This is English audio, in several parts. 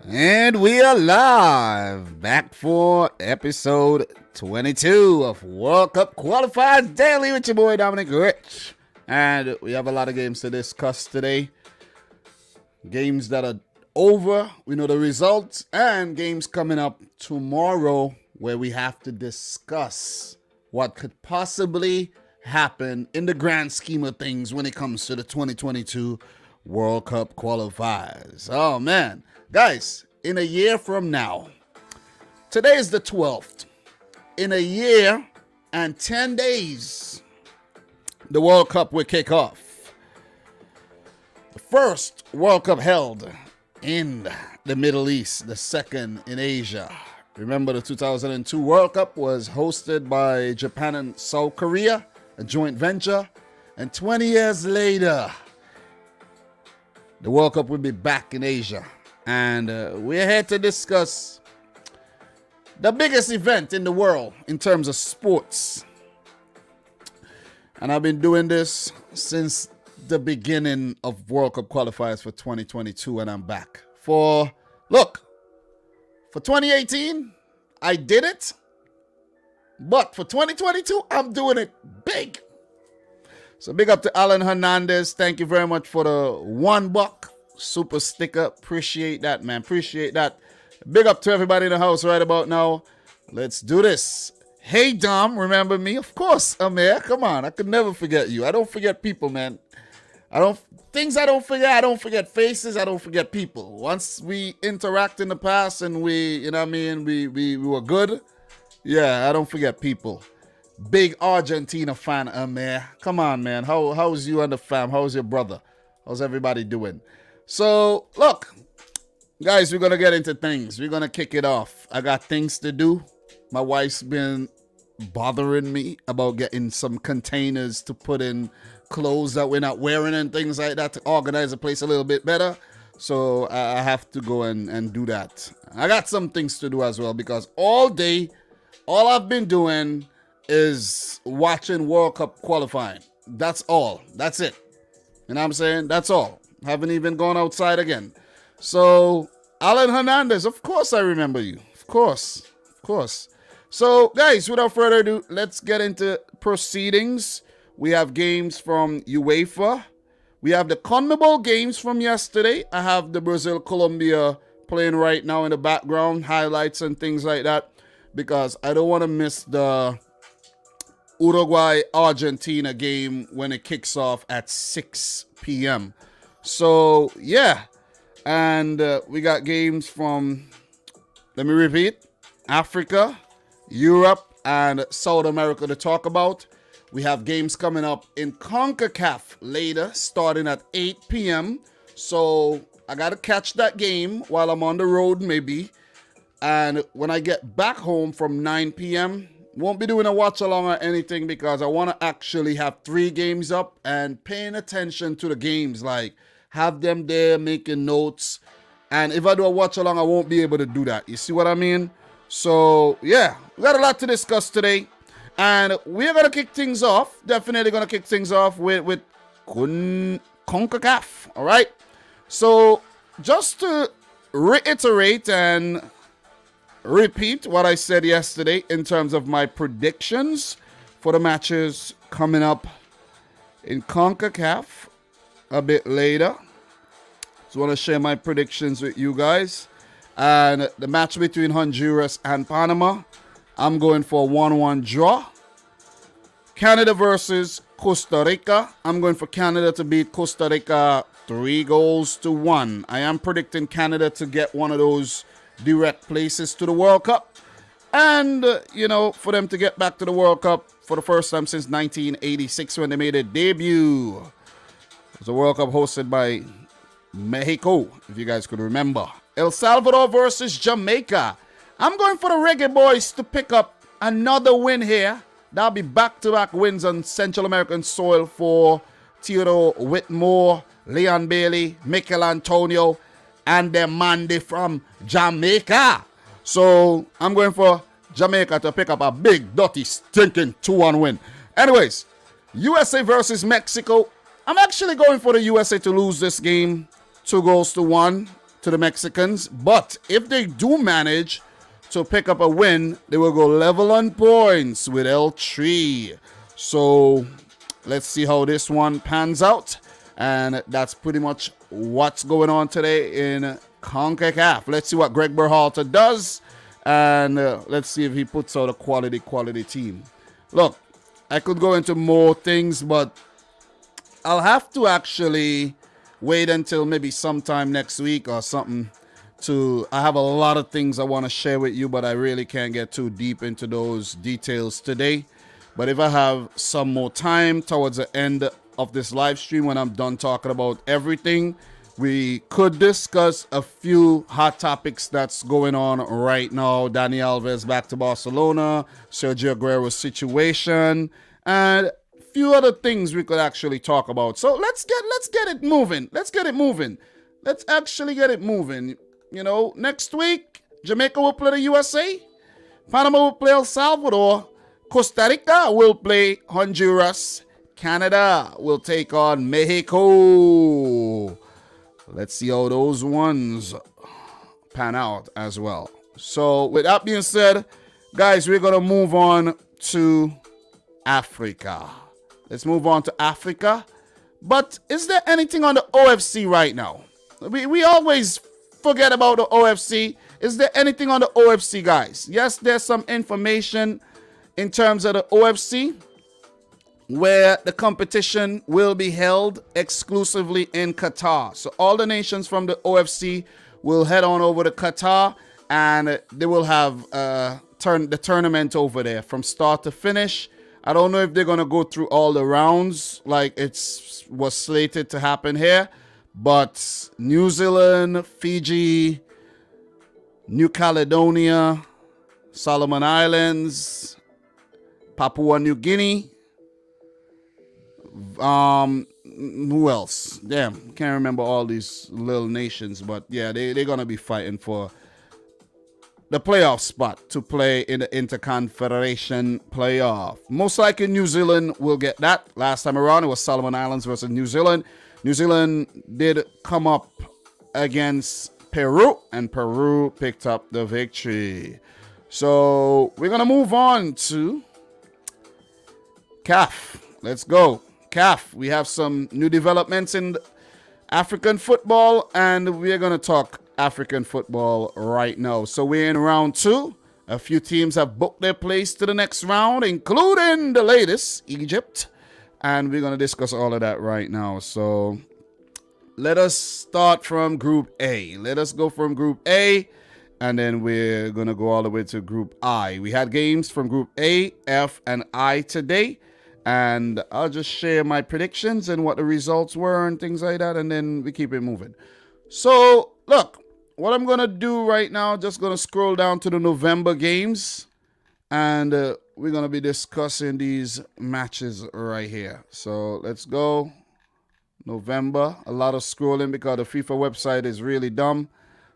And we are live, back for episode 22 of World Cup Qualifiers Daily with your boy Dominic Rich. And we have a lot of games to discuss today. Games that are over, we know the results, and games coming up tomorrow where we have to discuss what could possibly happen in the grand scheme of things when it comes to the 2022 World Cup Qualifiers. Oh man. Guys, in a year from now, today is the 12th. In a year and 10 days, the World Cup will kick off. The first World Cup held in the Middle East, the second in Asia. Remember, the 2002 World Cup was hosted by Japan and South Korea, a joint venture. And 20 years later, the World Cup will be back in Asia. And we're here to discuss the biggest event in the world in terms of sports. And I've been doing this since the beginning of World Cup qualifiers for 2022, and I'm back. For 2018, I did it. But for 2022, I'm doing it big. So big up to Alan Hernandez. Thank you very much for the $1 super sticker. Appreciate that, man. Appreciate that. Big up to everybody in the house right about now. Let's do this. Hey, Dom, remember me? Of course, Amir. Come on. I could never forget you. I don't forget people, man. I don't forget faces. I don't forget people. Once we interact in the past and we were good. Yeah, I don't forget people. Big Argentina fan, Amir. Come on, man. How's you and the fam? How's your brother? How's everybody doing? So, look, guys, we're going to get into things. We're going to kick it off. I got things to do. My wife's been bothering me about getting some containers to put in clothes that we're not wearing and things like that to organize the place a little bit better. So, I have to go and do that. I got some things to do as well because all day, all I've been doing is watching World Cup qualifying. That's all. That's it. You know what I'm saying? That's all. Haven't even gone outside again. So, Alan Hernandez, of course I remember you. Of course. So, guys, without further ado, let's get into proceedings. We have games from UEFA. We have the CONMEBOL games from yesterday. I have the Brazil-Colombia playing right now in the background, highlights and things like that, because I don't want to miss the Uruguay-Argentina game when it kicks off at 6 p.m. So, yeah. And we got games from, let me repeat, Africa, Europe, and South America to talk about. We have games coming up in Concacaf later, starting at 8 p.m. So, I got to catch that game while I'm on the road, maybe. And when I get back home from 9 p.m., won't be doing a watch along or anything because I want to actually have 3 games up and paying attention to the games. Like, have them there making notes. And if I do a watch along, I won't be able to do that. You see what I mean? So, yeah, we got a lot to discuss today. And we're going to kick things off. Definitely going to kick things off with Concacaf. All right? So, just to reiterate and repeat what I said yesterday in terms of my predictions for the matches coming up in CONCACAF a bit later. Just want to share my predictions with you guys. And the match between Honduras and Panama, I'm going for a 1-1 draw. Canada versus Costa Rica, I'm going for Canada to beat Costa Rica 3-1. I am predicting Canada to get one of those direct places to the World Cup. And, for them to get back to the World Cup for the first time since 1986 when they made their debut. It was a World Cup hosted by Mexico, if you guys could remember. El Salvador versus Jamaica. I'm going for the Reggae Boys to pick up another win here. That'll be back-to-back wins on Central American soil for Theodore Whitmore, Leon Bailey, Mikel Antonio, and their Mandy from Jamaica. So, I'm going for Jamaica to pick up a big, dirty, stinking 2-1 win. Anyways, USA versus Mexico. I'm actually going for the USA to lose this game 2-1. to the Mexicans. But if they do manage to pick up a win, they will go level on points with L3. So let's see how this one pans out. And that's pretty much what's going on today in Concacaf. Let's see what Greg Berhalter does. And let's see if he puts out a quality team. Look, I could go into more things, but I'll have to actually wait until maybe sometime next week or something. I have a lot of things I want to share with you, but I really can't get too deep into those details today. But if I have some more time towards the end of this live stream, when I'm done talking about everything, we could discuss a few hot topics that's going on right now. Dani Alves back to Barcelona, Sergio Aguero's situation, and a few other things we could actually talk about. So let's get it moving. Let's get it moving. Let's actually get it moving. You know, next week, Jamaica will play the USA, Panama will play El Salvador, Costa Rica will play Honduras, Canada will take on Mexico. Let's see how those ones pan out as well. So with that being said, guys, we're going to move on to Africa. Let's move on to Africa. But is there anything on the OFC right now? We always forget about the OFC. Is there anything on the OFC, guys? Yes, there's some information in terms of the OFC, where the competition will be held exclusively in Qatar. So all the nations from the OFC will head on over to Qatar, and they will have the tournament over there from start to finish. I don't know if they're going to go through all the rounds like was slated to happen here, but New Zealand, Fiji, New Caledonia, Solomon Islands, Papua New Guinea, who else? Damn, can't remember all these little nations, but yeah, they're gonna be fighting for the playoff spot to play in the Interconfederation playoff. Most likely New Zealand will get that. Last time around, it was Solomon Islands versus New Zealand. New Zealand did come up against Peru, and Peru picked up the victory. So we're gonna move on to CAF. Let's go. CAF, we have some new developments in African football, and we're going to talk African football right now. So we're in round 2. A few teams have booked their place to the next round, including the latest, Egypt. And we're going to discuss all of that right now. So let us start from Group A. Let us go from Group A, and then we're going to go all the way to Group I. We had games from Group A, F, and I today. And I'll just share my predictions and what the results were and things like that, and then we keep it moving. So, look, what I'm going to do right now, just going to scroll down to the November games, and we're going to be discussing these matches right here. So, let's go. November. A lot of scrolling because the FIFA website is really dumb.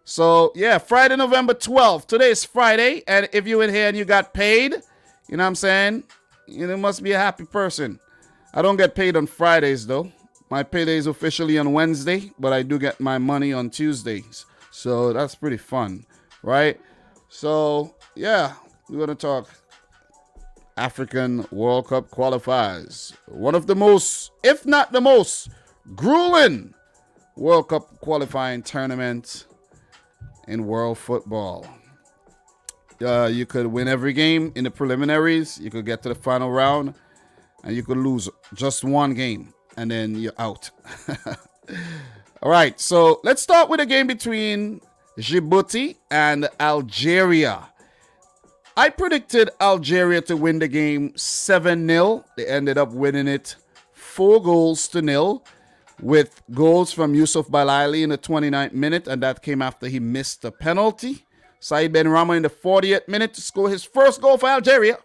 So, yeah, Friday, November 12th. Today is Friday, and if you're in here and you got paid, you know what I'm saying? You must be a happy person. I don't get paid on Fridays, though. My payday is officially on Wednesday, but I do get my money on Tuesdays. So that's pretty fun, right? So, yeah, we're going to talk African World Cup qualifiers. One of the most, if not the most, grueling World Cup qualifying tournament in world football. You could win every game in the preliminaries. You could get to the final round, and you could lose just one game, and then you're out. All right, so let's start with a game between Djibouti and Algeria. I predicted Algeria to win the game 7-0. They ended up winning it 4-0 with goals from Yusuf Balaili in the 29th minute, and that came after he missed the penalty. Saïd Benrahma in the 40th minute to score his first goal for Algeria.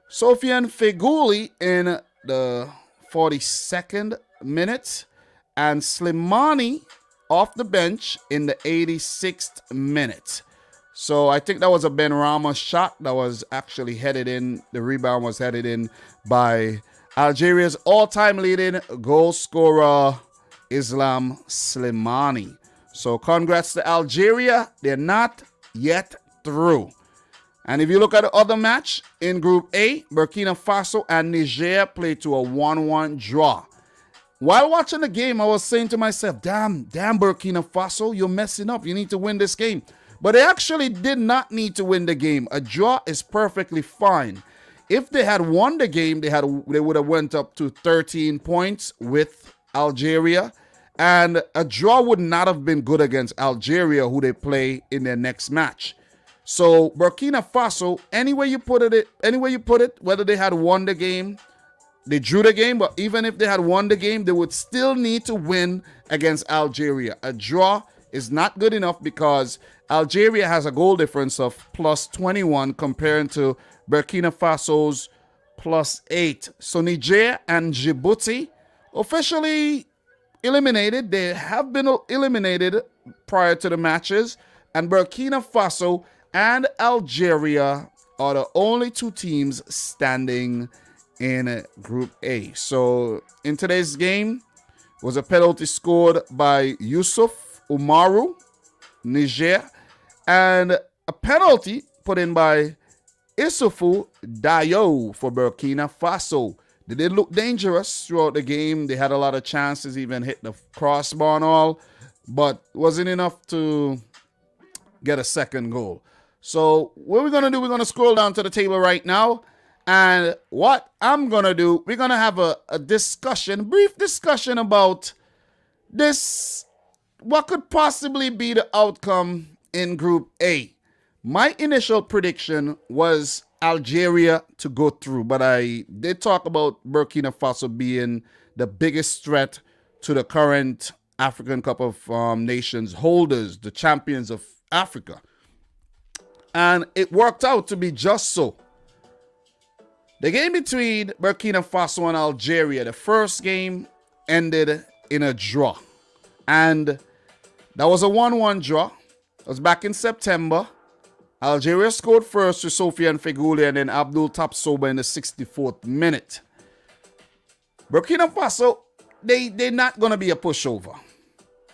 Sofiane Feghouli in the 42nd minute. And Slimani off the bench in the 86th minute. So I think that was a Benrahma shot that was actually headed in. The rebound was headed in by Algeria's all-time leading goal scorer, Islam Slimani. So congrats to Algeria. They're not yet through. And if you look at the other match in Group A, Burkina Faso and Niger played to a 1-1 draw. While watching the game, I was saying to myself, damn Burkina Faso, you're messing up. You need to win this game. But they actually did not need to win the game. A draw is perfectly fine. If they had won the game, they would have went up to 13 points with Algeria. And a draw would not have been good against Algeria, who they play in their next match. So Burkina Faso, any way you put it, whether they had won the game, they drew the game, but even if they had won the game, they would still need to win against Algeria. A draw is not good enough because Algeria has a goal difference of plus 21 compared to Burkina Faso's plus 8. So Niger and Djibouti officially eliminated. They have been eliminated prior to the matches. And Burkina Faso and Algeria are the only two teams standing in Group A. So in today's game was a penalty scored by Yusuf Umaru, Niger, and a penalty put in by Isufu Dayo for Burkina Faso. They did look dangerous throughout the game. They had a lot of chances, even hit the crossbar and all, but wasn't enough to get a second goal. So what we're going to do, we're going to scroll down to the table right now. And what I'm going to do, we're going to have a brief discussion about this, what could possibly be the outcome in Group A. My initial prediction was Algeria to go through, but I did talk about Burkina Faso being the biggest threat to the current African Cup of Nations holders, the champions of Africa. And it worked out to be just so. The game between Burkina Faso and Algeria, the first game ended in a draw. And that was a 1-1 draw. It was back in September. Algeria scored first to Sofiane Feghouli and then Abdul Tapsoba in the 64th minute. Burkina Faso, they're not going to be a pushover.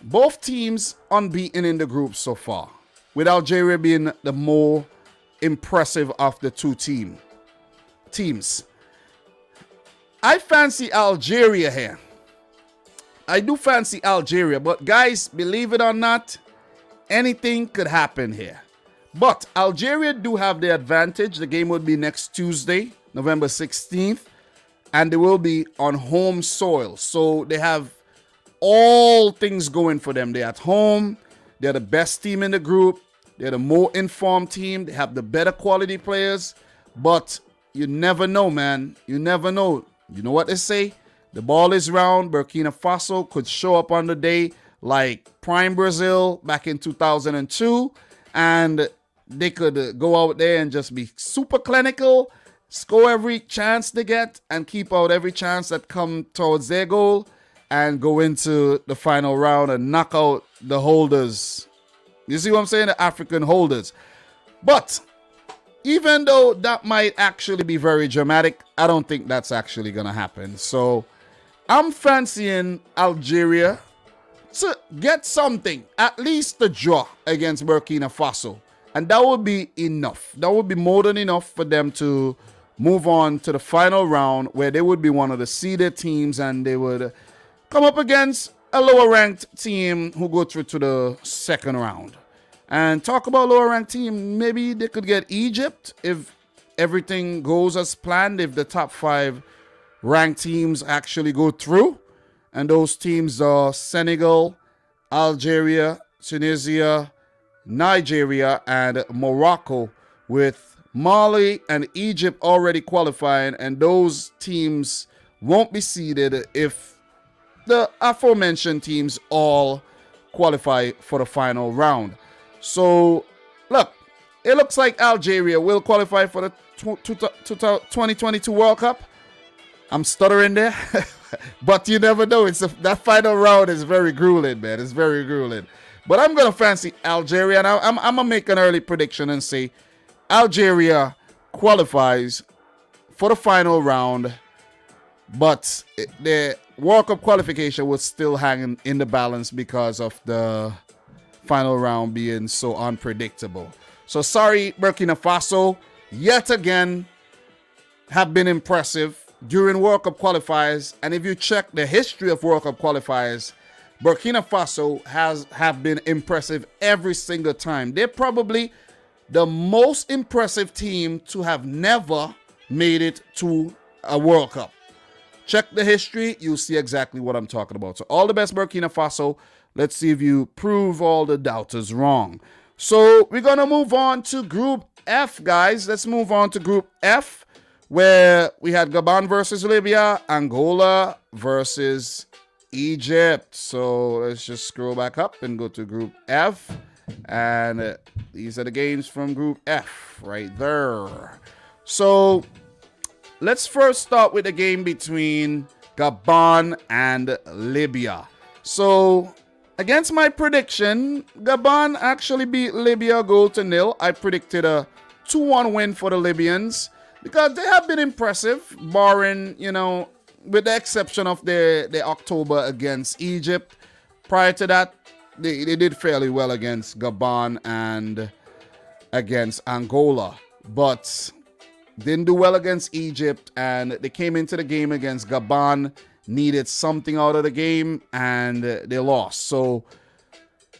Both teams unbeaten in the group so far, with Algeria being the more impressive of the two teams. I fancy Algeria here. I do fancy Algeria, but guys, believe it or not, anything could happen here. But Algeria do have the advantage. The game would be next Tuesday, November 16th, and they will be on home soil. So they have all things going for them. They're at home. They're the best team in the group. They're the more informed team. They have the better quality players. But you never know, man. You never know. You know what they say? The ball is round. Burkina Faso could show up on the day like Prime Brazil back in 2002. And they could go out there and just be super clinical, score every chance they get, and keep out every chance that come towards their goal, and go into the final round and knock out the holders. You see what I'm saying? The African holders. But even though that might actually be very dramatic, I don't think that's actually going to happen. So I'm fancying Algeria to get something, at least the draw against Burkina Faso. And that would be enough. That would be more than enough for them to move on to the final round, where they would be one of the seeded teams and they would come up against a lower ranked team who go through to the second round. And talk about lower ranked team, maybe they could get Egypt if everything goes as planned, if the top 5 ranked teams actually go through. And those teams are Senegal, Algeria, Tunisia, Nigeria, and Morocco, with Mali and Egypt already qualifying, and those teams won't be seeded if the aforementioned teams all qualify for the final round. So, look, it looks like Algeria will qualify for the 2022 World Cup. I'm stuttering there, but you never know. That final round is very grueling, man. It's very grueling. But I'm going to fancy Algeria, and I'm going to make an early prediction and say Algeria qualifies for the final round, but the World Cup qualification was still hanging in the balance because of the final round being so unpredictable. So sorry, Burkina Faso, yet again, have been impressive during World Cup qualifiers. And if you check the history of World Cup qualifiers, Burkina Faso have been impressive every single time. They're probably the most impressive team to have never made it to a World Cup. Check the history, you'll see exactly what I'm talking about. So all the best, Burkina Faso. Let's see if you prove all the doubters wrong. So we're going to move on to Group F, guys. Let's move on to Group F, where we had Gabon versus Libya, Angola versus Egypt. So let's just scroll back up and go to Group F. And these are the games from Group F right there. So let's first start with the game between Gabon and Libya. So against my prediction, Gabon actually beat Libya goal to nil. I predicted a 2-1 win for the Libyans because they have been impressive, barring, you know, with the exception of the October against Egypt. Prior to that, they did fairly well against Gabon and against Angola, but didn't do well against Egypt, and they came into the game against Gabon, needed something out of the game, and they lost. So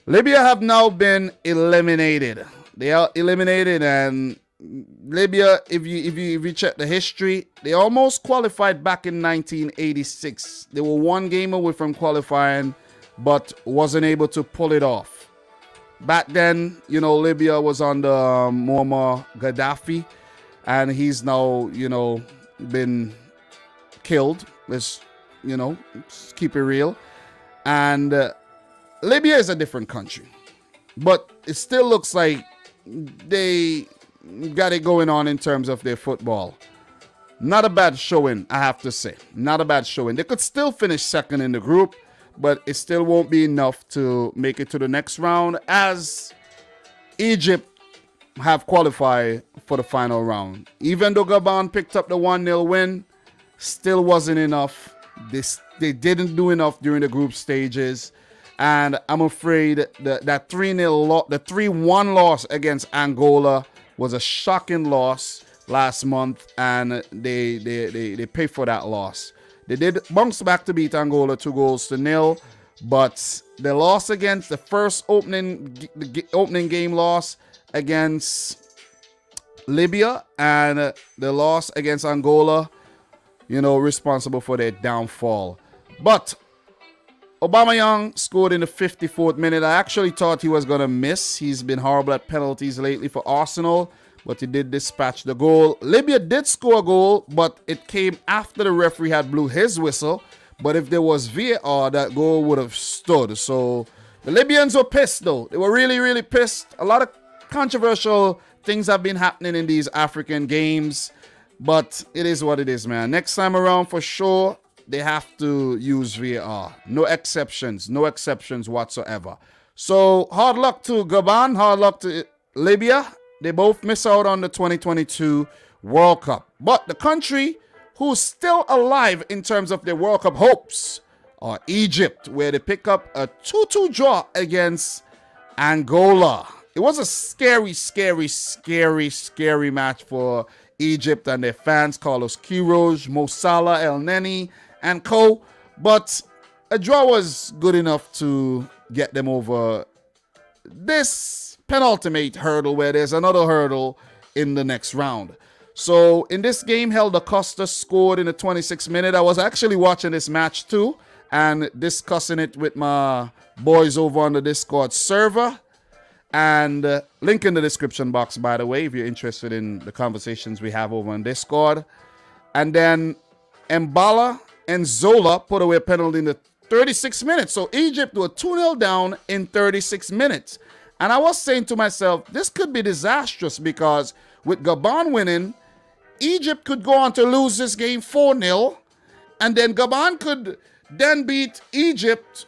Libya have now been eliminated. They are eliminated, and Libya, if you check the history, they almost qualified back in 1986. They were one game away from qualifying, but wasn't able to pull it off. Back then, you know, Libya was under Muammar Gaddafi, and he's now, you know, been killed. Let's, you know, keep it real. And Libya is a different country, but it still looks like they got it going on in terms of their football. Not a bad showing, I have to say. Not a bad showing. They could still finish second in the group, but it still won't be enough to make it to the next round, as Egypt have qualified for the final round. Even though Gabon picked up the 1-0 win, still wasn't enough. They didn't do enough during the group stages, and I'm afraid that 3-1 loss against Angola was a shocking loss last month, and they paid for that loss. They did bounce back to beat Angola 2-0, but the loss against the first opening game loss against Libya and the loss against Angola, you know, responsible for their downfall. But Aubameyang scored in the 54th minute. I actually thought he was going to miss. He's been horrible at penalties lately for Arsenal, but he did dispatch the goal. Libya did score a goal, but it came after the referee had blew his whistle. But if there was VAR, that goal would have stood. So the Libyans were pissed, though. They were really, really pissed. A lot of controversial things have been happening in these African games, but it is what it is, man. Next time around, for sure, they have to use VAR. No exceptions whatsoever. So hard luck to Gabon, hard luck to Libya. They both miss out on the 2022 World Cup. But the country who's still alive in terms of their World Cup hopes are Egypt, where they pick up a 2-2 draw against Angola. It was a scary, scary, scary, scary match for Egypt and their fans, Carlos Queiroz, Mo Salah, El Neni, and co. But a draw was good enough to get them over this penultimate hurdle, where there's another hurdle in the next round. So in this game, Helder Costa scored in the 26th minute. I was actually watching this match too and discussing it with my boys over on the Discord server. And link in the description box, by the way, if you're interested in the conversations we have over on Discord. And then Mbala and Zola put away a penalty in the 36 minutes. So Egypt were 2-0 down in 36 minutes. And I was saying to myself, this could be disastrous, because with Gabon winning, Egypt could go on to lose this game 4-0. And then Gabon could then beat Egypt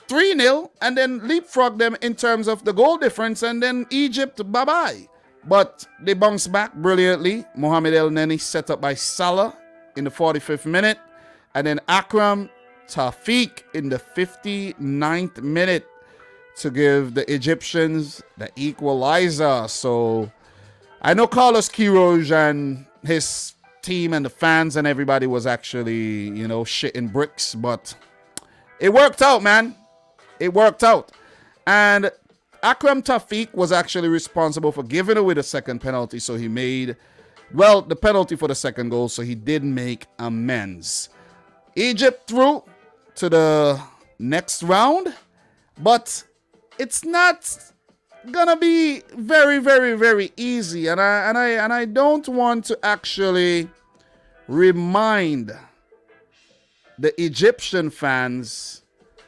3-0 and then leapfrog them in terms of the goal difference, and then Egypt, bye-bye. But they bounced back brilliantly. Mohamed El Neni set up by Salah in the 45th minute, and then Akram Tafiq in the 59th minute to give the Egyptians the equalizer. So I know Carlos Queiroz and his team and the fans and everybody was actually, you know, shitting bricks, but it worked out, man. It worked out. And Akram Tafiq was actually responsible for giving away the second penalty, so he made, well, the penalty for the second goal, so he did make amends. Egypt through to the next round, but it's not gonna be very, very, very easy. And I don't want to actually remind the Egyptian fans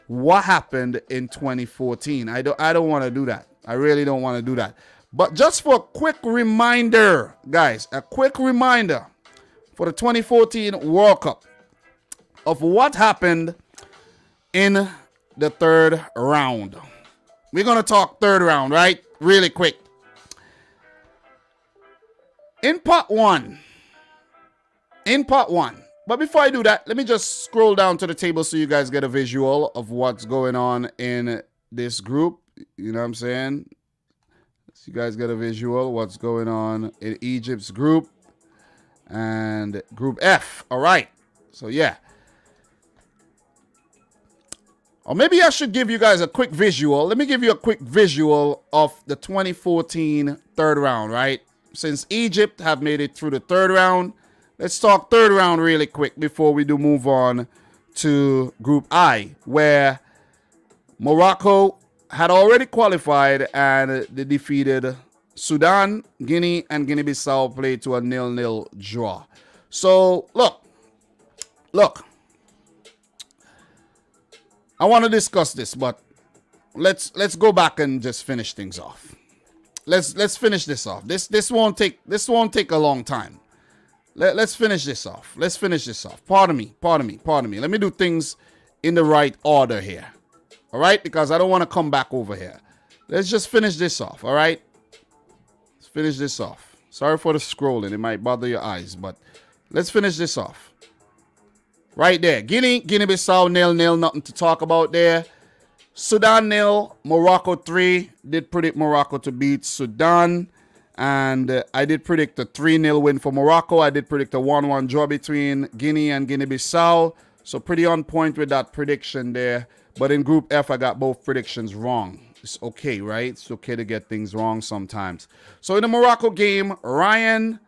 what happened in 2014. I don't want to do that. I really don't want to do that. But just for a quick reminder, guys, a quick reminder for the 2014 World Cup of what happened in the third round. We're going to talk third round, right? Really quick. In part one. But before I do that, let me just scroll down to the table so you guys get a visual of what's going on in this group. You know what I'm saying? So you guys get a visual what's going on in Egypt's group and Group F. All right. So, yeah. Or maybe I should give you guys a quick visual. Let me give you a quick visual of the 2014 third round, right? Since Egypt have made it through the third round, let's talk third round really quick before we do move on to Group I, where Morocco had already qualified and they defeated Sudan, Guinea, and Guinea-Bissau played to a 0-0 draw. So, look. I want to discuss this, but let's go back and just finish things off. Let's finish this off. This won't take a long time. Let's finish this off. Let's finish this off. Pardon me. Let me do things in the right order here. All right? Because I don't want to come back over here. Let's just finish this off. All right? Let's finish this off. Sorry for the scrolling. It might bother your eyes, but let's finish this off. Right there. Guinea-Bissau 0-0. Nothing to talk about there. Sudan 0. Morocco 3. Did predict Morocco to beat Sudan. And I did predict a 3-0 win for Morocco. I did predict a 1-1 draw between Guinea and Guinea-Bissau. So pretty on point with that prediction there. But in Group F, I got both predictions wrong. It's okay, right? It's okay to get things wrong sometimes. So in the Morocco game, Ryan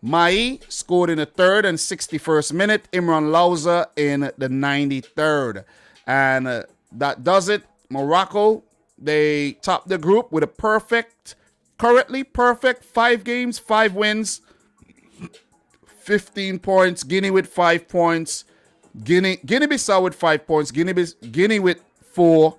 Mai scored in the 3rd and 61st minute. Imran Louza in the 93rd. And that does it. Morocco, they topped the group with a currently perfect 5 games, 5 wins, 15 points. Guinea with 5 points. Guinea-Bissau with 5 points. Guinea with 4.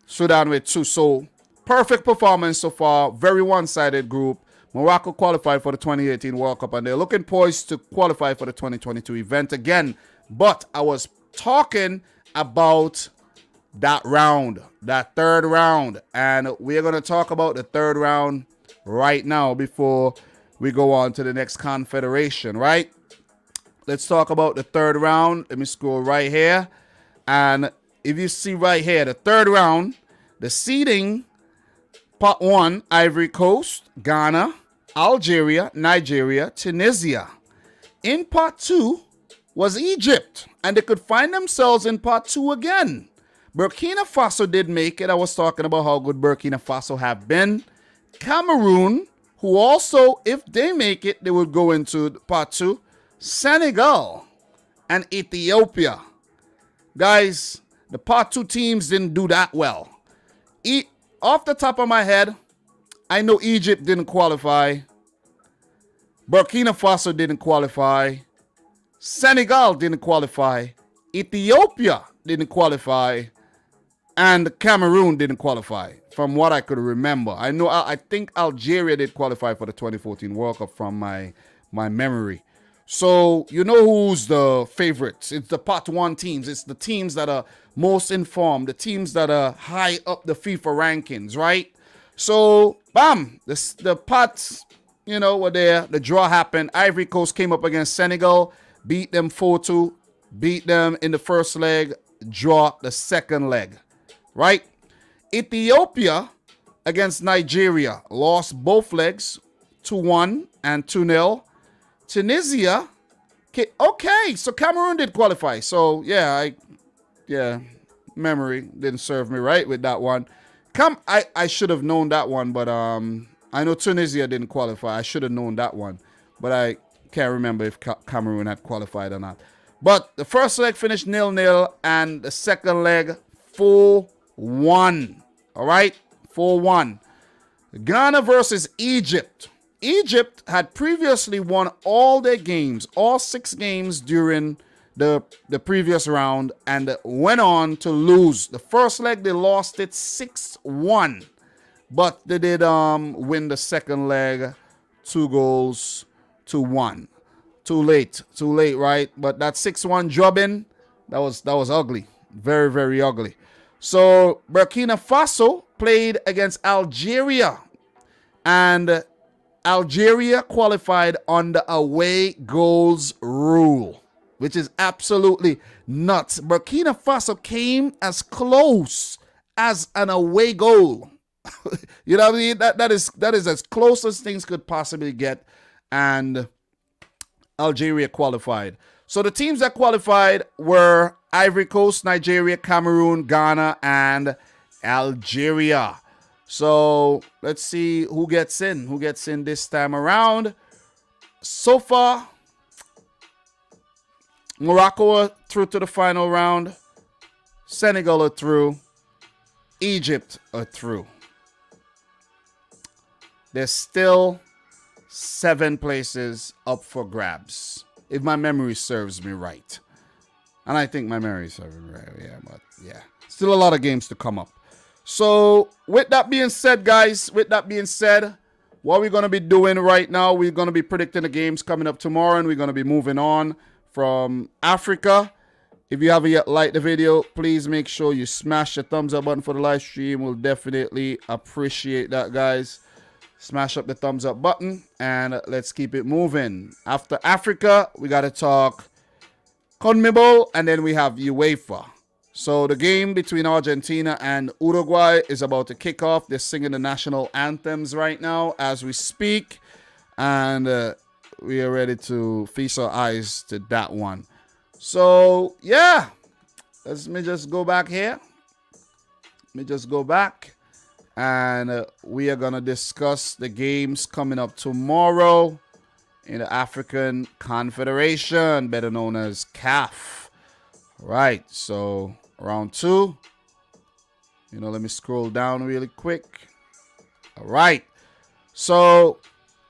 Sudan with 2. So perfect performance so far. Very one-sided group. Morocco qualified for the 2018 World Cup, and they're looking poised to qualify for the 2022 event again. But I was talking about that round, that third round, and we're going to talk about the third round right now before we go on to the next confederation, right? Let's talk about the third round. Let me scroll right here. And if you see right here, the third round, the seeding, part 1, Ivory Coast, Ghana, Algeria, Nigeria, Tunisia. In part 2 was Egypt, and they could find themselves in part 2 again. Burkina Faso did make it. I was talking about how good Burkina Faso have been. Cameroon, who also, if they make it, they would go into part 2. Senegal and Ethiopia. Guys, the part 2 teams didn't do that well. Off the top of my head, I know Egypt didn't qualify. Burkina Faso didn't qualify. Senegal didn't qualify. Ethiopia didn't qualify. And Cameroon didn't qualify, from what I could remember. I think Algeria did qualify for the 2014 World Cup from my memory. So, you know who's the favorites. It's the part 1 teams. It's the teams that are most informed, the teams that are high up the FIFA rankings, right? So, bam, the parts, you know, were there. The draw happened. Ivory Coast came up against Senegal, beat them 4-2, beat them in the first leg, draw the second leg, right? Ethiopia against Nigeria. Lost both legs, 2-1 and 2-0. Tunisia, okay, so Cameroon did qualify. So, yeah, memory didn't serve me right with that one. I should have known that one, but I know Tunisia didn't qualify. I should have known that one, but I can't remember if Cameroon had qualified or not. But the first leg finished 0-0, and the second leg 4-1. All right, 4-1. Ghana versus Egypt. Egypt had previously won all their games, all 6 games during the previous round, and went on to lose. The first leg, they lost it 6-1. But they did win the second leg 2-1. Too late, right? But that 6-1 drubbing, that was ugly. Very, very ugly. So Burkina Faso played against Algeria, and Algeria qualified on the away goals rule, which is absolutely nuts. Burkina Faso came as close as an away goal. You know what I mean? That is as close as things could possibly get, and Algeria qualified. So the teams that qualified were Ivory Coast, Nigeria, Cameroon, Ghana, and Algeria. So let's see who gets in. Who gets in this time around? So far, Morocco are through to the final round. Senegal are through. Egypt are through. There's still 7 places up for grabs, if my memory serves me right. And I think my memory serves me right, yeah, but yeah. Still a lot of games to come up. So, with that being said, guys, what we're going to be doing right now, we're going to be predicting the games coming up tomorrow, and we're going to be moving on from Africa. If you haven't yet liked the video, please make sure you smash the thumbs up button for the live stream. We'll definitely appreciate that, guys. Smash up the thumbs up button, and let's keep it moving. After Africa, we got to talk CONMEBOL, and then we have UEFA. So the game between Argentina and Uruguay is about to kick off. They're singing the national anthems right now as we speak, and we are ready to feast our eyes to that one. So yeah, let me just go back here. And we are going to discuss the games coming up tomorrow in the African Confederation, better known as CAF. Right, so round 2. Let me scroll down really quick. All right, so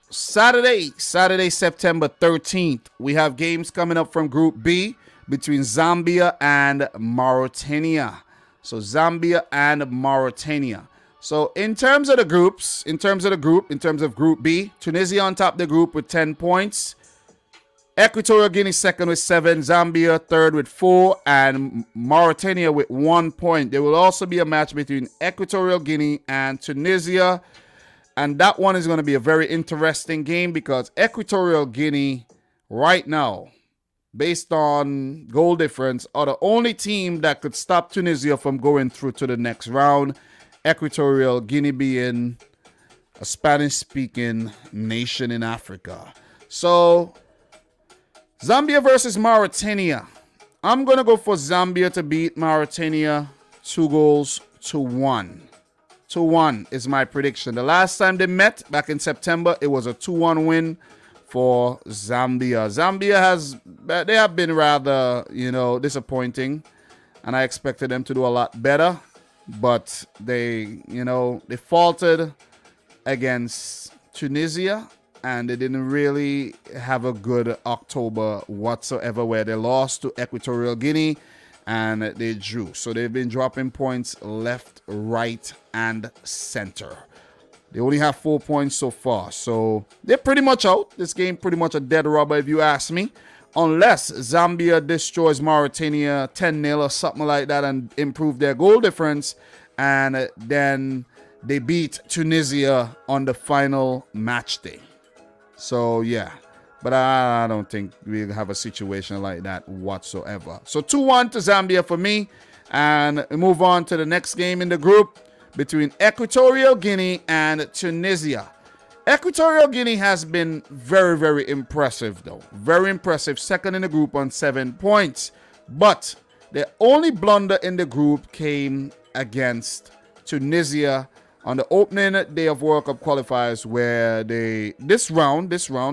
Saturday, September 13th, we have games coming up from Group B between Zambia and Mauritania. So Zambia and Mauritania. So in terms of Group B, Tunisia on top of the group with 10 points. Equatorial Guinea second with 7, Zambia third with 4, and Mauritania with 1 point. There will also be a match between Equatorial Guinea and Tunisia, and that one is going to be a very interesting game because Equatorial Guinea right now, based on goal difference, are the only team that could stop Tunisia from going through to the next round. Equatorial Guinea being a Spanish-speaking nation in Africa. So, Zambia versus Mauritania. I'm going to go for Zambia to beat Mauritania 2-1. 2-1 is my prediction. The last time they met, back in September, it was a 2-1 win for Zambia. They have been rather, disappointing, and I expected them to do a lot better. But they faltered against Tunisia, and they didn't really have a good October whatsoever, where they lost to Equatorial Guinea and they drew. So they've been dropping points left, right, and center. They only have 4 points so far. So they're pretty much out. This game pretty much a dead rubber if you ask me. Unless Zambia destroys Mauritania 10-0 or something like that and improve their goal difference, and then they beat Tunisia on the final match day. So, yeah. But I don't think we'll have a situation like that whatsoever. So, 2-1 to Zambia for me. And we move on to the next game in the group between Equatorial Guinea and Tunisia. Equatorial Guinea has been very, very impressive, though. Very impressive. Second in the group on 7 points. But the only blunder in the group came against Tunisia on the opening day of World Cup qualifiers, where the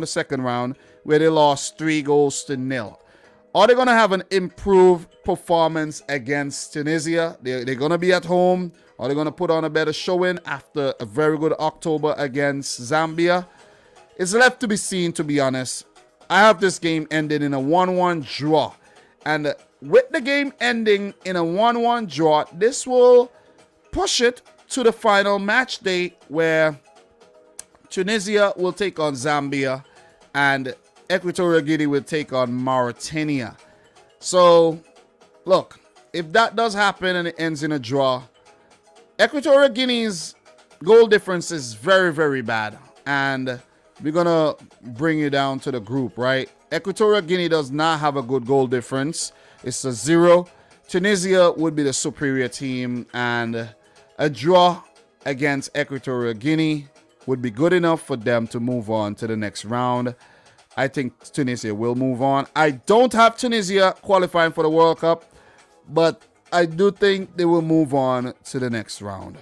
second round, where they lost 3-0. Are they going to have an improved performance against Tunisia? They're going to be at home. Are they going to put on a better showing after a very good October against Zambia? It's left to be seen, to be honest. I have this game ending in a 1-1 draw. And with the game ending in a 1-1 draw, this will push it to the final match day, where Tunisia will take on Zambia and Equatorial Guinea will take on Mauritania. So, look, if that does happen and it ends in a draw, Equatorial Guinea's goal difference is very, very bad. And we're going to bring you down to the group, right? Equatorial Guinea does not have a good goal difference. It's a 0. Tunisia would be the superior team, and a draw against Equatorial Guinea would be good enough for them to move on to the next round. I think Tunisia will move on. I don't have Tunisia qualifying for the World Cup, but I do think they will move on to the next round.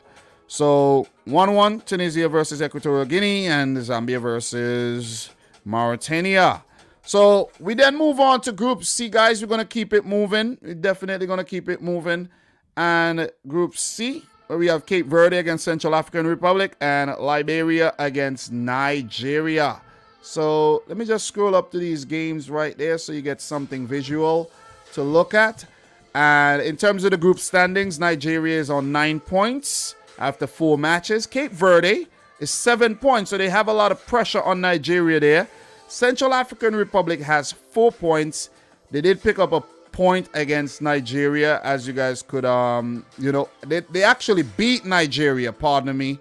So 1-1, Tunisia versus Equatorial Guinea, and Zambia versus Mauritania. So we then move on to Group C, guys. We're going to keep it moving. We're definitely going to keep it moving. And Group C, where we have Cape Verde against Central African Republic and Liberia against Nigeria. So let me just scroll up to these games right there so you get something visual to look at. And in terms of the group standings, Nigeria is on 9 points after 4 matches. Cape Verde is 7 points, so they have a lot of pressure on Nigeria there. Central African Republic has 4 points. They did pick up a point against Nigeria, as you guys could, they actually beat Nigeria, pardon me,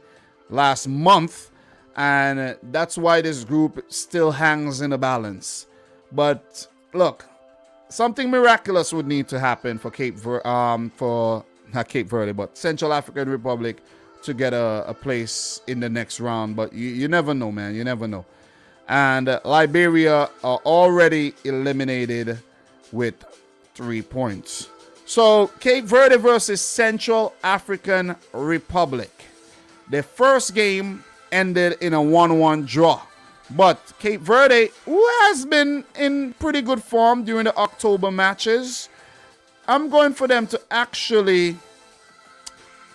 last month. And that's why this group still hangs in the balance. But look, something miraculous would need to happen for not Cape Verde, but Central African Republic to get a place in the next round. But you never know, man. You never know. And Liberia are already eliminated with 3 points. So Cape Verde versus Central African Republic. The first game ended in a 1-1 draw. But Cape Verde, who has been in pretty good form during the October matches, I'm going for them to actually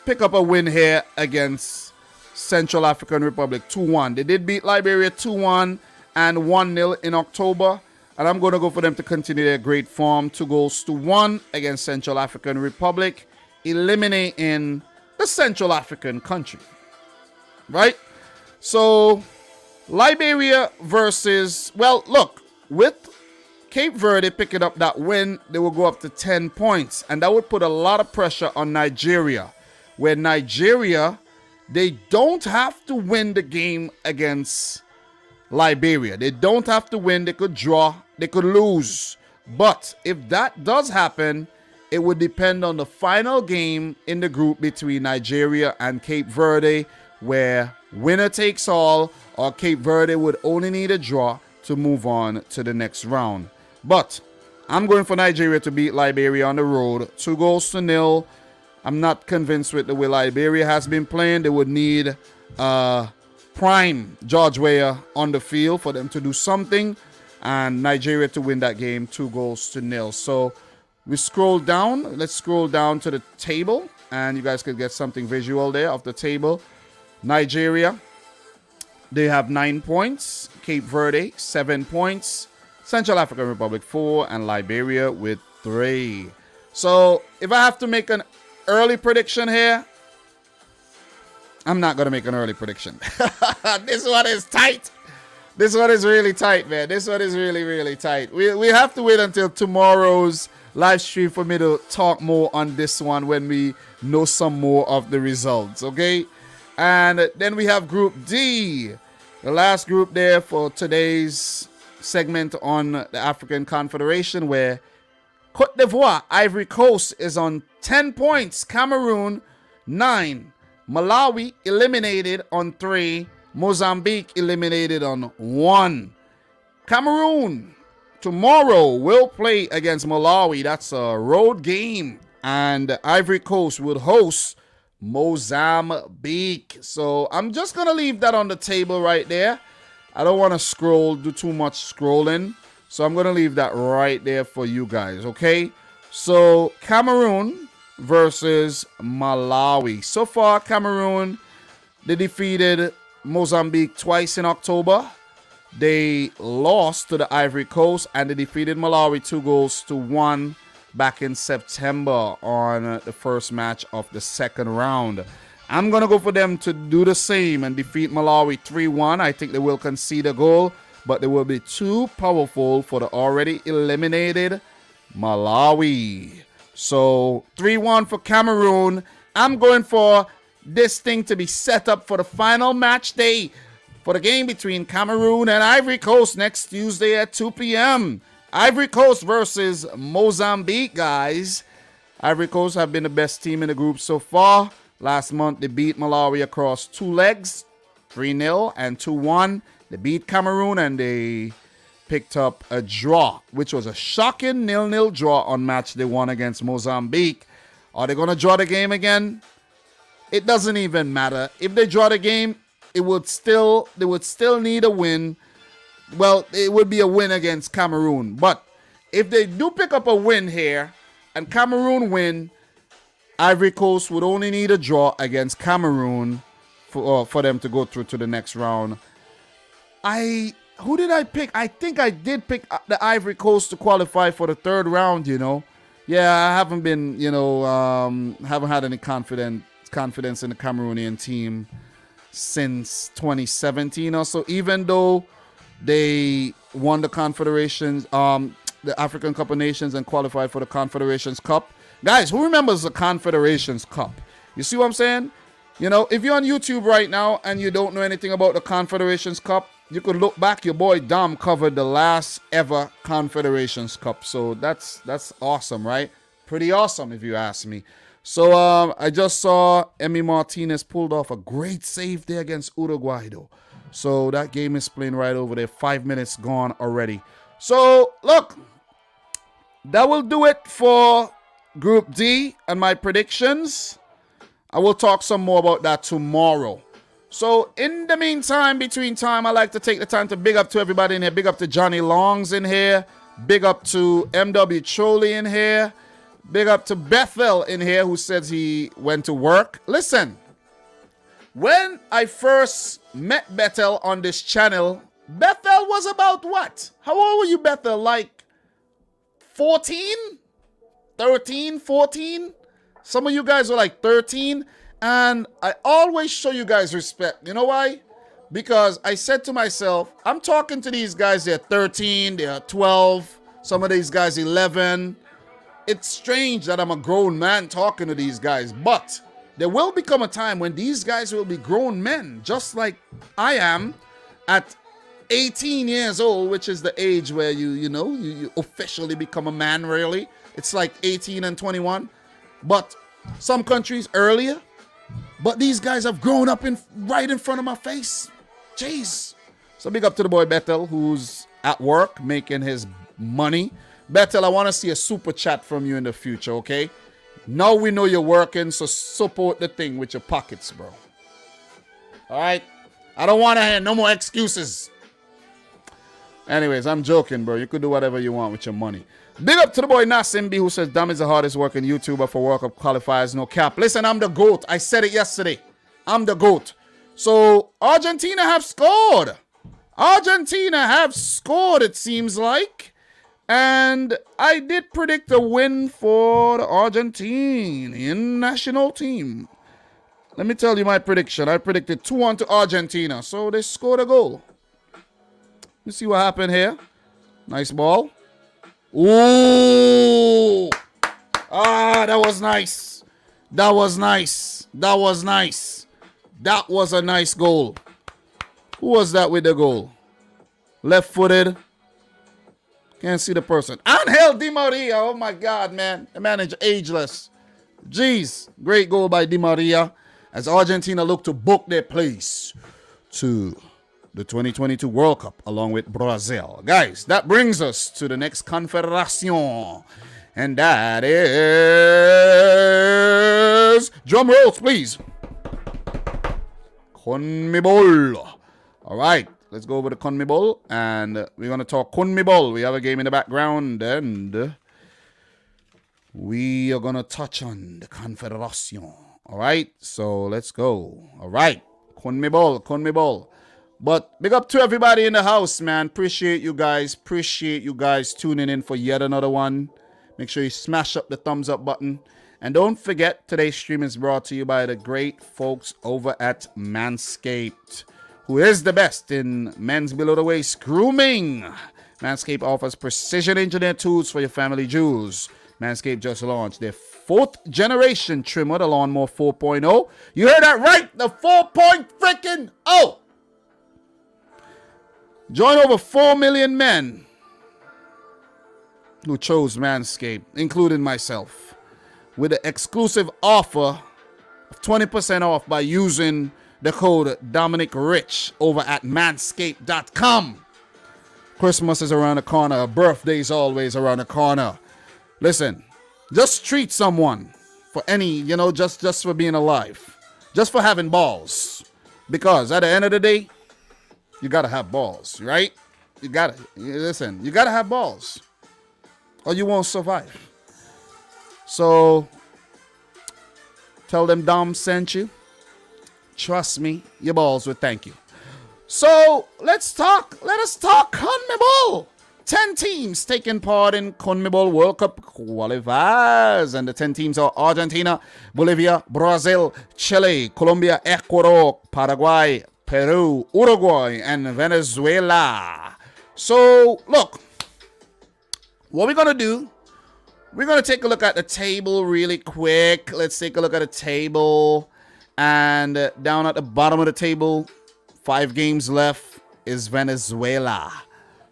pick up a win here against Central African Republic 2-1. They did beat Liberia 2-1 and 1-0 in October. And I'm going to go for them to continue their great form. 2-1 against Central African Republic, eliminating the Central African country. Right? So Liberia versus, well, look, with Cape Verde picking up that win, they will go up to 10 points. And that would put a lot of pressure on Nigeria, where Nigeria, they don't have to win the game against Liberia. They don't have to win. They could draw. They could lose. But if that does happen, it would depend on the final game in the group between Nigeria and Cape Verde, where winner takes all, or Cape Verde would only need a draw to move on to the next round. But I'm going for Nigeria to beat Liberia on the road, 2-0. I'm not convinced with the way Liberia has been playing. They would need prime George Weah on the field for them to do something, and Nigeria to win that game 2-0. So we scroll down. Let's scroll down to the table, and you guys could get something visual there of the table. Nigeria, they have 9 points. Cape Verde, 7 points. Central African Republic, 4. And Liberia with 3. So if I have to make an early prediction here, I'm not going to make an early prediction. This one is tight. This one is really tight, man. This one is really, really tight. We have to wait until tomorrow's live stream for me to talk more on this one when we know some more of the results, okay? And then we have Group D, the last group there for today's segment on the African Confederation, where Cote d'Ivoire, Ivory Coast is on 10 points, Cameroon 9, Malawi eliminated on 3. Mozambique eliminated on 1. Cameroon tomorrow will play against Malawi. That's a road game. And Ivory Coast will host Mozambique. So I'm just going to leave that on the table right there. I don't want to do too much scrolling. So I'm going to leave that right there for you guys, okay? So Cameroon versus Malawi. So far, Cameroon, they defeated Mozambique twice in October. They lost to the Ivory Coast, and they defeated Malawi 2-1 back in September on the first match of the second round. I'm going to go for them to do the same and defeat Malawi 3-1. I think they will concede a goal, but they will be too powerful for the already eliminated Malawi. So 3-1 for Cameroon. I'm going for this thing to be set up for the final match day for the game between Cameroon and Ivory Coast next Tuesday at 2 p.m. Ivory Coast versus Mozambique, guys. Ivory Coast have been the best team in the group so far. Last month, they beat Malawi across 2 legs, 3-0 and 2-1. They beat Cameroon and they picked up a draw, which was a shocking 0-0 draw on match they won against Mozambique. Are they going to draw the game again? It doesn't even matter. If they draw the game, they would still need a win. Well, it would be a win against Cameroon. But if they do pick up a win here and Cameroon win, Ivory Coast would only need a draw against Cameroon for them to go through to the next round. Who did I pick? I think I did pick the Ivory Coast to qualify for the third round, you know. Yeah, I haven't been, haven't had any confidence in the Cameroonian team since 2017 or so, even though they won the Confederations, the African Cup of Nations, and qualified for the Confederations Cup. Guys, who remembers the Confederations Cup? You see what I'm saying? You know, if you're on YouTube right now and you don't know anything about the Confederations Cup, you could look back. Your boy Dom covered the last ever Confederations Cup. So that's awesome, right? Pretty awesome if you ask me. So I just saw Emi Martinez pulled off a great save there against Uruguay, though. So that game is playing right over there. 5 minutes gone already. So look, that will do it for Group D and my predictions. I will talk some more about that tomorrow. So in the meantime, between time, I like to take the time to big up to everybody in here. Big up to Johnny Longs in here. Big up to MW Choli in here. Big up to Bethel in here, who says he went to work. Listen, when I first met Bethel on this channel, Bethel was about what? How old were you, Bethel? Like 14? 13, 14? Some of you guys were like 13. And I always show you guys respect. You know why? Because I said to myself, I'm talking to these guys, they're 13, they're 12, some of these guys 11. It's strange that I'm a grown man talking to these guys, but there will become a time when these guys will be grown men, just like I am at 18 years old, which is the age where you officially become a man, really. It's like 18 and 21, but some countries earlier. But these guys have grown up right in front of my face. Jeez. So big up to the boy Bethel, who's at work making his money. Bethel, I want to see a super chat from you in the future, okay? Now we know you're working, so support the thing with your pockets, bro. All right? I don't want to hear no more excuses. Anyways, I'm joking, bro. You could do whatever you want with your money. Big up to the boy Nasimbi, who says Dom is the hardest working YouTuber for World Cup qualifiers, no cap. Listen, I'm the GOAT. I said it yesterday. I'm the GOAT. So Argentina have scored. Argentina have scored, it seems like. And I did predict a win for the Argentine national team. Let me tell you my prediction. I predicted 2-1 to Argentina. So they scored a goal. Let me see what happened here. Nice ball. Ooh. Ah, that was nice. That was nice. That was nice. That was a nice goal. Who was that with the goal? Left-footed. Can't see the person. Angel Di Maria. Oh, my God, man. The man is ageless. Jeez. Great goal by Di Maria. as Argentina look to book their place to the 2022 World Cup along with Brazil. Guys, that brings us to the next confederation, and that is, drum rolls please, CONMEBOL. All right, let's go over to CONMEBOL, and we're going to talk CONMEBOL. We have a game in the background, and we are going to touch on the confederation. All right, so let's go. All right, CONMEBOL. But big up to everybody in the house, man. Appreciate you guys. Appreciate you guys tuning in for yet another one. Make sure you smash up the thumbs up button. And don't forget, today's stream is brought to you by the great folks over at Manscaped, who is the best in men's below-the-waist grooming. Manscaped offers precision-engineered tools for your family jewels. Manscaped just launched their 4th generation trimmer, the Lawnmower 4.0. You heard that right, the 4.0. Join over 4 million men who chose Manscaped, including myself, with an exclusive offer of 20% off by using the code Dominic Rich over at manscaped.com. Christmas is around the corner. Birthday's always around the corner. Listen, just treat someone for any, just for being alive. Just for having balls. Because at the end of the day, you gotta have balls, right? You gotta have balls, or you won't survive. So tell them Dom sent you. Trust me, your balls will thank you. So let us talk CONMEBOL. 10 teams taking part in CONMEBOL World Cup qualifiers, and the 10 teams are Argentina, Bolivia, Brazil, Chile, Colombia, Ecuador, Paraguay, Peru, Uruguay, and Venezuela. So, look, what we're going to do, we're going to take a look at the table really quick. Let's take a look at the table. And down at the bottom of the table, 5 games left, is Venezuela.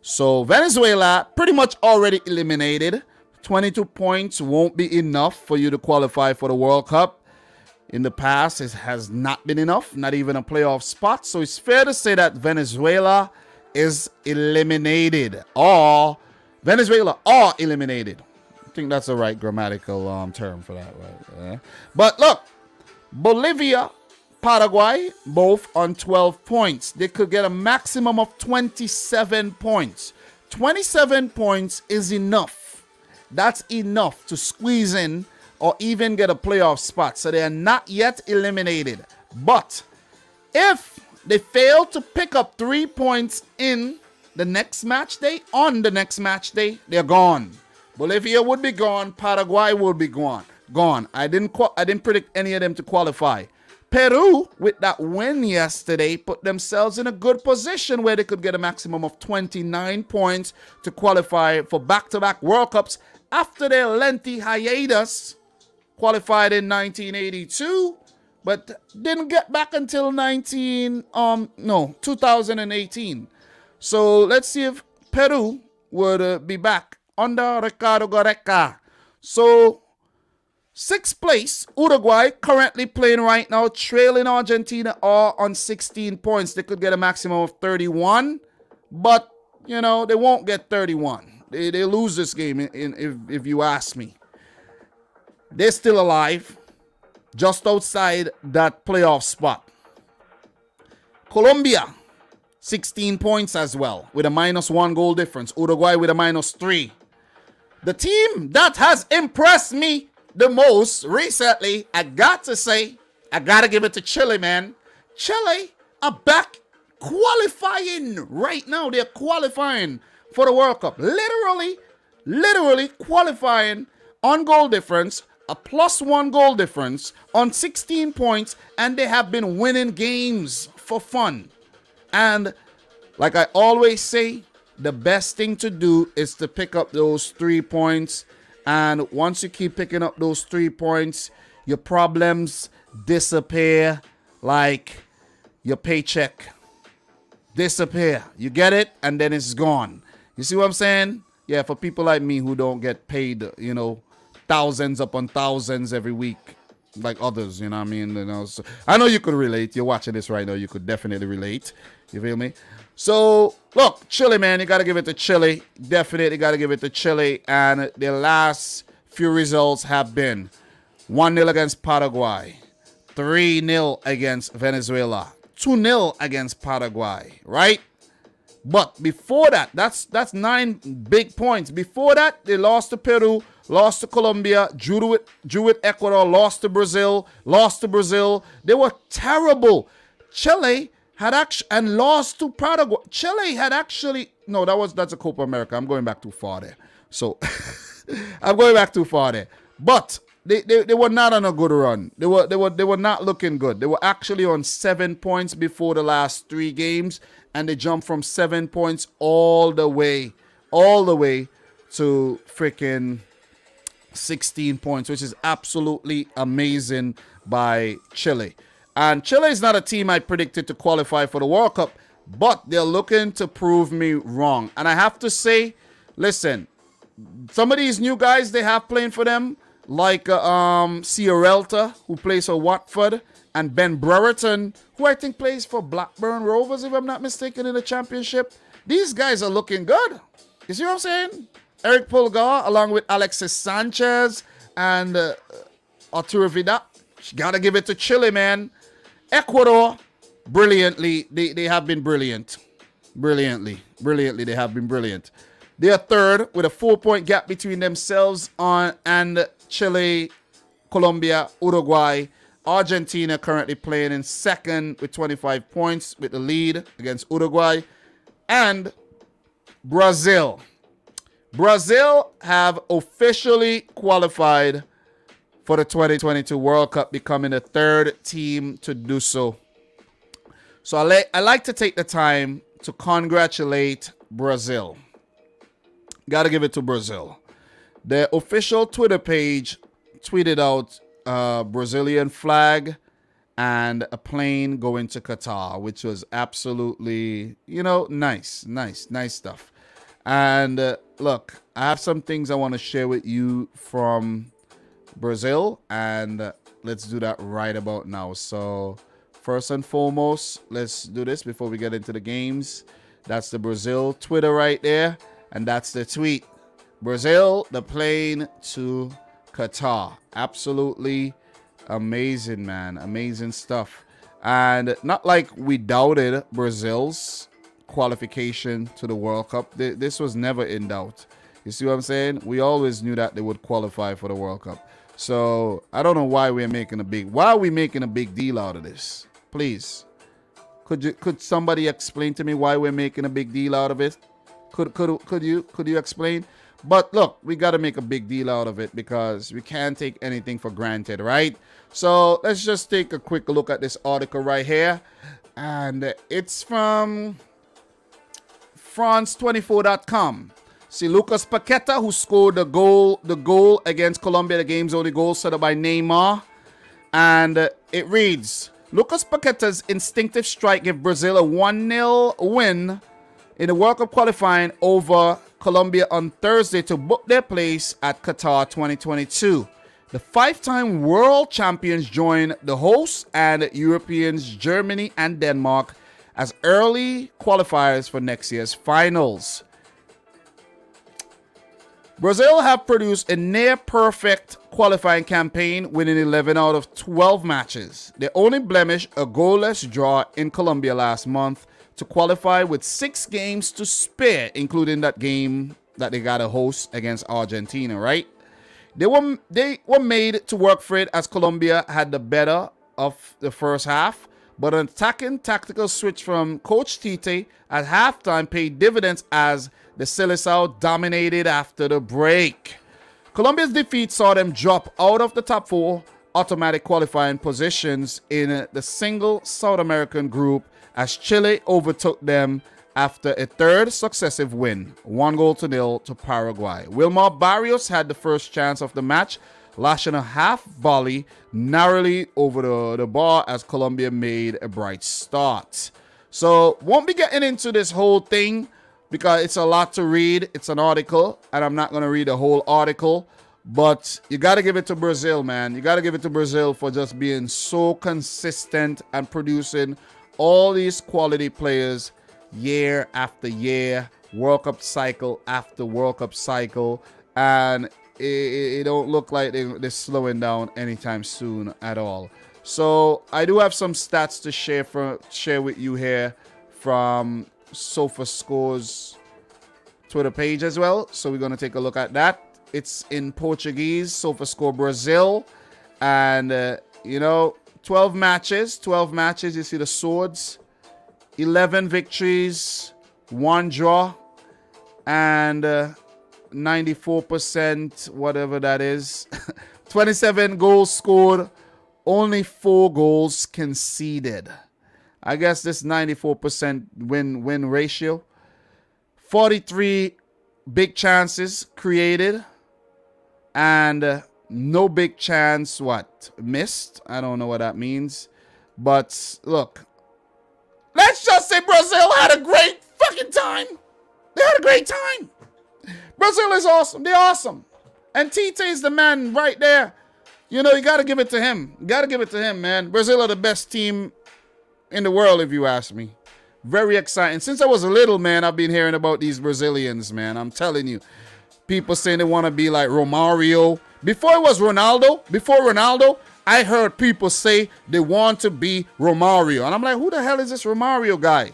So, Venezuela pretty much already eliminated. 22 points won't be enough for you to qualify for the World Cup. In the past, it has not been enough, not even a playoff spot. So it's fair to say that Venezuela is eliminated, or Venezuela are eliminated. I think that's the right grammatical term for that, right? Yeah. But look, Bolivia, Paraguay, both on 12 points. They could get a maximum of 27 points. 27 points is enough. That's enough to squeeze in or even get a playoff spot. So they are not yet eliminated. But if they fail to pick up 3 points in the next match day, they're gone. Bolivia would be gone. Paraguay would be gone. I didn't predict any of them to qualify. Peru, with that win yesterday, put themselves in a good position where they could get a maximum of 29 points to qualify for back-to-back World Cups after their lengthy hiatus. Qualified in 1982, but didn't get back until 2018. So let's see if Peru would be back under Ricardo Gareca. So 6th place, Uruguay, currently playing right now, trailing Argentina, are on 16 points. They could get a maximum of 31, but they won't get 31. They lose this game if you ask me. They're still alive, just outside that playoff spot. Colombia, 16 points as well, with a -1 goal difference. Uruguay with a -3. The team that has impressed me the most recently, I got to say, I got to give it to Chile, man. Chile are back qualifying right now. They're qualifying for the World Cup. Literally qualifying on goal difference, a +1 goal difference on 16 points, and they have been winning games for fun. And like I always say, the best thing to do is to pick up those 3 points. And once you keep picking up those 3 points, your problems disappear like your paycheck. Disappear. You get it? And then it's gone. You see what I'm saying? Yeah, for people like me who don't get paid, thousands upon thousands every week. like others, you know what I mean? You know, so I know you could relate. You're watching this right now. You could definitely relate. You feel me? So, look, Chile, man, you got to give it to Chile. Definitely got to give it to Chile. And the last few results have been 1-0 against Paraguay, 3-0 against Venezuela, 2-0 against Paraguay, right? But before that, that's 9 big points. Before that, they lost to Peru, lost to Colombia, drew with Ecuador, lost to Brazil. They were terrible. Chile had actually, and lost to Paraguay. Chile had actually, no, that's a Copa America. I'm going back too far there. So I'm going back too far there. But they were not on a good run. They were not looking good. They were actually on 7 points before the last 3 games, and they jumped from 7 points all the way to freaking 16 points, which is absolutely amazing by Chile. And Chile is not a team I predicted to qualify for the World Cup, but they're looking to prove me wrong. And I have to say, listen, some of these new guys they have playing for them, like Ciarelta, who plays for Watford, and Ben Brereton, who I think plays for Blackburn Rovers, if I'm not mistaken, in the championship. These guys are looking good. You see what I'm saying? Eric Pulgar, along with Alexis Sanchez and Arturo Vidal. Got to give it to Chile, man. Ecuador, brilliantly, they have been brilliant. Brilliantly, they have been brilliant. They are third with a 4-point gap between themselves and Chile, Colombia, Uruguay. Argentina currently playing in second with 25 points with the lead against Uruguay. And Brazil. Brazil have officially qualified for the 2022 World Cup, becoming the 3rd team to do so. So I like to take the time to congratulate Brazil. Got to give it to Brazil. Their official Twitter page tweeted out a Brazilian flag and a plane going to Qatar, which was absolutely, you know, nice stuff. And look, I have some things I want to share with you from Brazil, and let's do that right about now. So first and foremost, let's do this before we get into the games. That's the Brazil Twitter right there, and that's the tweet. Brazil, the plane to Qatar. Absolutely amazing, man. Amazing stuff. And not like we doubted Brazil's qualification to the World Cup. This was never in doubt. You see what I'm saying? We always knew that they would qualify for the World Cup. So I don't know why are we making a big deal out of this? Please, could somebody explain to me why we're making a big deal out of it? Could you explain? But look, we got to make a big deal out of it because we can't take anything for granted, right? So let's just take a quick look at this article right here, and it's from France24.com. See, Lucas Paqueta, who scored the goal against Colombia, the game's only goal set up by Neymar. And it reads, Lucas Paqueta's instinctive strike gave Brazil a 1-0 win in the World Cup qualifying over Colombia on Thursday to book their place at Qatar 2022. The 5-time world champions join the hosts and Europeans Germany and Denmark as early qualifiers for next year's finals. Brazil have produced a near-perfect qualifying campaign, winning 11 out of 12 matches. Their only blemish, a goalless draw in Colombia last month to qualify with 6 games to spare, including that game that they got to host against Argentina, right? They were made to work for it as Colombia had the better of the first half, but an attacking tactical switch from Coach Tite at halftime paid dividends as the Seleção dominated after the break. Colombia's defeat saw them drop out of the top 4 automatic qualifying positions in the single South American group as Chile overtook them after a 3rd successive win, 1-0 to Paraguay. Wilmar Barrios had the first chance of the match, lashing a half volley narrowly over the bar as Colombia made a bright start. So won't be getting into this whole thing because it's a lot to read. It's an article, and I'm not going to read the whole article. But you got to give it to Brazil, man. You got to give it to Brazil for just being so consistent and producing all these quality players year after year, World Cup cycle after World Cup cycle. And it don't look like they're slowing down anytime soon at all. So I do have some stats to share with you here from SofaScore's Twitter page as well. So we're going to take a look at that. It's in Portuguese, SofaScore Brazil. And, 12 matches. You see the swords. 11 victories, 1 draw. And 94%, whatever that is. 27 goals scored. Only 4 goals conceded. I guess this 94% win ratio. 43 big chances created. And no big chance, missed? I don't know what that means. But, look. Let's just say Brazil had a great fucking time. They had a great time. Brazil is awesome. They're awesome. And Tite is the man right there. You got to give it to him. You got to give it to him, man. Brazil are the best team in the world, if you ask me. Very exciting. Since I was a little, man, I've been hearing about these Brazilians, man. I'm telling you. People saying they want to be like Romario. Before it was Ronaldo, I heard people say they want to be Romario. And I'm like, who the hell is this Romario guy?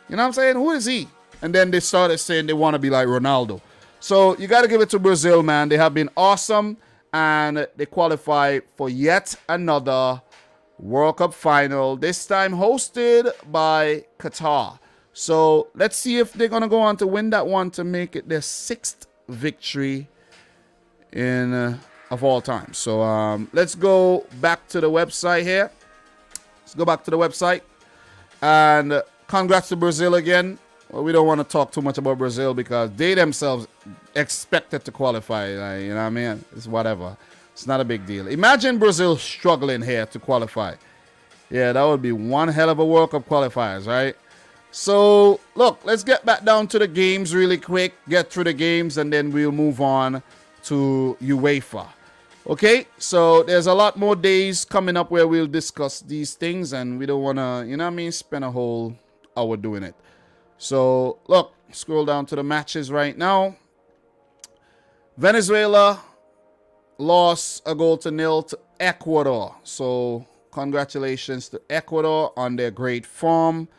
You know what I'm saying? Who is he? And then they started saying they want to be like Ronaldo. So you got to give it to Brazil, man. They have been awesome. And they qualify for yet another World Cup final. This time hosted by Qatar. So let's see if they're going to go on to win that one to make it their 6th victory of all time. So let's go back to the website here. Let's go back to the website. And congrats to Brazil again. Well, we don't want to talk too much about Brazil because they themselves expected to qualify. You know what I mean? It's whatever. It's not a big deal. Imagine Brazil struggling here to qualify. Yeah, that would be one hell of a World Cup qualifiers, right? So, look, let's get back down to the games really quick. Get through the games, and then we'll move on to UEFA. Okay, so there's a lot more days coming up where we'll discuss these things, and we don't want to, spend a whole hour doing it. So, look, scroll down to the matches right now. Venezuela lost 1-0 to Ecuador. So, congratulations to Ecuador on their great form.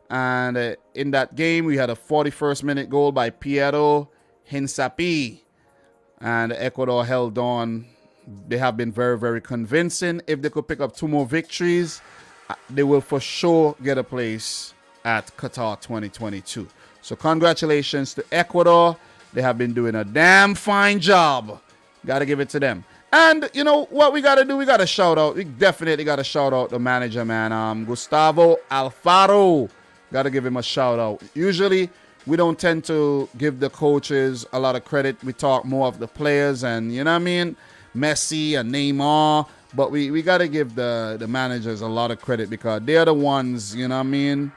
And in that game, we had a 41st minute goal by Piero Hinsapi. And Ecuador held on. They have been very, very convincing. If they could pick up 2 more victories, they will for sure get a place at Qatar 2022. So congratulations to Ecuador. They have been doing a damn fine job. Got to give it to them. And you know what we got to do? We got to shout out. We definitely got to shout out the manager, man. Gustavo Alfaro. Got to give him a shout out. Usually, we don't tend to give the coaches a lot of credit. We talk more of the players and, you know what I mean? Messi and Neymar. But we got to give the managers a lot of credit because they're the ones, you know what I mean,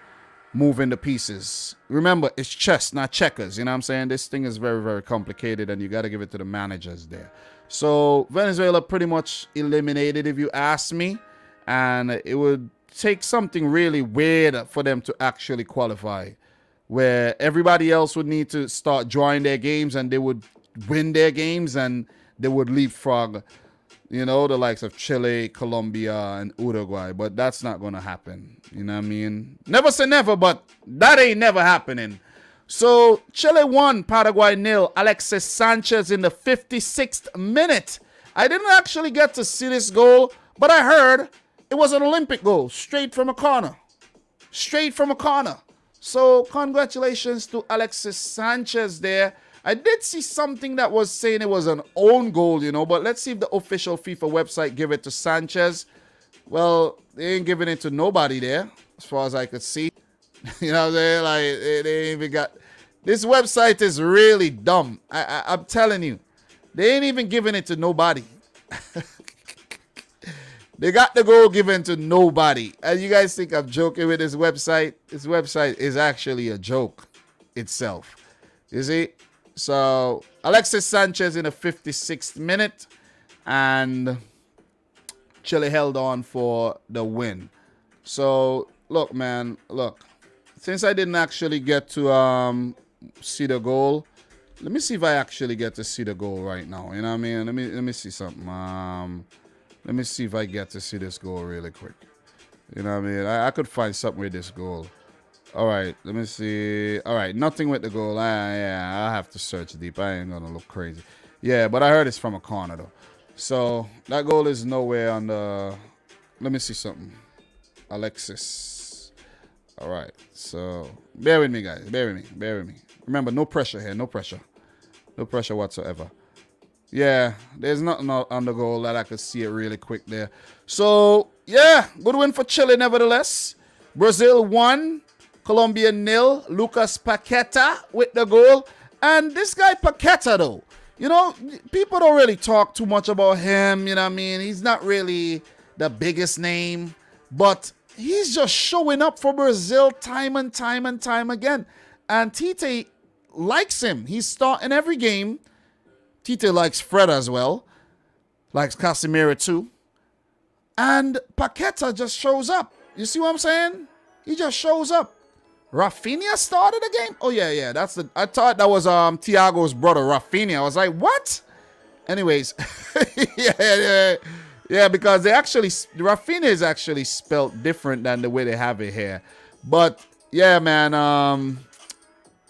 moving the pieces. Remember, it's chess, not checkers. You know what I'm saying? This thing is very, very complicated, and you got to give it to the managers there. So, Venezuela pretty much eliminated, if you ask me. And it would take something really weird for them to actually qualify, where everybody else would need to start drawing their games and they would win their games and they would leapfrog, the likes of Chile, Colombia, and Uruguay. But that's not going to happen. You know what I mean? Never say never, but that ain't never happening. So Chile won, Paraguay 0. Alexis Sanchez in the 56th minute. I didn't actually get to see this goal, but I heard it was an Olympic goal, straight from a corner. Straight from a corner. So, congratulations to Alexis Sanchez there. I did see something that was saying it was an own goal, but let's see if the official FIFA website give it to Sanchez. Well, they ain't giving it to nobody there, as far as I could see. You know what I'm saying? Like, they ain't even got... This website is really dumb. I'm telling you. They ain't even giving it to nobody. They got the goal given to nobody. And you guys think I'm joking with this website? This website is actually a joke itself. You see? So, Alexis Sanchez in the 56th minute. And Chile held on for the win. So, look, man. Look. Since I didn't actually get to see the goal, let me see if I actually get to see the goal right now. You know what I mean? Let me see something. Let me see if I get to see this goal really quick. You know what I mean? I could find something with this goal. All right, let me see. All right, nothing with the goal. Yeah, I have to search deep. I ain't gonna look crazy. Yeah, but I heard it's from a corner though. So that goal is nowhere on the. Let me see something. Alexis. All right, so bear with me, guys. Bear with me. Remember, no pressure here. No pressure. No pressure whatsoever. Yeah, there's nothing on the goal that I could see it really quick there. So, yeah, good win for Chile nevertheless. Brazil 1, Colombia 0. Lucas Paqueta with the goal. And this guy Paqueta, though, you know, people don't really talk too much about him. You know what I mean? He's not really the biggest name, but he's just showing up for Brazil time and time and time again. And Tite likes him. He's starting every game. Tite likes Fred as well. Likes Casemiro too. And Paqueta just shows up. You see what I'm saying? He just shows up. Rafinha started the game? Oh, yeah. I thought that was Thiago's brother, Rafinha. I was like, what? Anyways. Yeah, because Rafinha is actually spelled different than the way they have it here. But, yeah, man,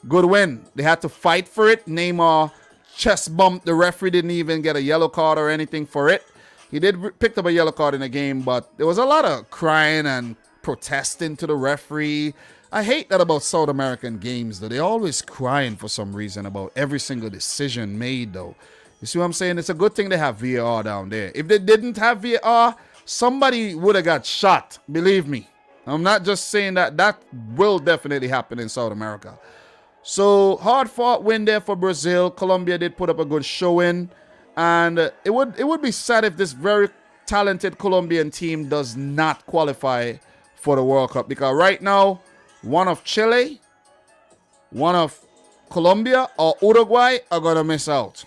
good win. They had to fight for it. Neymar chest bumped. The referee didn't even get a yellow card or anything for it. He did pick up a yellow card in the game, but there was a lot of crying and protesting to the referee. I hate that about South American games, though. They're always crying for some reason about every single decision made, though. You see what I'm saying? It's a good thing they have VAR down there. If they didn't have VAR, somebody would have got shot. Believe me. I'm not just saying that. That will definitely happen in South America. So, hard-fought win there for Brazil. Colombia did put up a good showing. And it would be sad if this very talented Colombian team does not qualify for the World Cup. Because right now, one of Chile, one of Colombia, or Uruguay are going to miss out.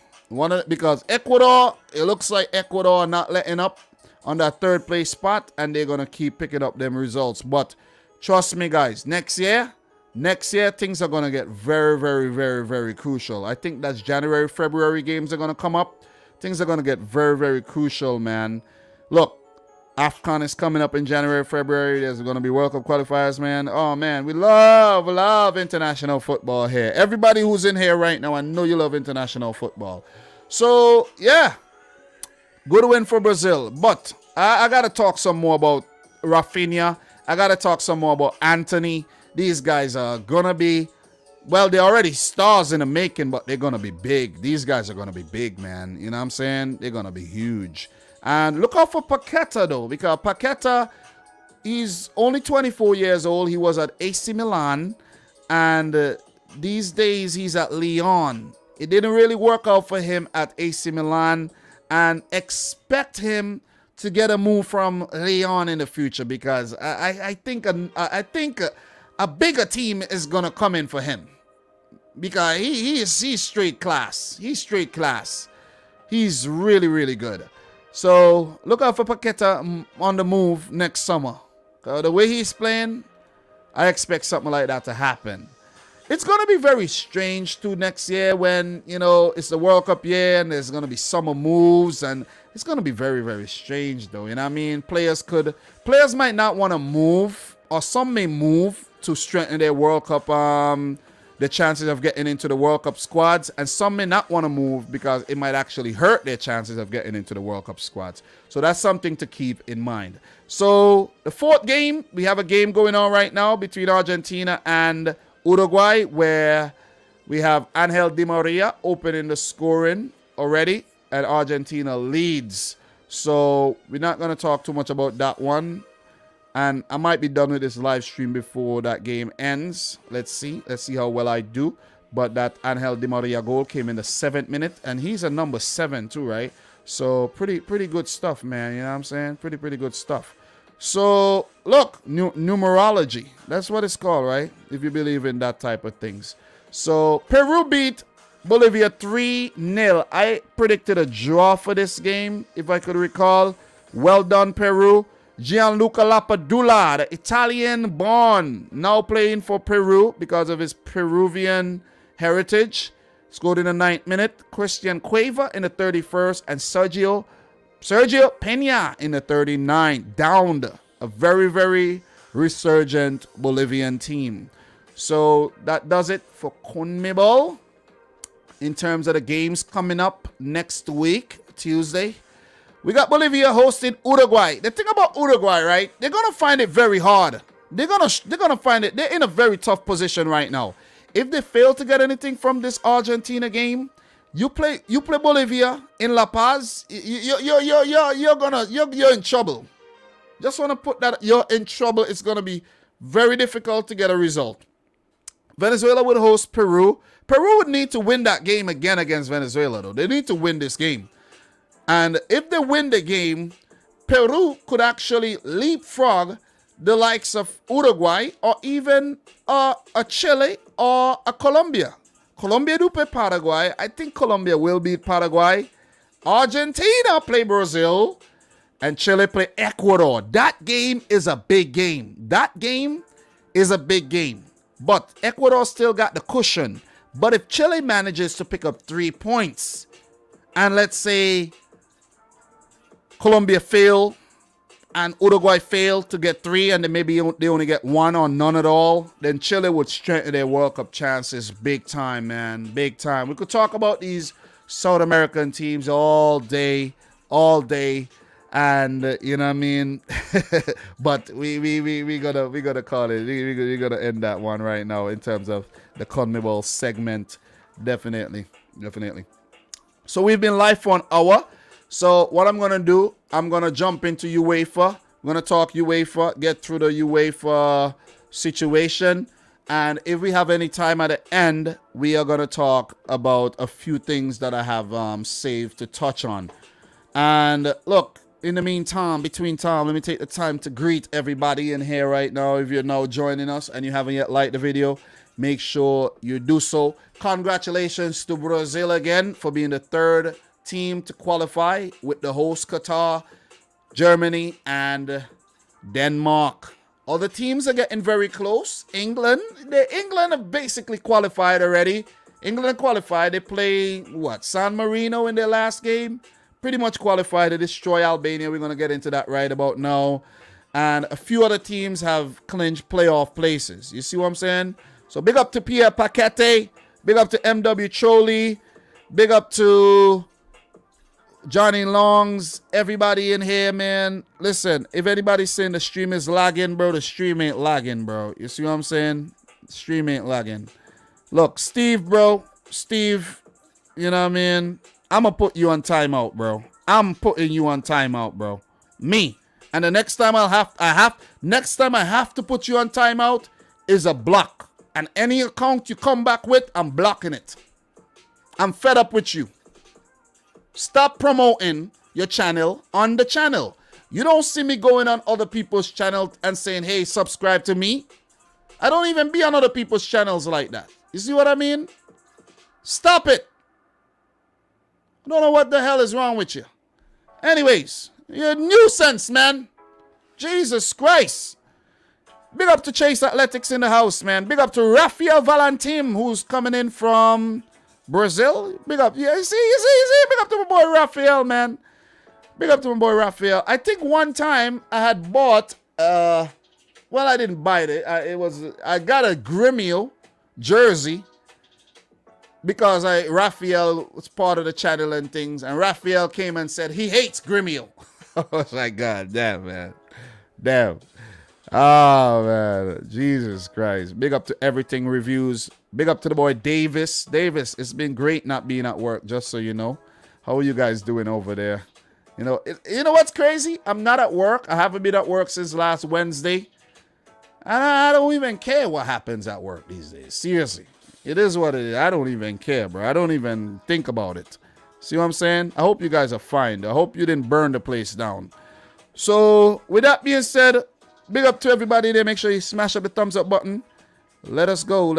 Because Ecuador, it looks like Ecuador are not letting up on that third place spot. And they're going to keep picking up them results. But trust me, guys, next year, things are going to get very, very, very, very crucial. I think that's January, February games are going to come up. Things are going to get very, very crucial, man. Look, AFCON is coming up in January, February. There's going to be World Cup qualifiers, man. Oh, man, we love international football here. Everybody who's in here right now, I know you love international football. So, yeah, good win for Brazil. But I got to talk some more about Rafinha. I got to talk some more about Anthony. These guys are going to be, well, they're already stars in the making, but they're going to be big. These guys are going to be big, man. You know what I'm saying? They're going to be huge. And look out for Paqueta, though, because Paqueta, he's only 24 years old. He was at AC Milan, and these days he's at Lyon. It didn't really work out for him at AC Milan, and expect him to get a move from Lyon in the future, because I think a bigger team is going to come in for him, because he's straight class. He's straight class. He's really, really good. So, look out for Paqueta on the move next summer. The way he's playing, I expect something like that to happen. It's going to be very strange, too, next year when, you know, it's the World Cup year and there's going to be summer moves. And it's going to be very, very strange, though. You know what I mean? Players might not want to move, or some may move to strengthen their World Cup the chances of getting into the World Cup squads, and some may not want to move because it might actually hurt their chances of getting into the World Cup squads. So that's something to keep in mind. So the fourth game, we have a game going on right now between Argentina and Uruguay, where we have Angel Di Maria opening the scoring already, and Argentina leads. So we're not going to talk too much about that one. And I might be done with this live stream before that game ends. Let's see how well I do. But that Angel Di Maria goal came in the 7th minute. And he's a number 7 too, right? So pretty good stuff, man. You know what I'm saying? Pretty good stuff. So look, numerology. That's what it's called, right? If you believe in that type of things. So Peru beat Bolivia 3-0. I predicted a draw for this game, if I could recall. Well done, Peru. Gianluca Lapadula, the Italian-born, now playing for Peru because of his Peruvian heritage. Scored in the 9th minute. Christian Cueva in the 31st. And Sergio Peña in the 39th. Downed a very, very resurgent Bolivian team. So that does it for CONMEBOL. In terms of the games coming up next week, Tuesday, we got Bolivia hosting Uruguay. The thing about Uruguay, right? They're gonna find it very hard. They're gonna find it. They're in a very tough position right now. If they fail to get anything from this Argentina game, you play Bolivia in La Paz. You're in trouble. Just want to put that you're in trouble. It's gonna be very difficult to get a result. Venezuela would host Peru. Peru would need to win that game again against Venezuela, though. They need to win this game. And if they win the game, Peru could actually leapfrog the likes of Uruguay or even a Chile or a Colombia. Colombia do play Paraguay. I think Colombia will beat Paraguay. Argentina play Brazil. And Chile play Ecuador. That game is a big game. That game is a big game. But Ecuador still got the cushion. But if Chile manages to pick up 3 points, and let's say Colombia fail and Uruguay fail to get 3, and then maybe they only get 1 or none at all, then Chile would strengthen their World Cup chances big time, man. Big time. We could talk about these South American teams all day. And you know what I mean, but we gotta call it. We gotta end that one right now in terms of the CONMEBOL segment. Definitely. So we've been live for an hour. So what I'm gonna do, I'm gonna jump into UEFA. I'm gonna talk UEFA, get through the UEFA situation, and if we have any time at the end, we are gonna talk about a few things that I have saved to touch on. And look. In the meantime, between time, let me take the time to greet everybody in here right now. If you're now joining us and you haven't yet liked the video, make sure you do so. Congratulations to Brazil again for being the 3rd team to qualify with the host Qatar, Germany, and Denmark. All the teams are getting very close. England have basically qualified already. England qualified. They play, what, San Marino in their last game? Pretty much qualified to destroy Albania. We're going to get into that right about now. And a few other teams have clinched playoff places. You see what I'm saying? So big up to Pierre Paquete. Big up to MW Trolley. Big up to Johnny Longs. Everybody in here, man. Listen, if anybody's saying the stream is lagging, bro, the stream ain't lagging, bro. You see what I'm saying? The stream ain't lagging. Look, Steve, bro. Steve, you know what I mean? I'm going to put you on timeout, bro. I'm putting you on timeout, bro. Me. And the next time I have to put you on timeout is a block. And any account you come back with, I'm blocking it. I'm fed up with you. Stop promoting your channel on the channel. You don't see me going on other people's channel and saying, hey, subscribe to me. I don't even be on other people's channels like that. You see what I mean? Stop it. I don't know what the hell is wrong with you. Anyways, you're a nuisance, man. Jesus Christ. Big up to Chase Athletics in the house, man. Big up to Rafael Valentim, who's coming in from Brazil. Big up. Yeah, you see. Big up to my boy Rafael, man. Big up to my boy Rafael. I think one time I had bought, well, I didn't buy it. I got a Gremio jersey. Because Raphael was part of the channel and things, and Raphael came and said he hates Gremio. I was like, God damn, man. Damn. Oh, man. Jesus Christ. Big up to Everything Reviews. Big up to the boy Davis. Davis, it's been great not being at work, just so you know. How are you guys doing over there? You know what's crazy? I'm not at work. I haven't been at work since last Wednesday. And I don't even care what happens at work these days. Seriously. It is what it is. I don't even care, bro. I don't even think about it. See what I'm saying? I hope you guys are fine. I hope you didn't burn the place down. So, with that being said, big up to everybody there. Make sure you smash up the thumbs up button. Let us go.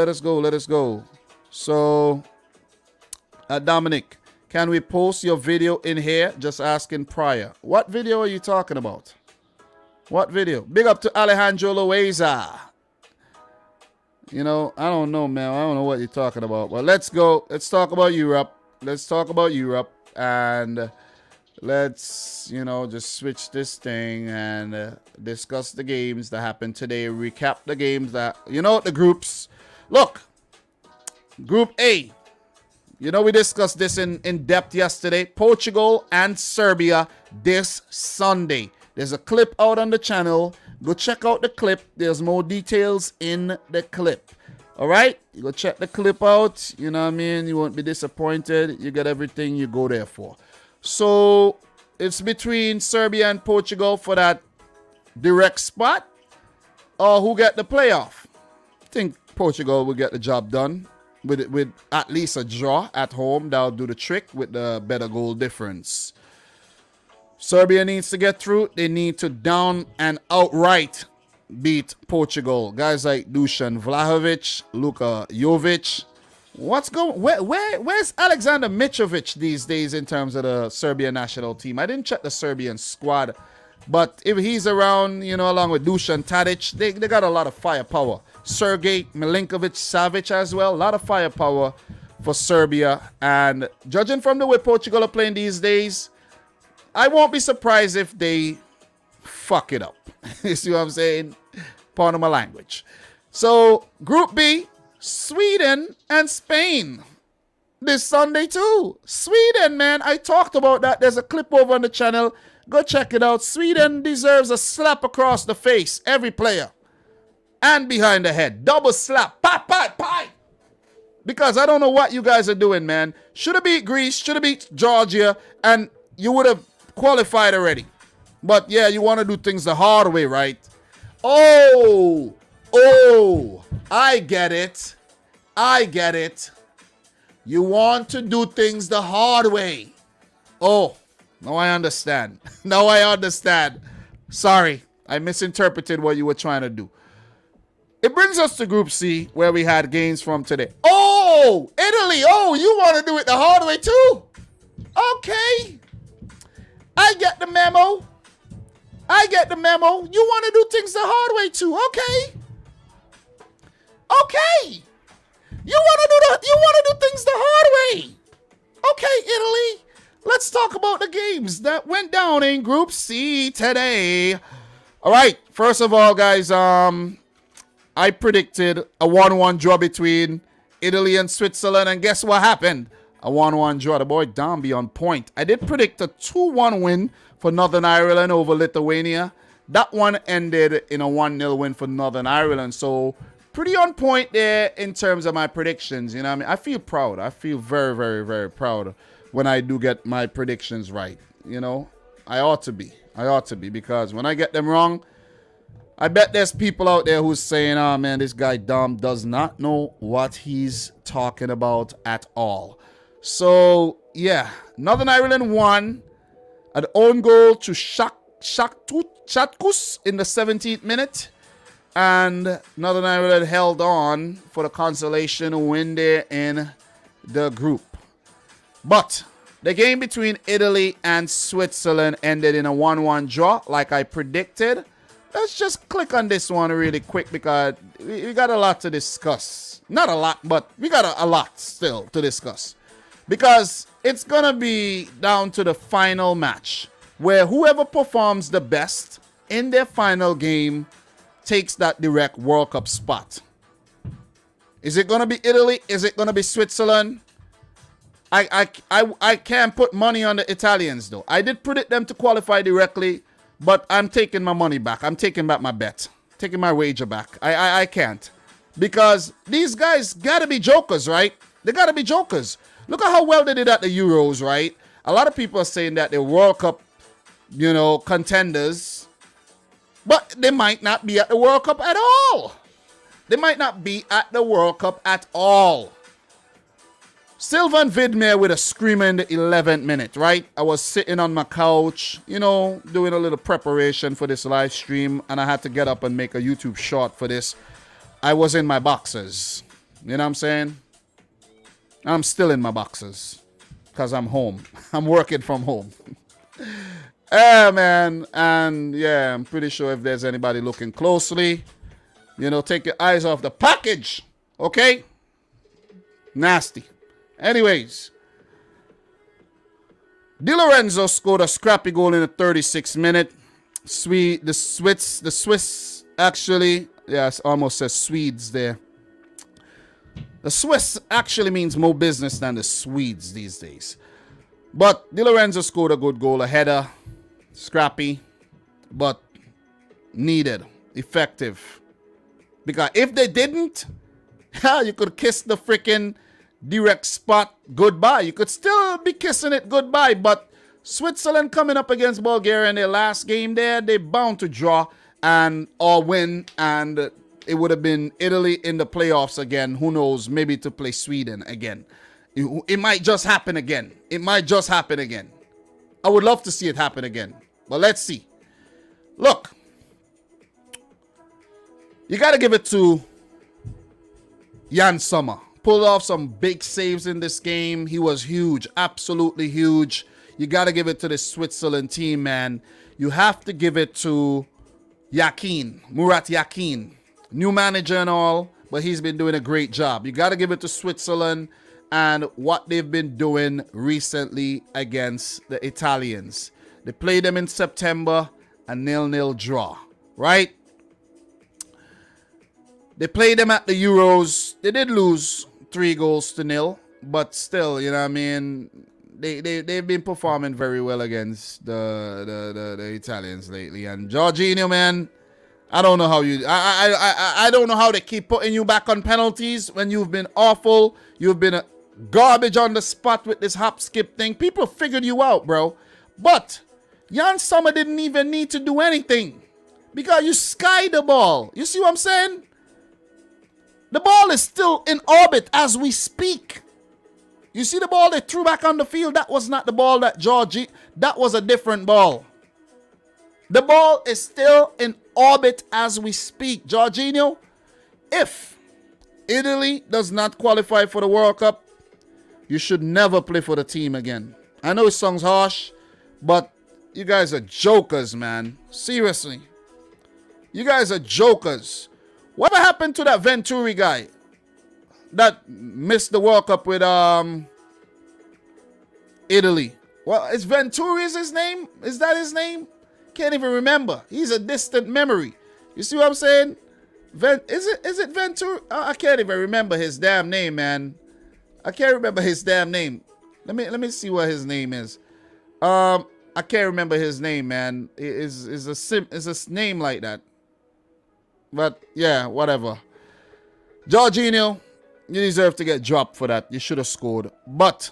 So, Dominic, can we post your video in here? Just asking prior. What video are you talking about? What video? Big up to Alejandro Loaiza. You know, I don't know, man. I don't know what you're talking about. But let's go. Let's talk about Europe. Let's talk about Europe. And let's, you know, just switch this thing and discuss the games that happened today. Recap the games that, you know, the groups. Look, Group A. You know, we discussed this in depth yesterday. Portugal and Serbia this Sunday. There's a clip out on the channel. Go check out the clip. There's more details in the clip. All right? You go check the clip out. You know what I mean? You won't be disappointed. You get everything you go there for. So, it's between Serbia and Portugal for that direct spot. Or who get the playoff? I think Portugal will get the job done. With at least a draw at home. That'll do the trick with the better goal difference. Serbia needs to get through. They need to down and outright beat Portugal. Guys like Dusan Vlahovic, Luka Jovic. What's going? Where's Alexander Mitrovic these days in terms of the Serbian national team? I didn't check the Serbian squad, but if he's around, you know, along with Dusan Tadic, they got a lot of firepower. Sergej Milinkovic-Savic as well. A lot of firepower for Serbia. And judging from the way Portugal are playing these days, I won't be surprised if they fuck it up. You see what I'm saying? Pardon my language. So, Group B, Sweden and Spain. This Sunday too. Sweden, man. I talked about that. There's a clip over on the channel. Go check it out. Sweden deserves a slap across the face. Every player. And behind the head. Double slap. Pat, pat, pat. Because I don't know what you guys are doing, man. Should have beat Greece. Should have beat Georgia. And you would have qualified already. But yeah, you want to do things the hard way, right? Oh. I get it. I get it. You want to do things the hard way. Oh. Now I understand. Now I understand. Sorry. I misinterpreted what you were trying to do. It brings us to Group C, where we had games from today. Oh, Italy. Oh, you want to do it the hard way too? Okay. I get the memo. I get the memo. You want to do things the hard way too? Okay. Okay. You want to do things the hard way. Okay, Italy. Let's talk about the games that went down in Group C today. All right. First of all, guys, I predicted a 1-1 draw between Italy and Switzerland, and guess what happened? A 1-1 draw. The boy Dom be on point. I did predict a 2-1 win for Northern Ireland over Lithuania. That one ended in a 1-0 win for Northern Ireland. So, pretty on point there in terms of my predictions. You know what I mean? I feel proud. I feel very, very, very proud when I do get my predictions right. You know, I ought to be. I ought to be, because when I get them wrong, I bet there's people out there who's saying, oh man, this guy Dom does not know what he's talking about at all. So, yeah, Northern Ireland won. An own goal to Shatkus in the 17th minute. And Northern Ireland held on for the consolation win there in the group. But the game between Italy and Switzerland ended in a 1-1 draw, like I predicted. Let's just click on this one really quick, because we got a lot to discuss. Not a lot, but we got a lot still to discuss. Because it's going to be down to the final match, where whoever performs the best in their final game takes that direct World Cup spot. Is it going to be Italy? Is it going to be Switzerland? I can't put money on the Italians, though. I did predict them to qualify directly, but I'm taking my money back. I'm taking back my bet. Taking my wager back. I can't. Because these guys got to be jokers, right? They got to be jokers. Look at how well they did at the Euros, right? A lot of people are saying that they're World Cup, you know, contenders. But they might not be at the World Cup at all. They might not be at the World Cup at all. Sylvan Vidmere with a screamer in the 11th minute, right? I was sitting on my couch, you know, doing a little preparation for this live stream, and I had to get up and make a YouTube short for this. I was in my boxers. You know what I'm saying? I'm still in my boxers. because I'm home. I'm working from home. Yeah, man. And yeah, I'm pretty sure if there's anybody looking closely, you know, take your eyes off the package. Okay? Nasty. Anyways, Di Lorenzo scored a scrappy goal in the 36th minute. The Swiss actually, yes, almost says Swedes there. The Swiss actually means more business than the Swedes these days. But Di Lorenzo scored a good goal, a header, scrappy, but needed, effective. Because if they didn't, you could kiss the freaking direct spot goodbye. You could still be kissing it goodbye, but Switzerland coming up against Bulgaria in their last game there, they bound to draw and or win, and it would have been Italy in the playoffs again. Who knows? Maybe to play Sweden again. It might just happen again. It might just happen again. I would love to see it happen again, but let's see. Look, you got to give it to Jan Sommer. Pulled off some big saves in this game. He was huge, absolutely huge. You got to give it to the Switzerland team, man. You have to give it to Murat Yakin. New manager and all, but he's been doing a great job. You got to give it to Switzerland and what they've been doing recently against the Italians. They played them in September, a 0-0 draw, right? They played them at the Euros. They did lose 3-0, but still, you know what I mean? They've been performing very well against the Italians lately. And Jorginho, man, I don't know how you I don't know how they keep putting you back on penalties when you've been awful. You've been a garbage on the spot with this hop skip thing. People figured you out, bro. But Jan Sommer didn't even need to do anything because you skied the ball. You see what I'm saying? The ball is still in orbit as we speak. You see the ball they threw back on the field? That was not the ball that that was a different ball. The ball is still in orbit as we speak. Jorginho, if Italy does not qualify for the World Cup, you should never play for the team again. I know it sounds harsh, but you guys are jokers, man. Seriously. You guys are jokers. Whatever happened to that Venturi guy that missed the World Cup with Italy? Well, is Venturi his name? Is that his name? Can't even remember. He's a distant memory. You see what I'm saying? Is it Venturi? I can't even remember his damn name, man. I can't remember his damn name. Let me see what his name is. I can't remember his name, man. It's a name like that. But yeah, whatever. Jorginho, you deserve to get dropped for that. You should have scored. But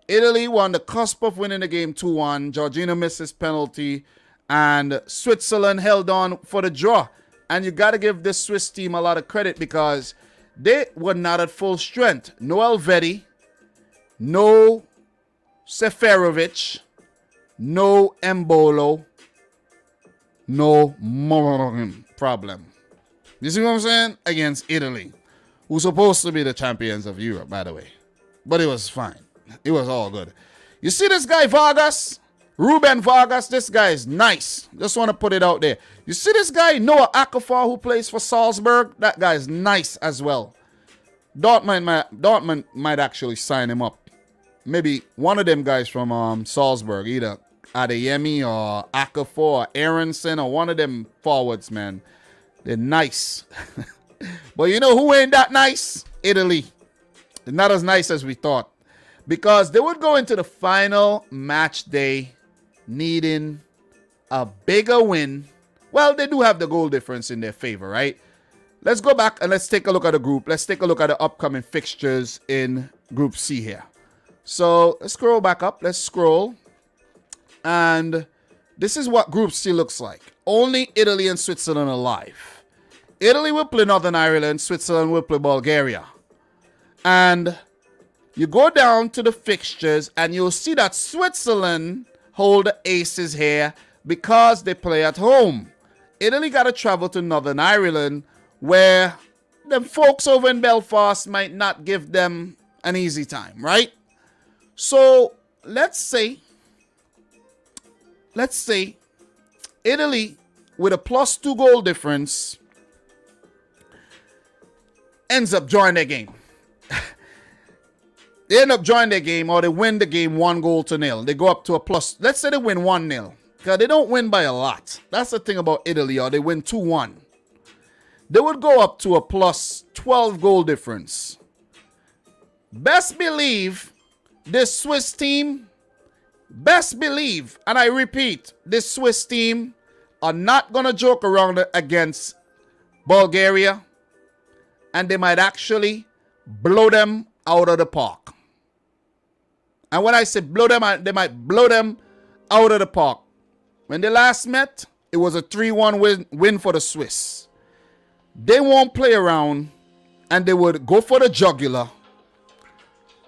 Italy were on the cusp of winning the game 2-1. Jorginho missed his penalty. And Switzerland held on for the draw. And you got to give this Swiss team a lot of credit because they were not at full strength. No Elvedi, no Seferovic, no Embolo, no problem. You see what I'm saying? Against Italy, who's supposed to be the champions of Europe, by the way. But it was fine. It was all good. You see this guy Vargas? Ruben Vargas, this guy is nice. Just want to put it out there. You see this guy, Noah Okafor, who plays for Salzburg? That guy is nice as well. Dortmund might actually sign him up. Maybe one of them guys from Salzburg, either Adeyemi or Okafor or Aronson or one of them forwards, man. They're nice. But you know who ain't that nice? Italy. They're not as nice as we thought. Because they would go into the final match day needing a bigger win. Well, they do have the goal difference in their favor, right? Let's go back and let's take a look at the group. Let's take a look at the upcoming fixtures in Group C here. So let's scroll back up. Let's scroll. And this is what Group C looks like. Only Italy and Switzerland alive. Italy will play Northern Ireland. Switzerland will play Bulgaria. And you go down to the fixtures and you'll see that Switzerland hold the aces here because they play at home. Italy got to travel to Northern Ireland where them folks over in Belfast might not give them an easy time, right? So let's say Italy with a +2 goal difference ends up drawing their game. They end up drawing their game, or they win the game 1-0. They go up to a plus. Let's say they win 1-0. Because they don't win by a lot. That's the thing about Italy, or they win 2-1. They would go up to a +12 goal difference. Best believe this Swiss team, best believe, and I repeat, this Swiss team are not going to joke around against Bulgaria. And they might actually blow them out of the park. And when I say blow them out, they might blow them out of the park. When they last met, it was a 3-1 win for the Swiss. They won't play around, and they would go for the jugular,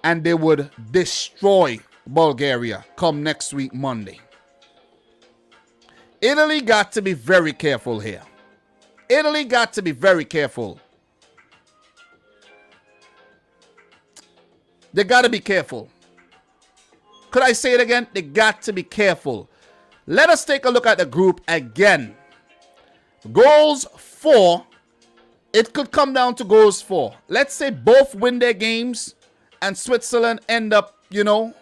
and they would destroy Bulgaria come next week, Monday. Italy got to be very careful here. Italy got to be very careful. They got to be careful. Could I say it again? They got to be careful. Let us take a look at the group again. Goals for. It could come down to goals for. Let's say both win their games and Switzerland end up, you know,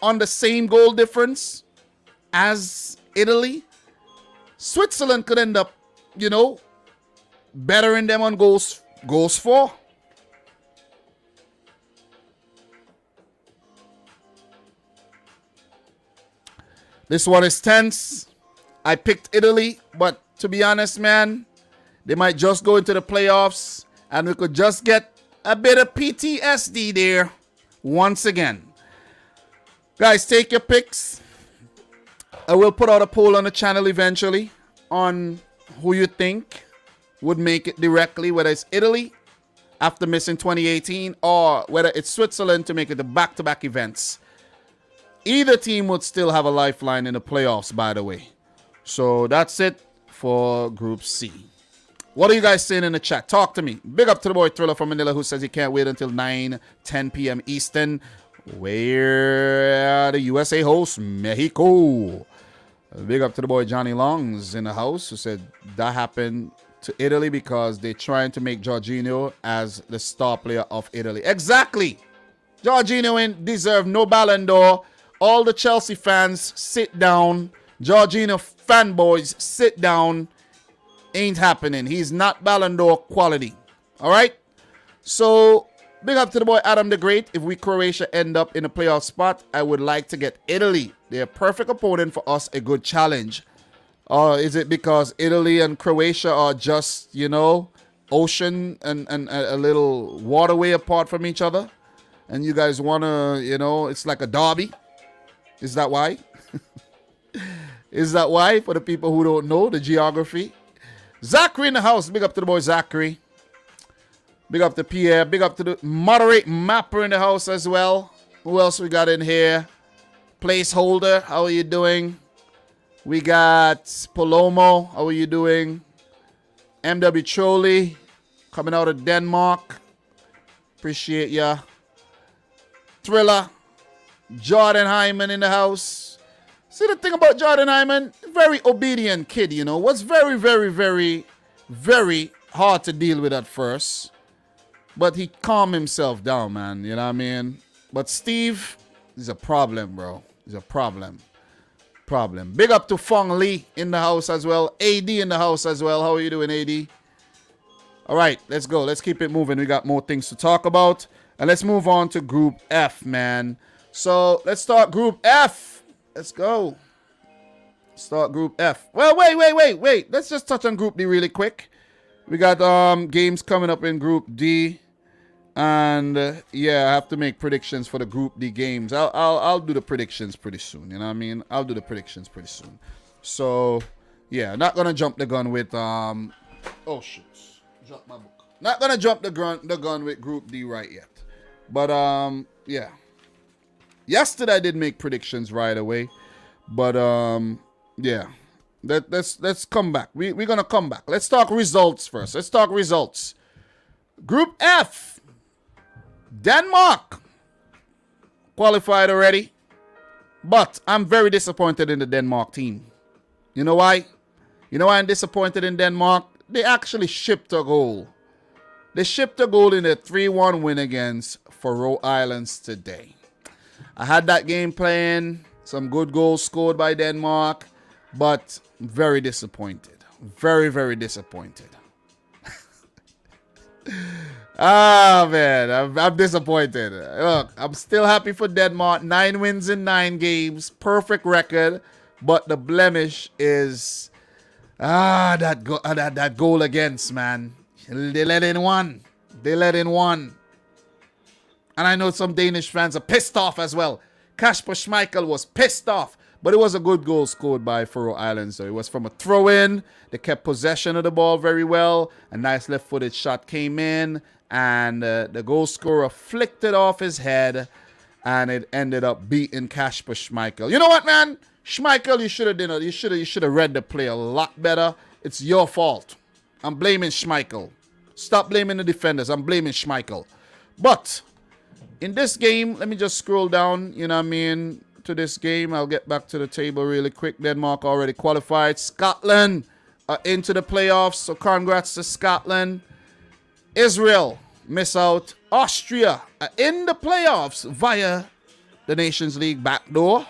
on the same goal difference as Italy. Switzerland could end up, you know, bettering them on goals for. This one is tense. I picked Italy, but to be honest, man, they might just go into the playoffs and we could just get a bit of PTSD there once again. Guys, take your picks. I will put out a poll on the channel eventually on who you think would make it directly, whether it's Italy after missing 2018 or whether it's Switzerland to make it the back-to-back events. Either team would still have a lifeline in the playoffs, by the way. So that's it for Group C. What are you guys saying in the chat? Talk to me. Big up to the boy Thriller from Manila who says he can't wait until 9-10 p.m. Eastern, where the USA hosts Mexico. Big up to the boy Johnny Longs in the house who said that happened to Italy because they're trying to make Jorginho as the star player of Italy. Exactly. Jorginho deserve no Ballon d'Or. All the Chelsea fans, sit down. Jorginho fanboys, sit down. Ain't happening. He's not Ballon d'Or quality. All right? So, big up to the boy Adam the Great. If we Croatia end up in a playoff spot, I would like to get Italy. They're a perfect opponent for us, a good challenge. Or is it because Italy and Croatia are just, you know, ocean and a little waterway apart from each other? And you guys want to, you know, it's like a derby? Is that why? Is that why? For the people who don't know the geography. Zachary in the house. Big up to the boy Zachary. Big up to Pierre. Big up to the moderate mapper in the house as well. Who else we got in here? Placeholder. How are you doing? We got Palomo. How are you doing? MW Choli. Coming out of Denmark. Appreciate ya. Thriller. Jordan Hyman in the house. See the thing about Jordan Hyman? Very obedient kid, you know. Was very, very, very, very hard to deal with at first. But he calmed himself down, man. You know what I mean? But Steve is a problem, bro. He's a problem. Big up to Fong Lee in the house as well. AD in the house as well. How are you doing, AD? All right, let's go. Let's keep it moving. We got more things to talk about. And let's move on to Group F, man. So let's start Group F. Let's go. Start Group F. Well, wait. Let's just touch on Group D really quick. We got games coming up in Group D. And yeah, I have to make predictions for the Group D games. I'll do the predictions pretty soon. You know what I mean? I'll do the predictions pretty soon. So yeah, not gonna jump the gun with oh shit, drop my book. Not gonna jump the gun with Group D right yet. But yeah. Yesterday I did make predictions right away. But yeah. Let's come back. We're gonna come back. Let's talk results first. Let's talk results. Group F. Denmark qualified already. But I'm very disappointed in the Denmark team. You know why? You know why I'm disappointed in Denmark? They actually shipped a goal. They shipped a goal in a 3-1 win against Faroe Islands today. I had that game playing. Some good goals scored by Denmark. But very disappointed. Very, very disappointed. Ah, man. I'm disappointed. Look, I'm still happy for Denmark. 9 wins in 9 games. Perfect record. But the blemish is... that goal against, man. They let in one. They let in one. And I know some Danish fans are pissed off as well. Kasper Schmeichel was pissed off. But it was a good goal scored by Faroe Islands. So it was from a throw-in. They kept possession of the ball very well. A nice left-footed shot came in. And the goal scorer flicked it off his head. And it ended up beating Kasper Schmeichel. You know what, man? Schmeichel, you should have read the play a lot better. It's your fault. I'm blaming Schmeichel. Stop blaming the defenders. I'm blaming Schmeichel. But in this game, let me just scroll down, you know what I mean, to this game. I'll get back to the table really quick. Denmark already qualified. Scotland are into the playoffs, so congrats to Scotland. Israel miss out. Austria are in the playoffs via the Nations League backdoor.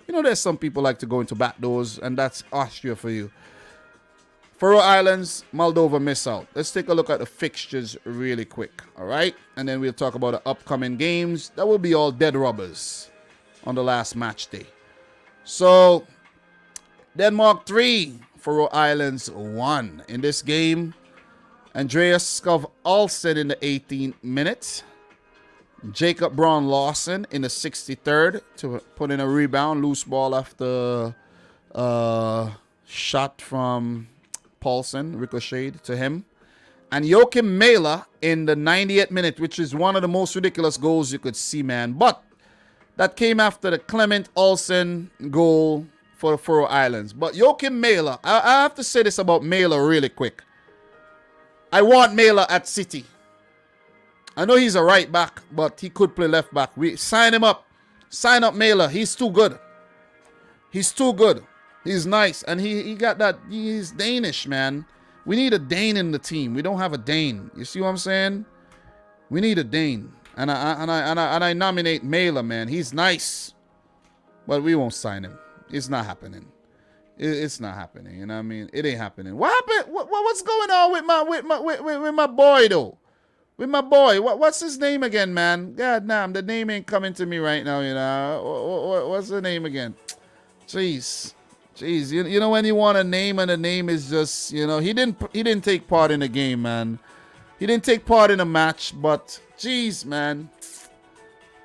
You know, there's some people like to go into backdoors, and that's Austria for you. Faroe Islands, Moldova miss out. Let's take a look at the fixtures really quick, all right? And then we'll talk about the upcoming games. That will be all dead rubbers on the last match day. So, Denmark 3, Faroe Islands 1. In this game, Andreas Skov Olsen in the 18th minute. Jacob Braun Larsen in the 63rd to put in a rebound. Loose ball after shot from Paulsen, ricocheted to him. And Joachim Mæhle in the 90th minute, which is one of the most ridiculous goals you could see, man. But that came after the Clement Olsen goal for the Faroe Islands. But Joachim Mæhle, I have to say this about Mæhle really quick. I want Mæhle at City. I know he's a right back, but he could play left back. We sign him up. Sign up Mæhle. He's too good. He's too good. He's nice. And he got that. He's Danish, man. We need a Dane in the team. We don't have a Dane. You see what I'm saying? We need a Dane. And I nominate Mæhle, man. He's nice. But we won't sign him. It's not happening. It's not happening. You know what I mean? It ain't happening. What happened? What's going on with my boy though? With my boy, what's his name again, man? God damn, the name ain't coming to me right now, you know. What's the name again? Jeez. You know when you want a name and the name is just, you know, he didn't take part in the game, man. He didn't take part in a match, but jeez, man.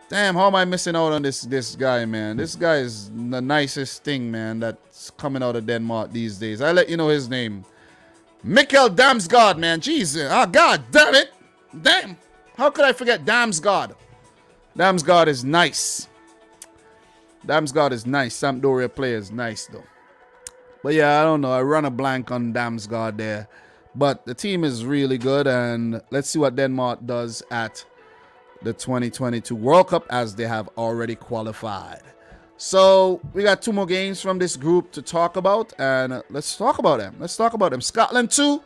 Damn, how am I missing out on this guy, man? This guy is the nicest thing, man, that's coming out of Denmark these days. I let you know his name. Mikkel Damsgaard, man. Jeez. Oh, God damn it. Damn. How could I forget Damsgaard? Damsgaard is nice. Damsgaard is nice. Sampdoria player is nice, though. But yeah, I don't know. I run a blank on Damsgaard there. But the team is really good. And let's see what Denmark does at the 2022 World Cup, as they have already qualified. So we got 2 more games from this group to talk about. And let's talk about them. Let's talk about them. Scotland 2.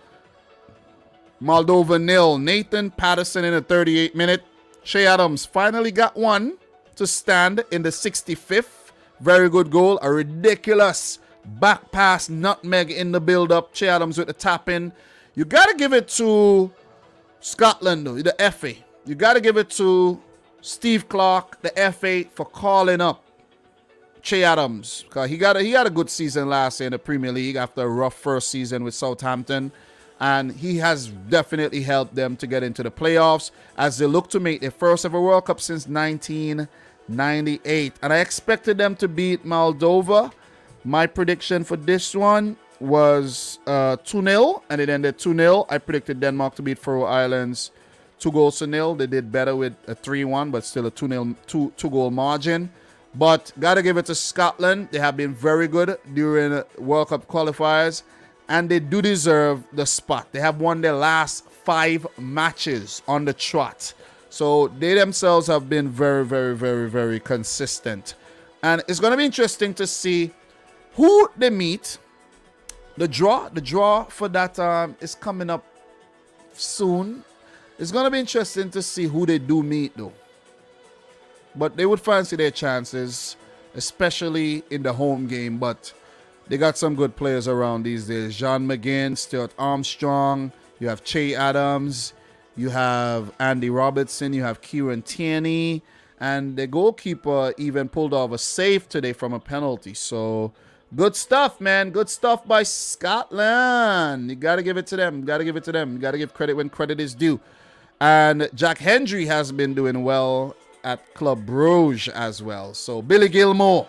Moldova 0. Nathan Patterson in the 38th minute. Che Adams finally got one to stand in the 65th. Very good goal. A ridiculous back pass nutmeg in the build-up. Che Adams with the tap-in. You got to give it to Scotland, though, the FA. You got to give it to Steve Clarke, the FA, for calling up Che Adams. Because he got a good season last year in the Premier League after a rough first season with Southampton. And he has definitely helped them to get into the playoffs as they look to make their first ever World Cup since 1998. And I expected them to beat Moldova. My prediction for this one was 2-0, and it ended 2-0. I predicted Denmark to beat Faroe Islands 2-0. They did better with a 3-1, but still a 2-goal margin. But got to give it to Scotland. They have been very good during World Cup qualifiers. And they do deserve the spot. They have won their last 5 matches on the trot. So they themselves have been very, very, very, very consistent. And it's going to be interesting to see who they meet. The draw for that is coming up soon. It's going to be interesting to see who they do meet, though. But they would fancy their chances, especially in the home game. But they got some good players around these days. John McGinn, Stuart Armstrong. You have Che Adams. You have Andy Robertson. You have Kieran Tierney. And the goalkeeper even pulled off a save today from a penalty. So good stuff, man. Good stuff by Scotland. You got to give it to them. Got to give it to them. You got to give credit when credit is due. And Jack Hendry has been doing well at Club Brugge as well. So Billy Gilmore.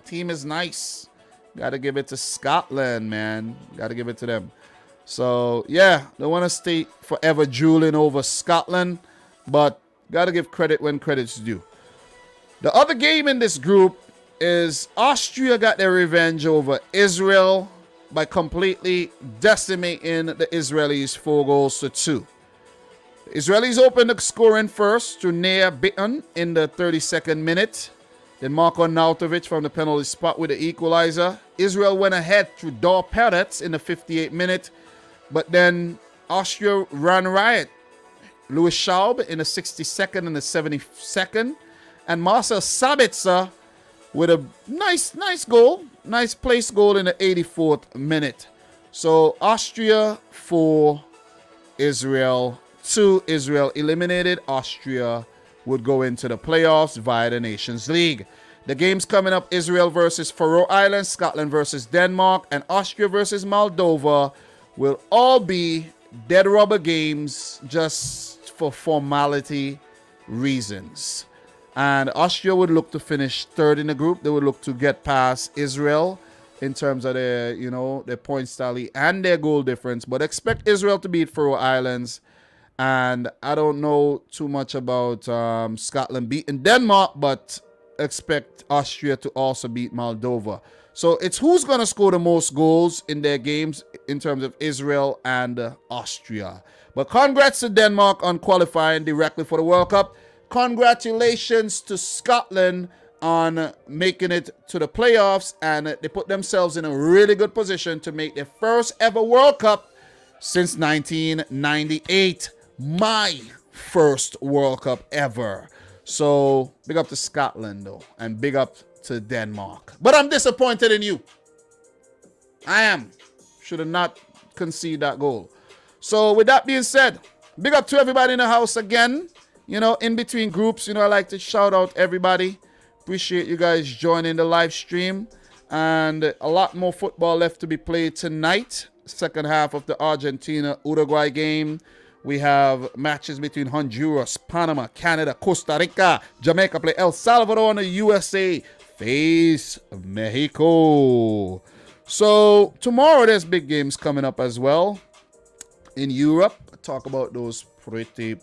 Team is nice. Got to give it to Scotland, man. Got to give it to them. So, yeah, they want to stay forever drooling over Scotland. But got to give credit when credit's due. The other game in this group is Austria got their revenge over Israel by completely decimating the Israelis 4-2. The Israelis opened the scoring first to Nea Bitton in the 32nd minute. Then Marko Nautovic from the penalty spot with the equalizer. Israel went ahead through Dor Peretz in the 58th minute. But then Austria ran riot. Louis Schaub in the 62nd and the 72nd. And Marcel Sabitzer with a nice goal. Nice place goal in the 84th minute. So Austria 4, Israel 2. Israel eliminated. Austria would go into the playoffs via the Nations League. The games coming up: Israel versus Faroe Islands, Scotland versus Denmark, and Austria versus Moldova will all be dead rubber games just for formality reasons. And Austria would look to finish third in the group. They would look to get past Israel in terms of their, their points tally and their goal difference. But expect Israel to beat Faroe Islands. And I don't know too much about Scotland beating Denmark, but expect Austria to also beat Moldova. So it's who's going to score the most goals in their games in terms of Israel and Austria. But congrats to Denmark on qualifying directly for the World Cup. Congratulations to Scotland on making it to the playoffs. And they put themselves in a really good position to make their first ever World Cup since 1998. My first World Cup ever. So big up to Scotland, though. And big up to Denmark. But I'm disappointed in you. I am. Should have not conceded that goal. So with that being said, big up to everybody in the house again. In between groups, I like to shout out everybody. Appreciate you guys joining the live stream. And a lot more football left to be played tonight. Second half of the Argentina-Uruguay game. We have matches between Honduras, Panama, Canada, Costa Rica, Jamaica play El Salvador, and the USA face Mexico. So tomorrow there's big games coming up as well in Europe. I'll talk about those pretty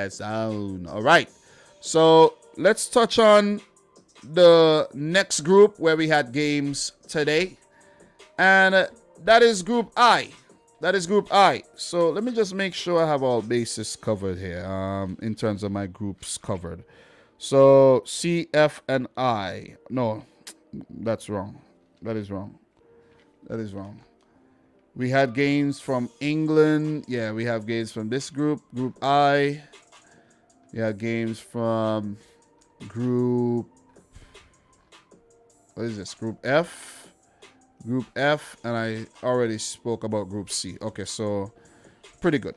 sound. All right. So let's touch on the next group where we had games today. And that is Group I. That is Group I. So let me just make sure I have all bases covered here in terms of my groups covered. So C, F, and I. No, that's wrong. That is wrong. That is wrong. We had games from England. Yeah, we have games from this group, Group I. We have games from Group... What is this? Group F. Group F, and I already spoke about Group C. Okay, so pretty good.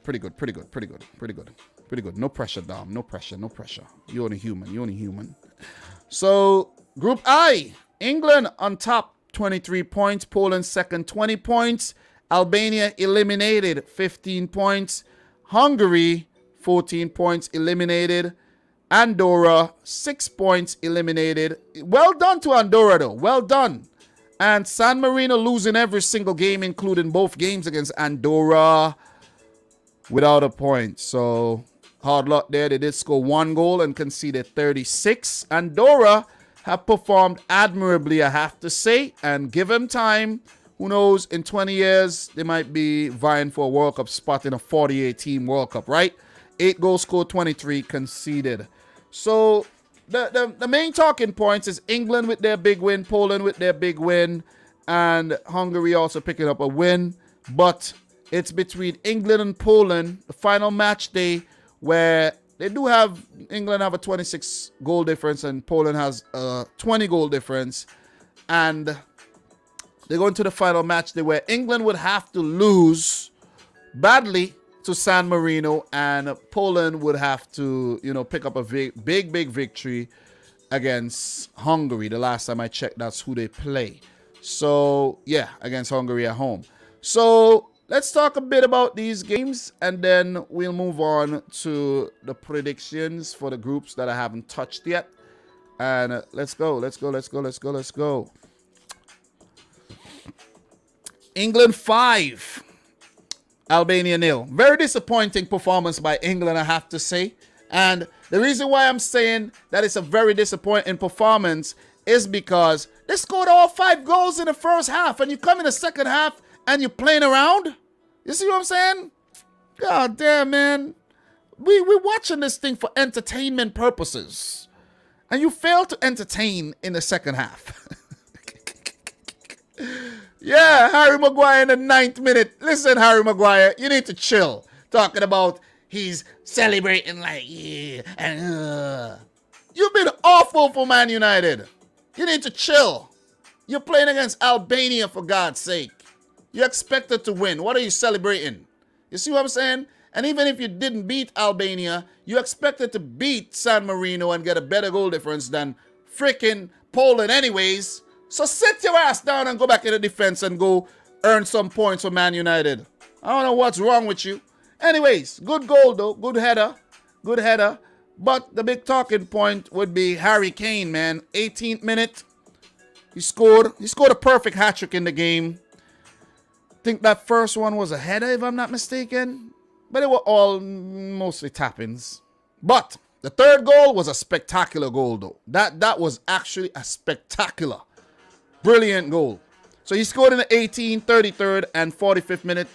No pressure, Dom. No pressure. You're only human. So Group I, England on top, 23 points. Poland second, 20 points. Albania eliminated, 15 points. Hungary, 14 points, eliminated. Andorra, 6 points, eliminated. Well done to Andorra, though. Well done. And San Marino losing every single game, including both games against Andorra, without a point. So, hard luck there. They did score 1 goal and conceded 36. Andorra have performed admirably, I have to say. And give them time. Who knows, in 20 years, they might be vying for a World Cup spot in a 48-team World Cup, right? 8 goals scored, 23 conceded. So, the main talking points is England with their big win, Poland with their big win, and Hungary also picking up a win. But it's between England and Poland, the final match day, where they do have, England have a 26 goal difference and Poland has a 20 goal difference. And they're going to the final match day where England would have to lose badly to San Marino, and Poland would have to, you know, pick up a big victory against Hungary. The last time I checked, that's who they play. So, yeah, against Hungary at home. So, let's talk a bit about these games, and then we'll move on to the predictions for the groups that I haven't touched yet. And let's go. England 5. Albania 0. Very disappointing performance by England, I have to say. And the reason why I'm saying that it's a very disappointing performance is because they scored all 5 goals in the first half, and you come in the second half and you're playing around. You see what I'm saying? God damn, man. We're watching this thing for entertainment purposes, and you fail to entertain in the second half. Yeah, Harry Maguire in the 9th minute. Listen, Harry Maguire, you need to chill. Talking about he's celebrating like, yeah, and you've been awful for Man United. You need to chill. You're playing against Albania, for God's sake. You're expected to win. What are you celebrating? You see what I'm saying? And even if you didn't beat Albania, you expected to beat San Marino and get a better goal difference than freaking Poland anyways. So sit your ass down and go back in the defense and go earn some points for Man United. I don't know what's wrong with you. Anyways, good goal though. Good header. Good header. But the big talking point would be Harry Kane, man. 18th minute. He scored a perfect hat-trick in the game. I think that first one was a header, if I'm not mistaken. But they were all mostly tap-ins. But the third goal was a spectacular goal, though. That was actually a spectacular, brilliant goal. So he scored in the 18th, 33rd, and 45th minute.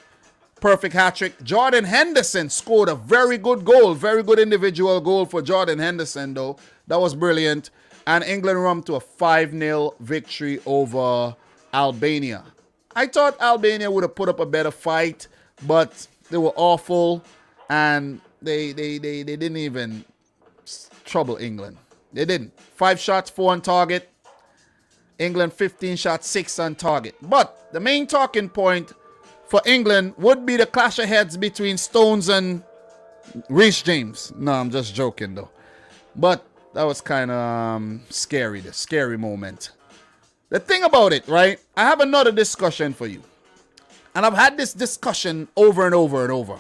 Perfect hat-trick. Jordan Henderson scored a very good goal. Very good individual goal for Jordan Henderson, though. That was brilliant. And England run to a 5-0 victory over Albania. I thought Albania would have put up a better fight, but they were awful, and they didn't even trouble England. They didn't. 5 shots, 4 on target. England 15 shots, 6 on target. But the main talking point for England would be the clash of heads between Stones and Reece James. No, I'm just joking though. But that was kind of scary, the scary moment. The thing about it, right? I have another discussion for you. And I've had this discussion over and over and over.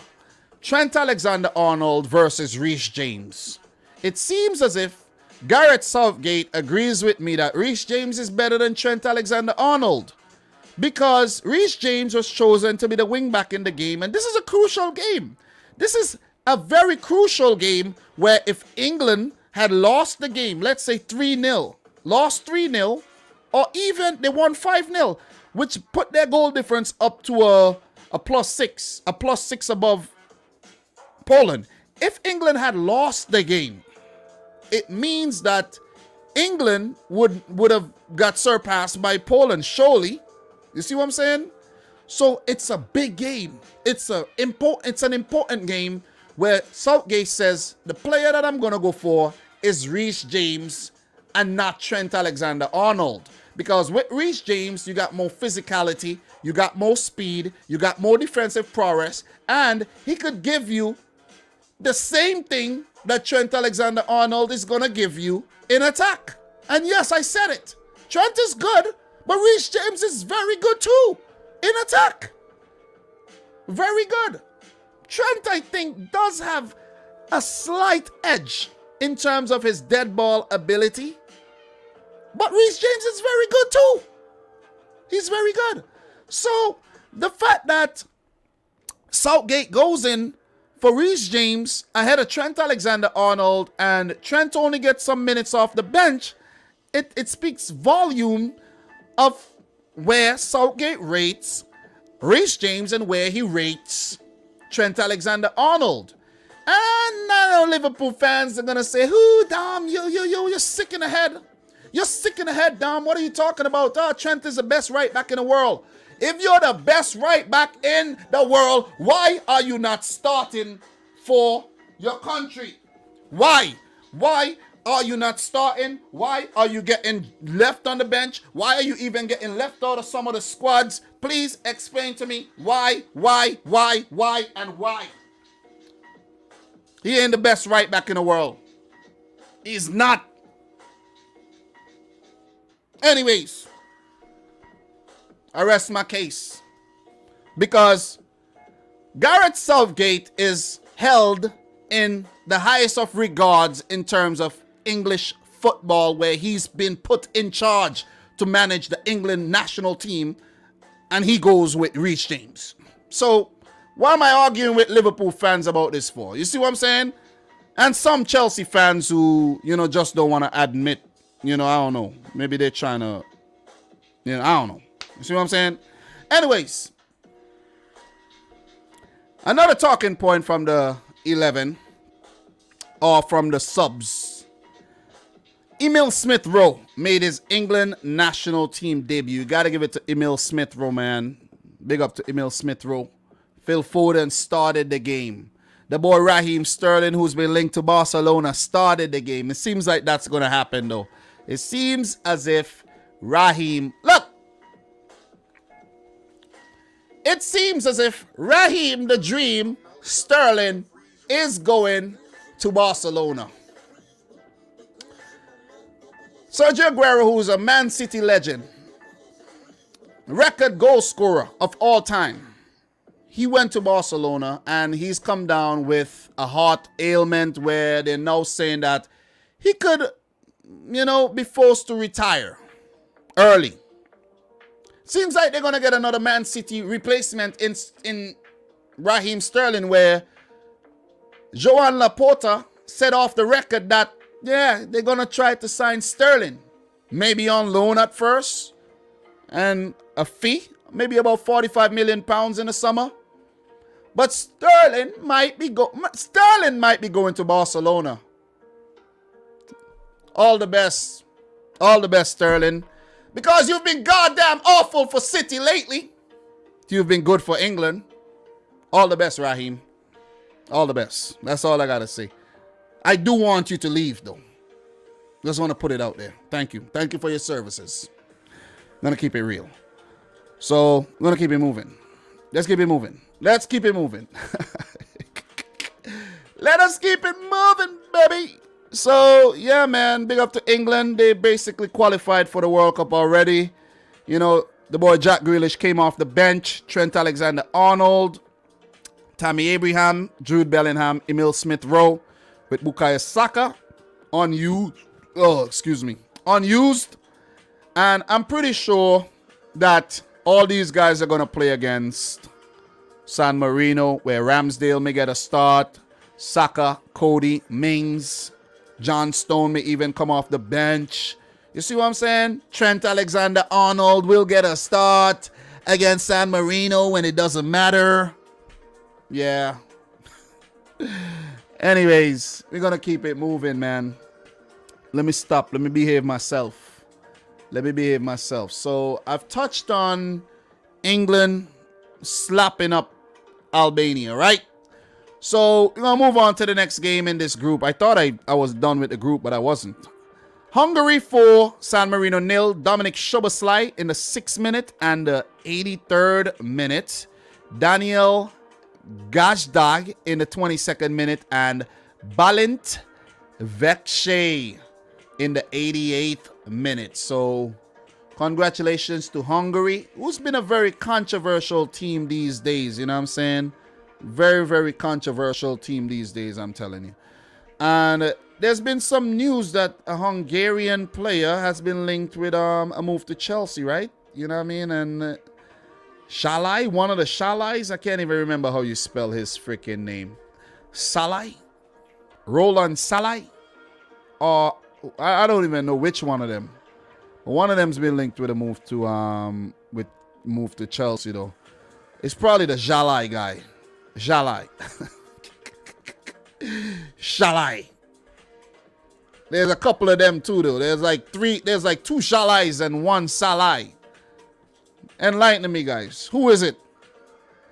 Trent Alexander-Arnold versus Reece James. It seems as if Gareth Southgate agrees with me that Reece James is better than Trent Alexander-Arnold, because Reece James was chosen to be the wingback in the game, and this is a crucial game. This is a very crucial game where if England had lost the game, let's say 3-0, lost 3-0, or even they won 5-0, which put their goal difference up to a +6 above Poland. If England had lost the game, it means that England would have got surpassed by Poland, surely. You see what I'm saying? So it's a big game. It's an important game where Southgate says the player that I'm gonna go for is Reece James and not Trent Alexander-Arnold. Because with Reece James, you got more physicality, you got more speed, you got more defensive prowess, and he could give you the same thing that Trent Alexander-Arnold is going to give you in attack. And yes, I said it. Trent is good, but Reece James is very good too in attack. Very good. Trent, I think, does have a slight edge in terms of his dead ball ability. But Reece James is very good too. He's very good. So the fact that Southgate goes in for Reece James ahead of Trent Alexander-Arnold, and Trent only gets some minutes off the bench, it speaks volume of where Southgate rates Reece James and where he rates Trent Alexander-Arnold. And I know Liverpool fans are gonna say, "Who, Dom? You're sick in the head. You're sick in the head, Dom. What are you talking about? Oh, Trent is the best right back in the world. If you're the best right back in the world, why are you not starting for your country? Why? Why are you not starting? Why are you getting left on the bench? Why are you even getting left out of some of the squads? Please explain to me why, and why. He ain't the best right back in the world. He's not. Anyways, I rest my case. Because Gareth Southgate is held in the highest of regards in terms of English football, where he's been put in charge to manage the England national team, and he goes with Reece James. So why am I arguing with Liverpool fans about this for? You see what I'm saying? And some Chelsea fans who, just don't want to admit, I don't know. Maybe they're trying to, I don't know. You see what I'm saying? Anyways, another talking point from the 11 or from the subs. Emil Smith-Rowe made his England national team debut. You got to give it to Emil Smith-Rowe, man. Big up to Emil Smith-Rowe. Phil Foden started the game. The boy Raheem Sterling, who's been linked to Barcelona, started the game. It seems like that's going to happen, though. It seems as if Raheem... Look! It seems as if Raheem the Dream Sterling is going to Barcelona. Sergio Aguero, who's a Man City legend, record goal scorer of all time, he went to Barcelona and he's come down with a heart ailment where they're now saying that he could, be forced to retire early. Seems like they're going to get another Man City replacement in Raheem Sterling, where Joan Laporta said off the record that, yeah, they're going to try to sign Sterling. Maybe on loan at first and a fee, maybe about £45 million in the summer. But Sterling might be going to Barcelona. All the best. All the best, Sterling. Because you've been goddamn awful for City lately. You've been good for England. All the best, Raheem. All the best. That's all I got to say. I do want you to leave, though. Just want to put it out there. Thank you. Thank you for your services. I'm going to keep it real. So, I'm going to keep it moving. Let's keep it moving. Let's keep it moving. Let us keep it moving, baby. So, yeah, man. Big up to England. They basically qualified for the World Cup already. The boy Jack Grealish came off the bench. Trent Alexander-Arnold, Tammy Abraham, Jude Bellingham, Emil Smith-Rowe with Bukayo Saka unused. And I'm pretty sure that all these guys are going to play against San Marino, where Ramsdale may get a start. Saka, Cody, Mings, John Stone may even come off the bench. You see what I'm saying? Trent Alexander-Arnold will get a start against San Marino when it doesn't matter. Yeah. Anyways, we're going to keep it moving, man. Let me stop. Let me behave myself. So, I've touched on England slapping up Albania, right? So, we're going to move on to the next game in this group. I thought I was done with the group, but I wasn't. Hungary 4, San Marino 0. Dominic Szoboszlai in the 6th minute and the 83rd minute. Daniel Gajdag in the 22nd minute. And Balint Vekce in the 88th minute. So, congratulations to Hungary, who's been a very controversial team these days. You know what I'm saying? Very, very controversial team these days, I'm telling you. And there's been some news that a Hungarian player has been linked with a move to Chelsea, right? You know what I mean? And Shalai, one of the Shalais, I can't even remember how you spell his freaking name. Salai? Roland Salai? Or I don't even know which one of them. One of them's been linked with a move to Chelsea, though. It's probably the Jalai guy. Jalai. Shalai. There's a couple of them too, though. There's like two Shalais and one Salai. Enlighten me, guys. Who is it?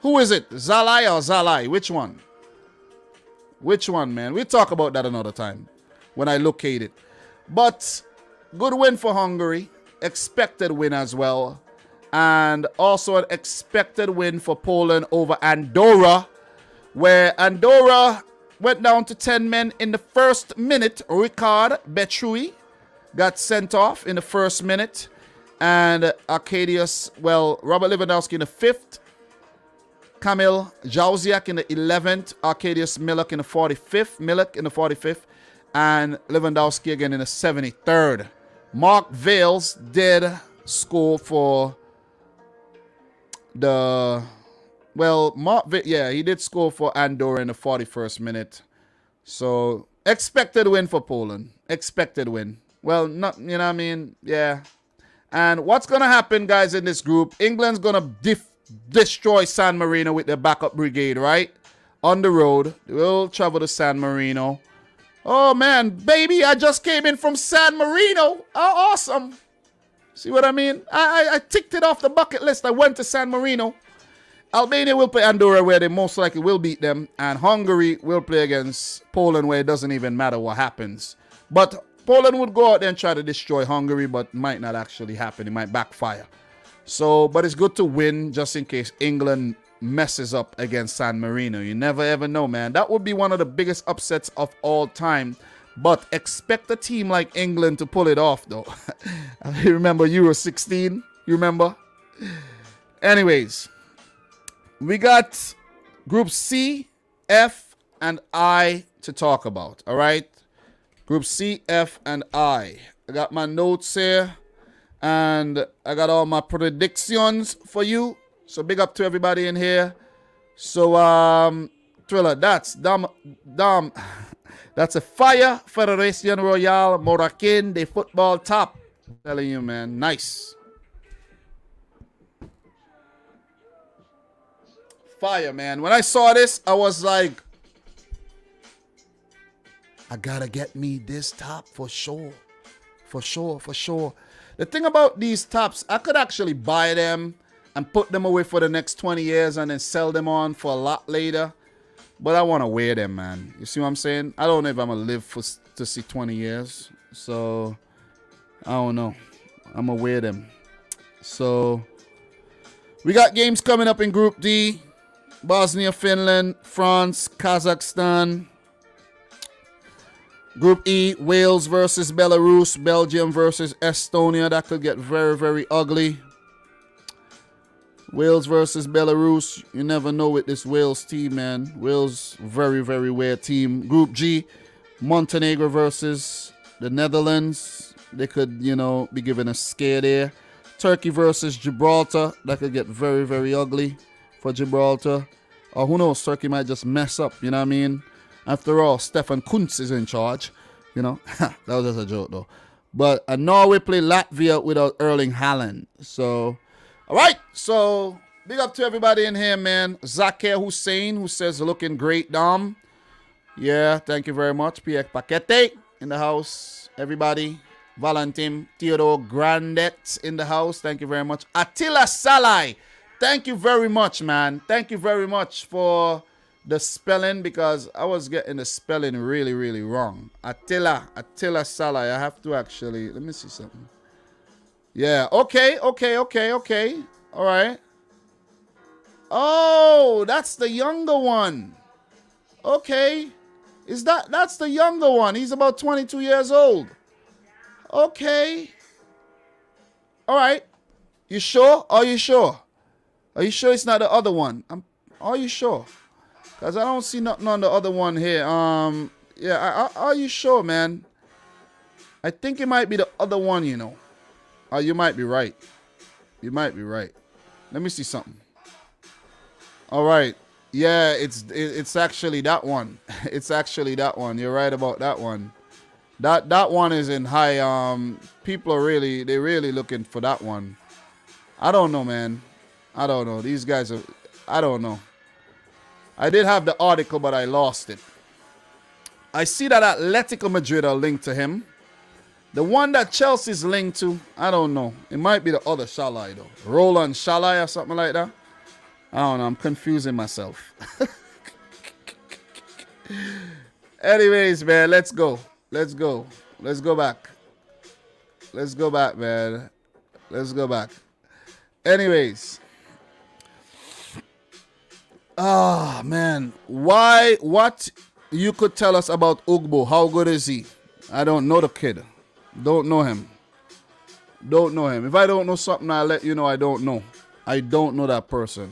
Who is it? Zalai or Zalai? Which one? Which one, man? We'll talk about that another time when I locate it. But good win for Hungary. Expected win as well. And also an expected win for Poland over Andorra, where Andorra went down to 10 men in the first minute. Ricard Betrui got sent off in the first minute. And Arkadiusz, well, Robert Lewandowski in the 5th. Kamil Jauziak in the 11th. Arkadiusz Milik in the 45th. And Lewandowski again in the 73rd. Mark Vales did score for the... Well, he did score for Andorra in the 41st minute. So, expected win for Poland. Expected win. Well, not, you know what I mean? Yeah. And what's going to happen, guys, in this group? England's going to destroy San Marino with their backup brigade, right? On the road. We'll travel to San Marino. Oh, man, baby, I just came in from San Marino. Oh, awesome. See what I mean? I ticked it off the bucket list. I went to San Marino. Albania will play Andorra, where they most likely will beat them. And Hungary will play against Poland, where it doesn't even matter what happens. But Poland would go out there and try to destroy Hungary, but might not actually happen. It might backfire. So, but it's good to win just in case England messes up against San Marino. You never ever know, man. That would be one of the biggest upsets of all time. But expect a team like England to pull it off, though. You remember Euro 16? You remember? Anyways, we got Group C, F, and I to talk about. All right? Group C, F, and I. I got my notes here. And I got all my predictions for you. So big up to everybody in here. So, Thriller, that's Dom. That's a fire Federation Royale Moroccan de football top. I'm telling you, man. Nice. Fire, man. When I saw this, I was like, I gotta get me this top for sure. For sure, for sure. The thing about these tops, I could actually buy them and put them away for the next 20 years and then sell them on for a lot later. But I want to wear them, man. You see what I'm saying? I don't know if I'm going to live to see 20 years. So, I don't know. I'm going to wear them. So, we got games coming up in Group D. Bosnia, Finland, France, Kazakhstan. Group E, Wales versus Belarus, Belgium versus Estonia. That could get very, very ugly. Wales versus Belarus. You never know with this Wales team, man. Wales, very, very weird team. Group G, Montenegro versus the Netherlands. They could, you know, be given a scare there. Turkey versus Gibraltar. That could get very, very ugly for Gibraltar. Or who knows, Turkey might just mess up, you know what I mean? After all, Stefan Kuntz is in charge, you know. That was just a joke, though. But Norway play Latvia without Erling Haaland. So, all right. So, big up to everybody in here, man. Zakir Hussein, who says, looking great, Dom. Yeah, thank you very much. Pierre Paquete in the house. Everybody. Valentin Theodore Grandet in the house. Thank you very much. Attila Salai. Thank you very much, man. Thank you very much for the spelling, because I was getting the spelling really, really wrong. Attila Salai. I have to actually, let me see something. Yeah, okay. All right. Oh, that's the younger one. Okay. That's the younger one. He's about 22 years old. Okay. All right. You sure? Are you sure? Are you sure it's not the other one? Are you sure? Because I don't see nothing on the other one here. Yeah, are you sure, man? I think it might be the other one, you know. Oh, you might be right. You might be right. Let me see something. All right. Yeah, it's actually that one. It's actually that one. You're right about that one. That one is in high. People are really looking for that one. I don't know, man. I don't know. These guys are. I don't know. I did have the article, but I lost it. I see that Atletico Madrid are linked to him. The one that Chelsea's linked to, I don't know. It might be the other Shalai though. Roland Shalai or something like that. I don't know. I'm confusing myself. Anyways, man, let's go. Let's go. Let's go back. Let's go back, man. Let's go back. Anyways. Ah, man. What you could tell us about Ugbo? How good is he? I don't know the kid. Don't know him. Don't know him. If I don't know something, I'll let you know I don't know. I don't know that person.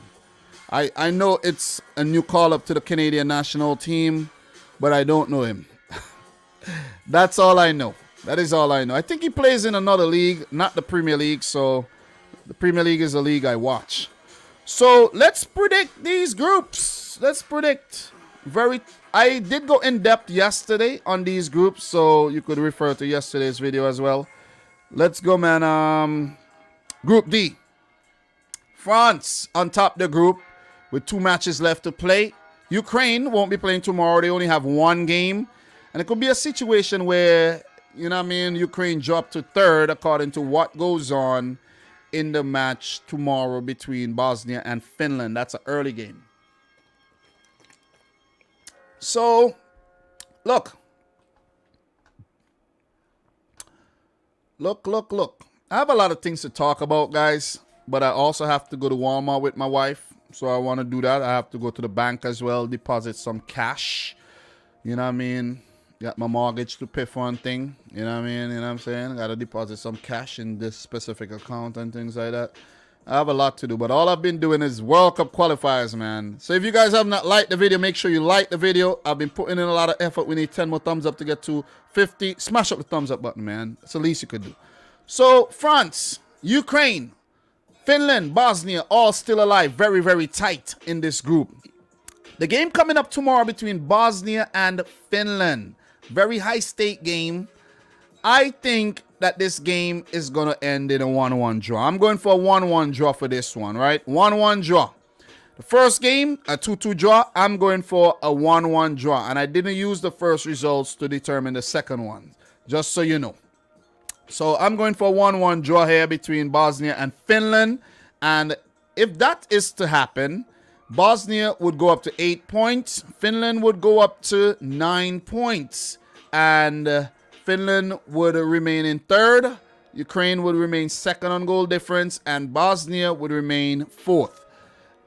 I know it's a new call-up to the Canadian national team, but I don't know him. That's all I know. That is all I know. I think he plays in another league, not the Premier League, so the Premier League is the league I watch. So let's predict these groups. Let's predict. I did go in depth yesterday on these groups, so you could refer to yesterday's video as well. Let's go, man. Group D. France on top of the group with 2 matches left to play. Ukraine won't be playing tomorrow. They only have 1 game. And it could be a situation where, you know what I mean, Ukraine dropped to 3rd according to what goes on in the match tomorrow between Bosnia and Finland. That's an early game. So, look. Look. I have a lot of things to talk about, guys. But I also have to go to Walmart with my wife. So I want to do that. I have to go to the bank as well, deposit some cash. You know what I mean? Got my mortgage to pay for one thing. You know what I mean? You know what I'm saying? Got to deposit some cash in this specific account and things like that. I have a lot to do, but all I've been doing is World Cup qualifiers, man. So if you guys have not liked the video, make sure you like the video. I've been putting in a lot of effort. We need 10 more thumbs up to get to 50. Smash up the thumbs up button, man. It's the least you could do. So France, Ukraine, Finland, Bosnia, all still alive. Very, very tight in this group. The game coming up tomorrow between Bosnia and Finland. Very high-stake game. I think that this game is going to end in a 1-1 draw. I'm going for a 1-1 draw for this one, right? 1-1 draw. The first game, a 2-2 draw. I'm going for a 1-1 draw. And I didn't use the first results to determine the second one, just so you know. So I'm going for a 1-1 draw here between Bosnia and Finland. And if that is to happen, Bosnia would go up to 8 points. Finland would go up to 9 points. And Finland would remain in 3rd. Ukraine would remain 2nd on goal difference. And Bosnia would remain 4th.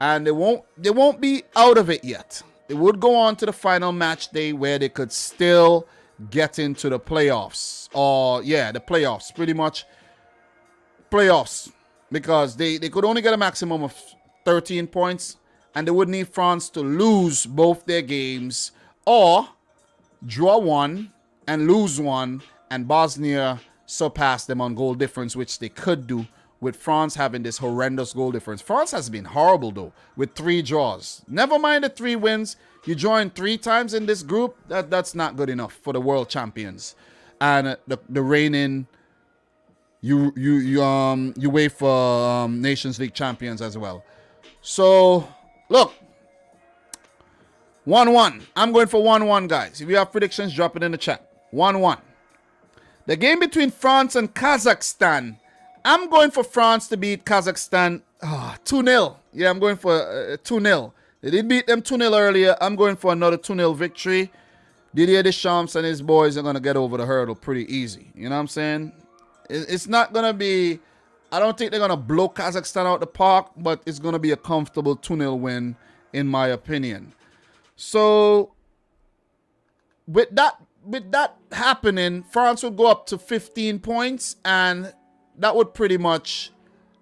And they won't be out of it yet. They would go on to the final match day where they could still get into the playoffs. Or, yeah, the playoffs. Pretty much playoffs. Because they could only get a maximum of 13 points. And they would need France to lose both their games. Or draw 1 and lose 1. And Bosnia surpass them on goal difference, which they could do with France having this horrendous goal difference. France has been horrible, though, with 3 draws. Never mind the 3 wins. You join 3 times in this group. That's not good enough for the world champions. And the reigning UEFA Nations League champions as well. So, look. 1-1. I'm going for 1-1, guys. If you have predictions, drop it in the chat. 1-1. The game between France and Kazakhstan. I'm going for France to beat Kazakhstan 2-0. Yeah, I'm going for 2-0. They did beat them 2-0 earlier. I'm going for another 2-0 victory. Didier Deschamps and his boys are going to get over the hurdle pretty easy. You know what I'm saying? It's not going to be... I don't think they're going to blow Kazakhstan out the park, but it's going to be a comfortable 2-0 win, in my opinion. So, with that happening, France will go up to 15 points, and that would pretty much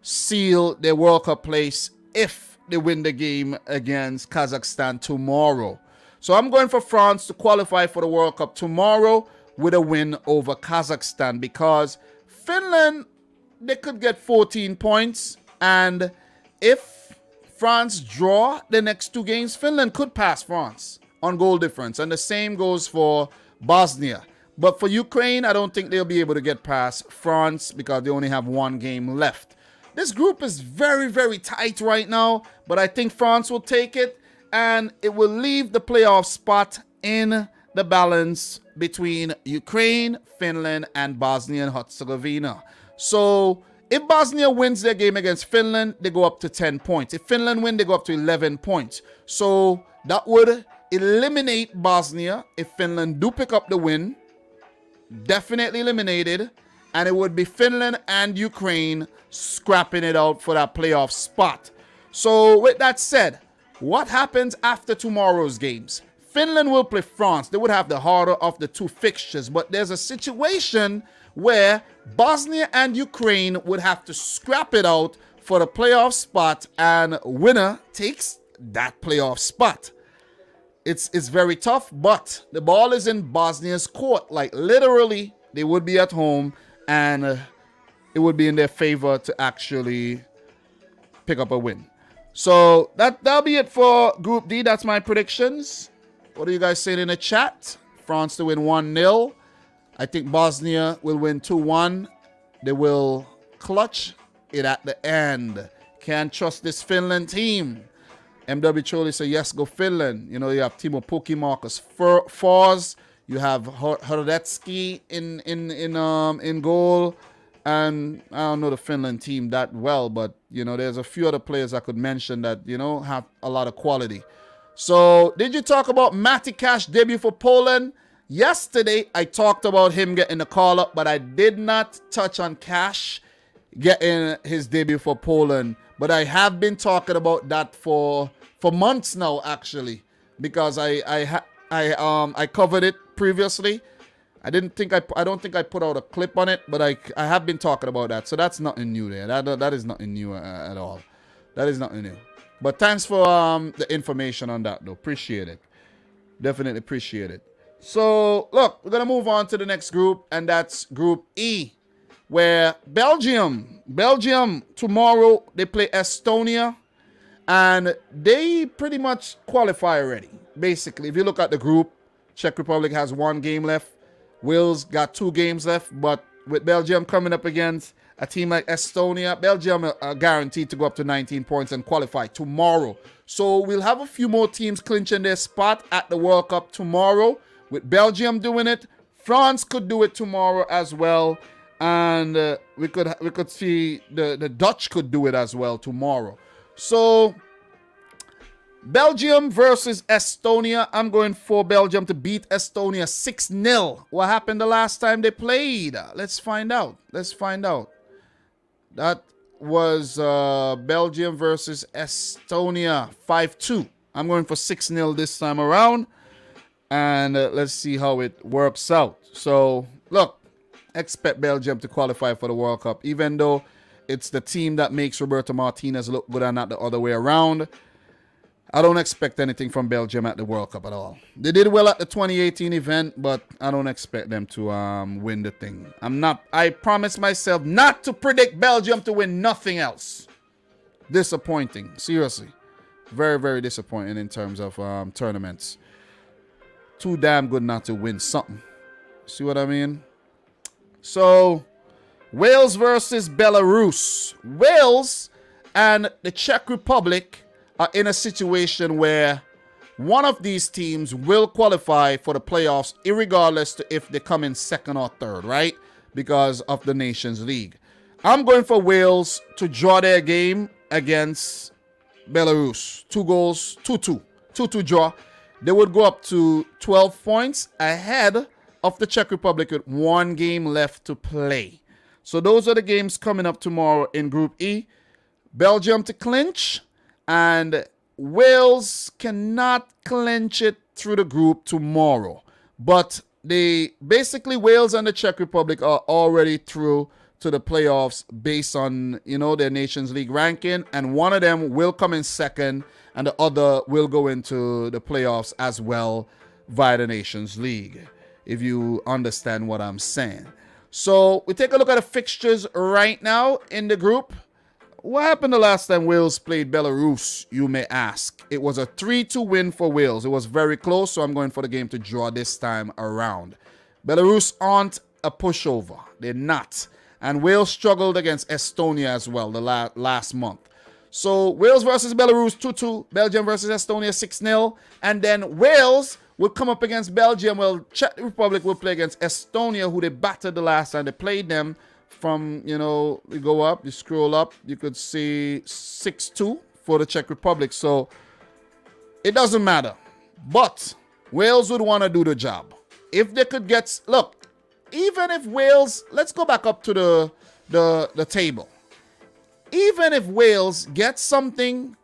seal their World Cup place if they win the game against Kazakhstan tomorrow. So I'm going for France to qualify for the World Cup tomorrow with a win over Kazakhstan, because Finland, they could get 14 points, and if France draw the next 2 games, Finland could pass France on goal difference, and the same goes for Bosnia. But for Ukraine, I don't think they'll be able to get past France because they only have 1 game left. This group is very, very tight right now, but I think France will take it, and it will leave the playoff spot in the balance between Ukraine, Finland, and Bosnia and Herzegovina. So if Bosnia wins their game against Finland, they go up to 10 points. If Finland win, they go up to 11 points. So that would eliminate Bosnia if Finland do pick up the win. Definitely eliminated. And it would be Finland and Ukraine scrapping it out for that playoff spot. So with that said, what happens after tomorrow's games? Finland will play France. They would have the harder of the two fixtures. But there's a situation where Bosnia and Ukraine would have to scrap it out for the playoff spot, and winner takes that playoff spot. It's very tough, but the ball is in Bosnia's court. Like literally, they would be at home, and it would be in their favor to actually pick up a win. So that'll be it for Group D. That's my predictions. What are you guys saying in the chat? France to win 1-0. I think Bosnia will win 2-1. They will clutch it at the end. Can't trust this Finland team. MW Choli say, yes, go Finland. You know, you have Timo Pukki, Marcus Fors. You have Hradetsky in goal. And I don't know the Finland team that well, but, you know, there's a few other players I could mention that, you know, have a lot of quality. So, did you talk about Matty Cash debut for Poland? Yesterday, I talked about him getting the call-up, but I did not touch on Cash getting his debut for Poland. But I have been talking about that for months now, actually, because I covered it previously. I don't think I put out a clip on it, but I have been talking about that. So that's nothing new there. That is nothing new at all. That is nothing new. But thanks for the information on that, though. Appreciate it. Definitely appreciate it. So, look, we're going to move on to the next group, and that's Group E, where Belgium, tomorrow, they play Estonia, and they pretty much qualify already, basically. If you look at the group, Czech Republic has 1 game left. Wales got 2 games left, but with Belgium coming up against a team like Estonia, Belgium are guaranteed to go up to 19 points and qualify tomorrow. So we'll have a few more teams clinching their spot at the World Cup tomorrow. With Belgium doing it, France could do it tomorrow as well, and we could see the Dutch could do it as well tomorrow. So Belgium versus Estonia. I'm going for Belgium to beat Estonia 6-0. What happened the last time they played? Let's find out. Let's find out. That was Belgium versus Estonia 5-2. I'm going for 6-0 this time around. And let's see how it works out. So, look, expect Belgium to qualify for the World Cup, even though it's the team that makes Roberto Martinez look good and not the other way around. I don't expect anything from Belgium at the World Cup at all. They did well at the 2018 event, but I don't expect them to win the thing. I promised myself not to predict Belgium to win nothing else. Disappointing. Seriously. Very, very disappointing in terms of tournaments. Too damn good not to win something. See what I mean? So, Wales versus Belarus. Wales and the Czech Republic are in a situation where one of these teams will qualify for the playoffs, irregardless to if they come in second or third, right? Because of the Nations League. I'm going for Wales to draw their game against Belarus. 2 goals, 2-2. 2-2 draw. They would go up to 12 points ahead of the Czech Republic with 1 game left to play. So those are the games coming up tomorrow in Group E. Belgium to clinch, and Wales cannot clinch it through the group tomorrow. But basically Wales and the Czech Republic are already through to the playoffs based on, you know, their Nations League ranking, and one of them will come in second and the other will go into the playoffs as well via the Nations League, if you understand what I'm saying. So we take a look at the fixtures right now in the group. What happened the last time Wales played Belarus, you may ask? It was a 3-2 win for Wales. It was very close, so I'm going for the game to draw this time around. Belarus aren't a pushover. They're not. And Wales struggled against Estonia as well the last month. So Wales versus Belarus 2-2. Belgium versus Estonia 6-0. And then Wales will come up against Belgium. Well, Czech Republic will play against Estonia, who they battered the last time they played them. From, you know, you go up, you scroll up, you could see 6-2 for the Czech Republic. So it doesn't matter. But Wales would want to do the job. If they could get, look, even if Wales, let's go back up to the table. Even if Wales gets something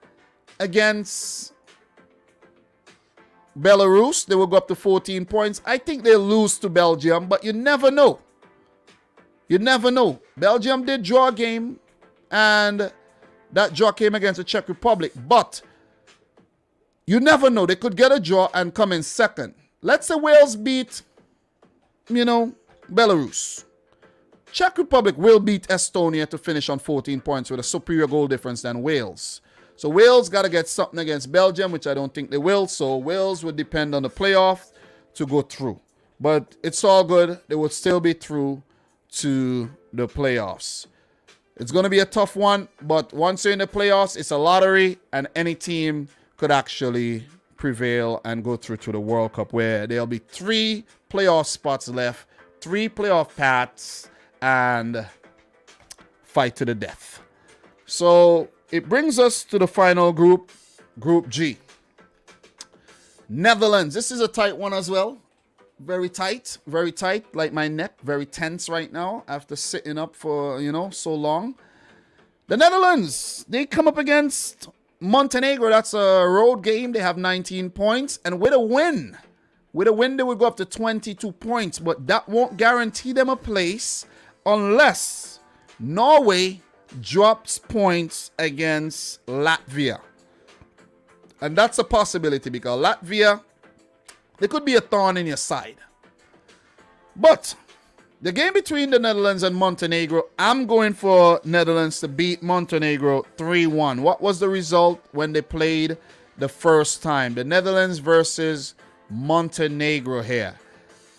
against Belarus, they will go up to 14 points. I think they'll lose to Belgium, but you never know. You never know. Belgium did draw a game, and that draw came against the Czech Republic. But you never know. They could get a draw and come in second. Let's say Wales beat, you know, Belarus. Czech Republic will beat Estonia to finish on 14 points with a superior goal difference than Wales. So Wales got to get something against Belgium, which I don't think they will. So Wales would depend on the playoff to go through. But it's all good. They would still be through to the playoffs. It's going to be a tough one, but once you're in the playoffs, it's a lottery, and any team could actually prevail and go through to the World Cup, where there'll be 3 playoff spots left, 3 playoff paths, and fight to the death. So it brings us to the final group, Group G. Netherlands. This is a tight one as well. Very tight, like my neck, very tense right now after sitting up for, you know, so long. The Netherlands, they come up against Montenegro. That's a road game. They have 19 points, and with a win, they would go up to 22 points, but that won't guarantee them a place unless Norway drops points against Latvia. And that's a possibility, because Latvia, they could be a thorn in your side. But the game between the Netherlands and Montenegro, I'm going for Netherlands to beat Montenegro 3-1. What was the result when they played the first time? The Netherlands versus Montenegro here.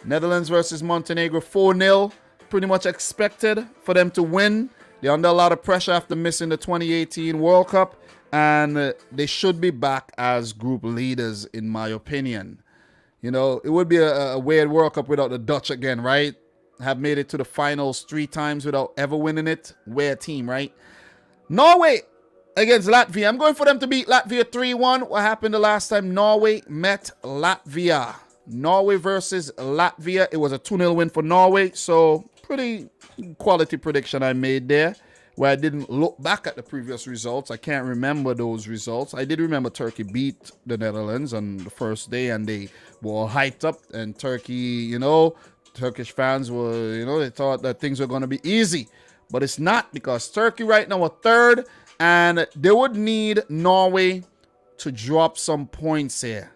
Netherlands versus Montenegro 4-0. Pretty much expected for them to win. They're under a lot of pressure after missing the 2018 World Cup. And they should be back as group leaders, in my opinion. You know, it would be a weird World Cup without the Dutch again, right? Have made it to the finals 3 times without ever winning it. Weird team, right? Norway against Latvia. I'm going for them to beat Latvia 3-1. What happened the last time Norway met Latvia? Norway versus Latvia. It was a 2-0 win for Norway. So, pretty quality prediction I made there, where I didn't look back at the previous results. I can't remember those results. I did remember Turkey beat the Netherlands on the first day, and they were all hyped up. And Turkey, you know, Turkish fans were, you know, they thought that things were going to be easy. But it's not, because Turkey right now are third, and they would need Norway to drop some points here.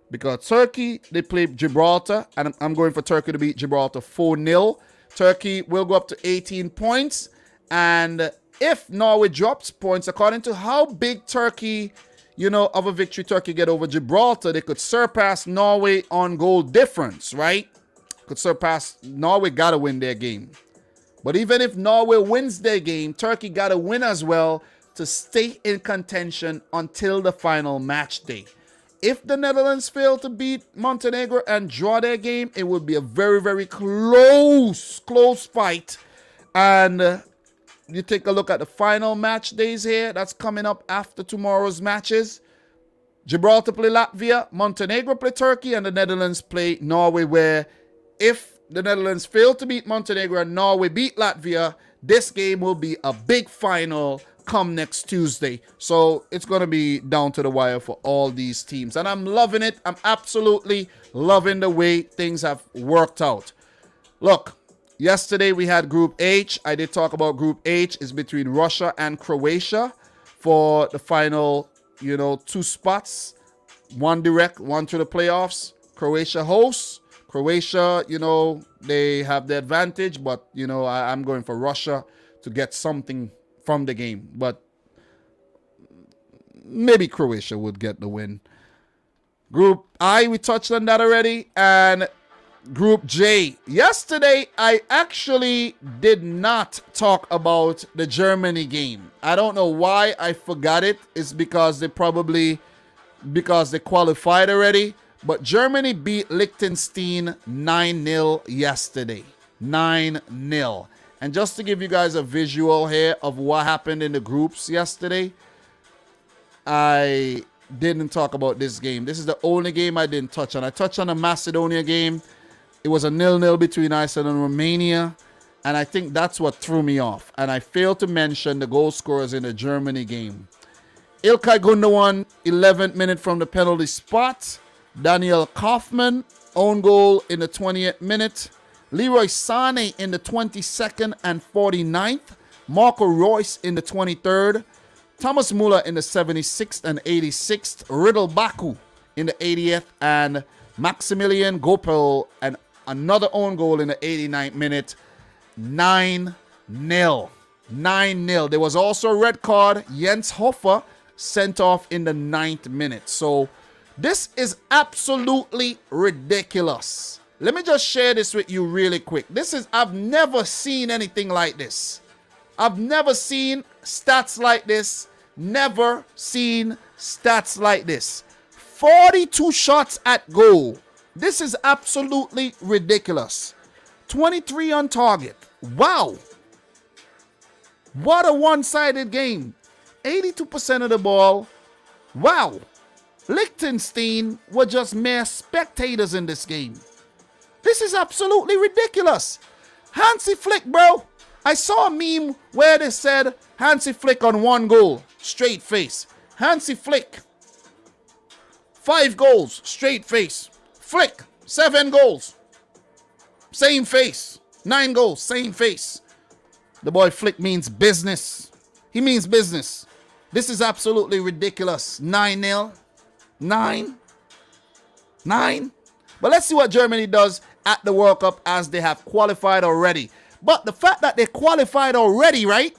Because Turkey, they play Gibraltar, and I'm going for Turkey to beat Gibraltar 4-0. Turkey will go up to 18 points. And if Norway drops points, according to how big Turkey, you know, of a victory Turkey get over Gibraltar, they could surpass Norway on goal difference, right? Could surpass, Norway got to win their game. But even if Norway wins their game, Turkey got to win as well to stay in contention until the final match day. If the Netherlands fail to beat Montenegro and draw their game, it would be a very, very close fight. And you take a look at the final match days here. That's coming up after tomorrow's matches. Gibraltar play Latvia, Montenegro play Turkey, and the Netherlands play Norway, where if the Netherlands fail to beat Montenegro and Norway beat Latvia, this game will be a big final come next Tuesday. So it's going to be down to the wire for all these teams. And I'm loving it. I'm absolutely loving the way things have worked out. Look, yesterday we had Group H. I did talk about Group H. It's between Russia and Croatia for the final, you know, 2 spots. 1 direct, 1 to the playoffs. Croatia hosts. Croatia, you know, they have the advantage, but, you know, I'm going for Russia to get something from the game. But maybe Croatia would get the win. Group I, we touched on that already. And Group J. Yesterday, I actually did not talk about the Germany game. I don't know why I forgot it. It's because they qualified already. But Germany beat Liechtenstein 9-0 yesterday. 9-0. And just to give you guys a visual here of what happened in the groups yesterday, I didn't talk about this game. This is the only game I didn't touch on. I touched on the Macedonia game. It was a 0-0 between Iceland and Romania. And I think that's what threw me off. And I failed to mention the goal scorers in the Germany game. Ilkay Gundogan, 11th minute from the penalty spot. Daniel Kaufmann, own goal in the 20th minute. Leroy Sané in the 22nd and 49th. Marco Reus in the 23rd. Thomas Muller in the 76th and 86th. Riddle Baku in the 80th. And Maximilian Gopel, and another own goal in the 89th minute. 9-0. 9-0. There was also a red card. Jens Hofer sent off in the 9th minute. So this is absolutely ridiculous. Let me just share this with you really quick. I've never seen anything like this. I've never seen stats like this. Never seen stats like this. 42 shots at goal. This is absolutely ridiculous. 23 on target. Wow. What a one-sided game. 82% of the ball. Wow. Liechtenstein were just mere spectators in this game. This is absolutely ridiculous. Hansi Flick, bro. I saw a meme where they said Hansi Flick on 1 goal. Straight face. Hansi Flick. 5 goals. Straight face. Flick. 7 goals. Same face. 9 goals. Same face. The boy Flick means business. He means business. This is absolutely ridiculous. 9-0. 9. But let's see what Germany does at the World Cup, as they have qualified already. But the fact that they qualified already, right?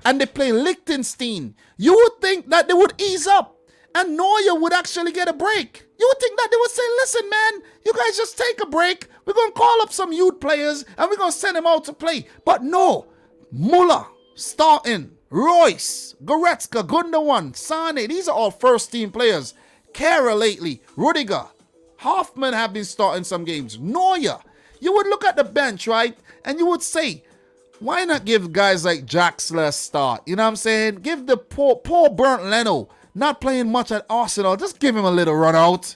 And they play Liechtenstein, you would think that they would ease up and Neuer would actually get a break. You would think that they would say, listen, man, you guys just take a break. We're going to call up some youth players and we're going to send them out to play. But no, Muller starting, Royce, Goretzka, Gundogan, Sané, these are all first-team players. Kehrer lately, Rudiger, Hoffman have been starting some games. Neuer, you would look at the bench, right? And you would say, why not give guys like Jaxler a start? You know what I'm saying? Give the poor Bernd Leno, not playing much at Arsenal, just give him a little run out.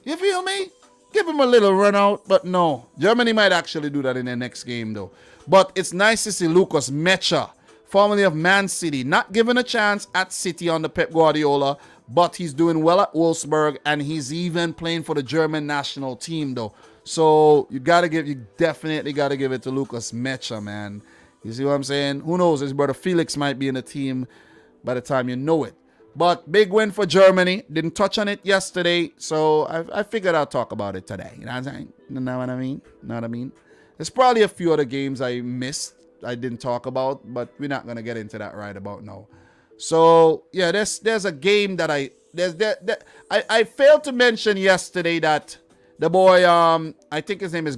You feel me? Give him a little run out. But no, Germany might actually do that in their next game though. But it's nice to see Lucas Mecha, formerly of Man City, not given a chance at City under Pep Guardiola, but he's doing well at Wolfsburg, and he's even playing for the German national team though. So you definitely gotta give it to Lucas Mecha, man. You see what I'm saying? Who knows? His brother Felix might be in the team by the time you know it. But big win for Germany. Didn't touch on it yesterday, so I figured I'll talk about it today. You know what I'm saying? You know what I mean? Know what I mean? There's probably a few other games I missed, I didn't talk about, but we're not gonna get into that right about now. So yeah, there's a game that I failed to mention yesterday that the boy I think his name is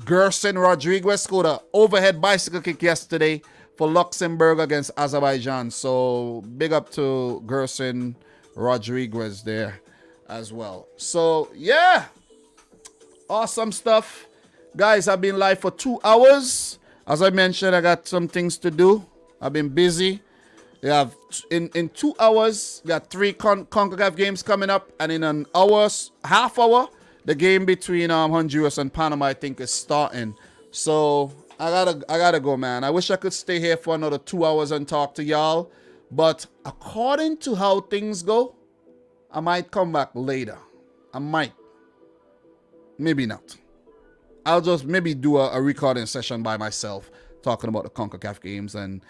Gerson Rodriguez scored an overhead bicycle kick yesterday for Luxembourg against Azerbaijan. So big up to Gerson Rodriguez there as well. So yeah, awesome stuff. Guys, I've been live for 2 hours. As I mentioned, I got some things to do. I've been busy. We have in 2 hours, we got 3 CONCACAF games coming up, and in an hour, half hour, the game between Honduras and Panama, I think, is starting. So I gotta go, man. I wish I could stay here for another 2 hours and talk to y'all, but according to how things go, I might come back later. I might, maybe not. I'll just maybe do a recording session by myself, talking about the CONCACAF games and,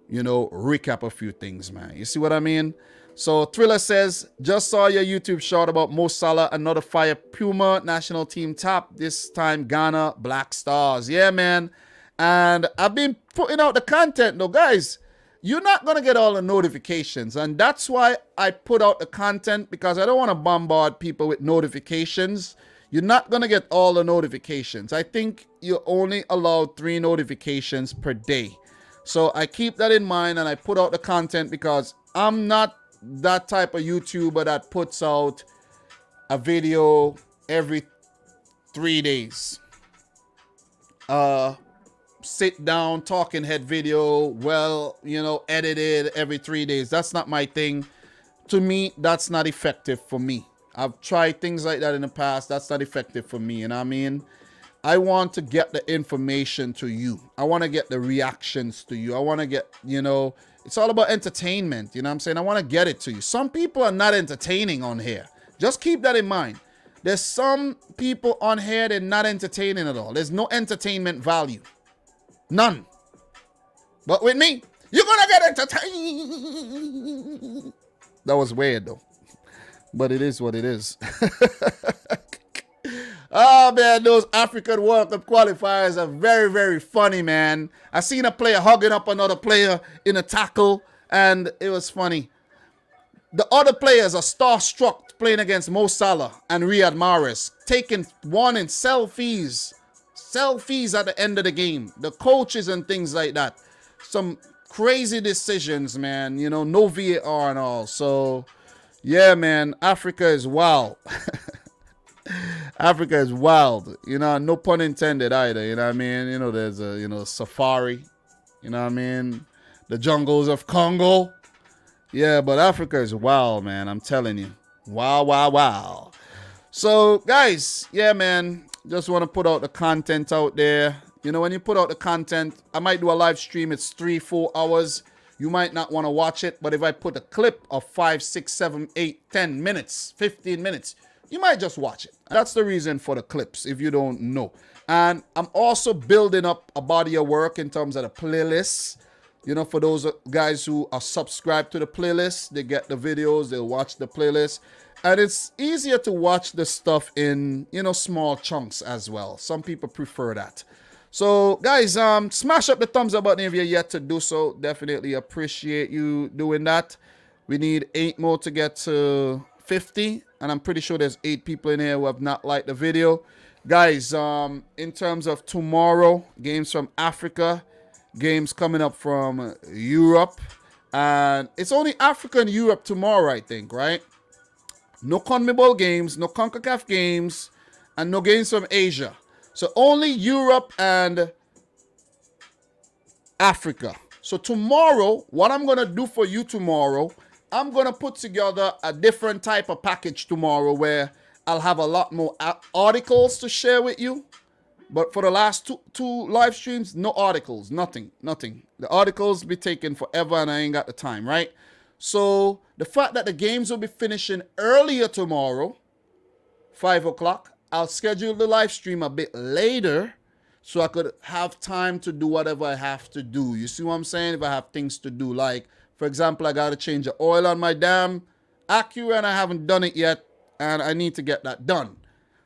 you know, recap a few things, man. You see what I mean? So Thriller says, just saw your YouTube short about Mo Salah, another fire Puma national team top, this time Ghana Black Stars. Yeah, man. And I've been putting out the content though, guys. You're not going to get all the notifications, and that's why I put out the content, because I don't want to bombard people with notifications. You're not going to get all the notifications. I think you're only allowed 3 notifications per day. So I keep that in mind, and I put out the content because I'm not that type of YouTuber that puts out a video every 3 days. Sit down, talking head video, well, you know, edited every 3 days. That's not my thing. To me, that's not effective for me. I've tried things like that in the past. That's not effective for me. And I mean, I want to get the information to you. I want to get the reactions to you. I want to get, you know, it's all about entertainment. You know what I'm saying? I want to get it to you. Some people are not entertaining on here. Just keep that in mind. There's some people on here, they're not entertaining at all. There's no entertainment value. None. But with me, you're going to get entertained. That was weird, though. But it is what it is. Oh, man, those African World Cup qualifiers are very, very funny, man. I seen a player hugging up another player in a tackle, and it was funny. The other players are starstruck playing against Mo Salah and Riyad Mahrez, taking one in selfies. Selfies at the end of the game. The coaches and things like that. Some crazy decisions, man. You know, no VAR and all. So, yeah, man, Africa is wild. Africa is wild. You know, no pun intended either. You know what I mean? You know, there's a, you know, safari. You know what I mean? The jungles of Congo. Yeah, but Africa is wild, man. I'm telling you. Wow, wow, wow. So, guys, yeah, man. Just want to put out the content out there. You know, when you put out the content, I might do a live stream. It's 3-4 hours. You might not want to watch it. But if I put a clip of 5, 6, 7, 8, 10 minutes, 15 minutes, you might just watch it. That's the reason for the clips, if you don't know. And I'm also building up a body of work in terms of the playlists. You know, for those guys who are subscribed to the playlist, they get the videos, they'll watch the playlist. And it's easier to watch the stuff in, you know, small chunks as well. Some people prefer that. So, guys, smash up the thumbs up button if you're yet to do so. Definitely appreciate you doing that. We need 8 more to get to 50. And I'm pretty sure there's 8 people in here who have not liked the video. Guys, in terms of tomorrow, games from Africa, games coming up from Europe. And it's only Africa and Europe tomorrow, I think, right? No CONMEBOL games, no Concacaf games, and no games from Asia. So only Europe and Africa. So tomorrow, what I'm going to do for you tomorrow, I'm going to put together a different type of package tomorrow where I'll have a lot more articles to share with you. But for the last two live streams, no articles, nothing. The articles be taking forever and I ain't got the time, right? So the fact that the games will be finishing earlier tomorrow, 5 o'clock, I'll schedule the live stream a bit later so I could have time to do whatever I have to do. You see what I'm saying? If I have things to do, like, for example, I got to change the oil on my damn Acura and I haven't done it yet, and I need to get that done.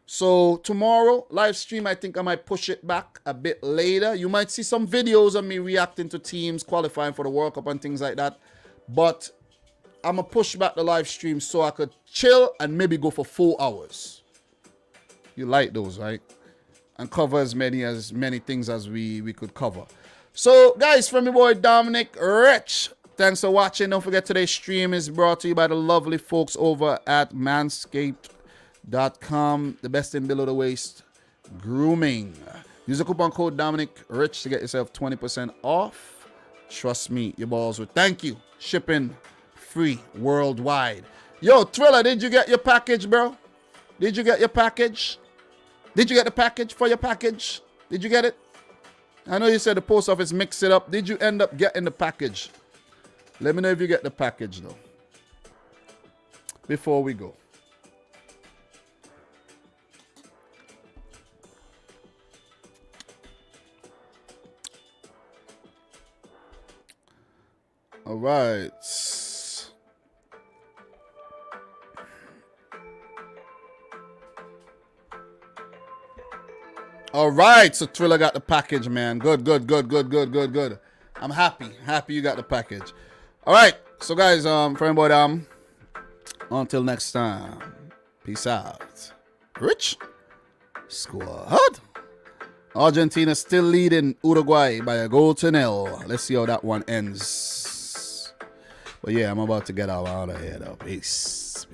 So tomorrow, live stream, I think I might push it back a bit later. You might see some videos of me reacting to teams qualifying for the World Cup and things like that. But I'm going to push back the live stream so I could chill and maybe go for 4 hours. You like those, right? And cover as many things as we could cover. So, guys, from your boy Dominic Rich, thanks for watching. Don't forget today's stream is brought to you by the lovely folks over at manscaped.com. The best in below the waist grooming. Use the coupon code Dominic Rich to get yourself 20% off. Trust me, your balls will thank you. Shipping free worldwide. Yo, Thriller, did you get your package, bro? Did you get your package? Did you get the package for your package? Did you get it? I know you said the post office mixed it up. Did you end up getting the package? Let me know if you get the package, though. Before we go. All right. All right, so Thriller got the package, man. Good. I'm happy you got the package. All right, so guys, friend boy, until next time, peace out. Rich squad. Argentina still leading Uruguay by a goal to 0. Let's see how that one ends. But yeah, I'm about to get out of here though. Peace.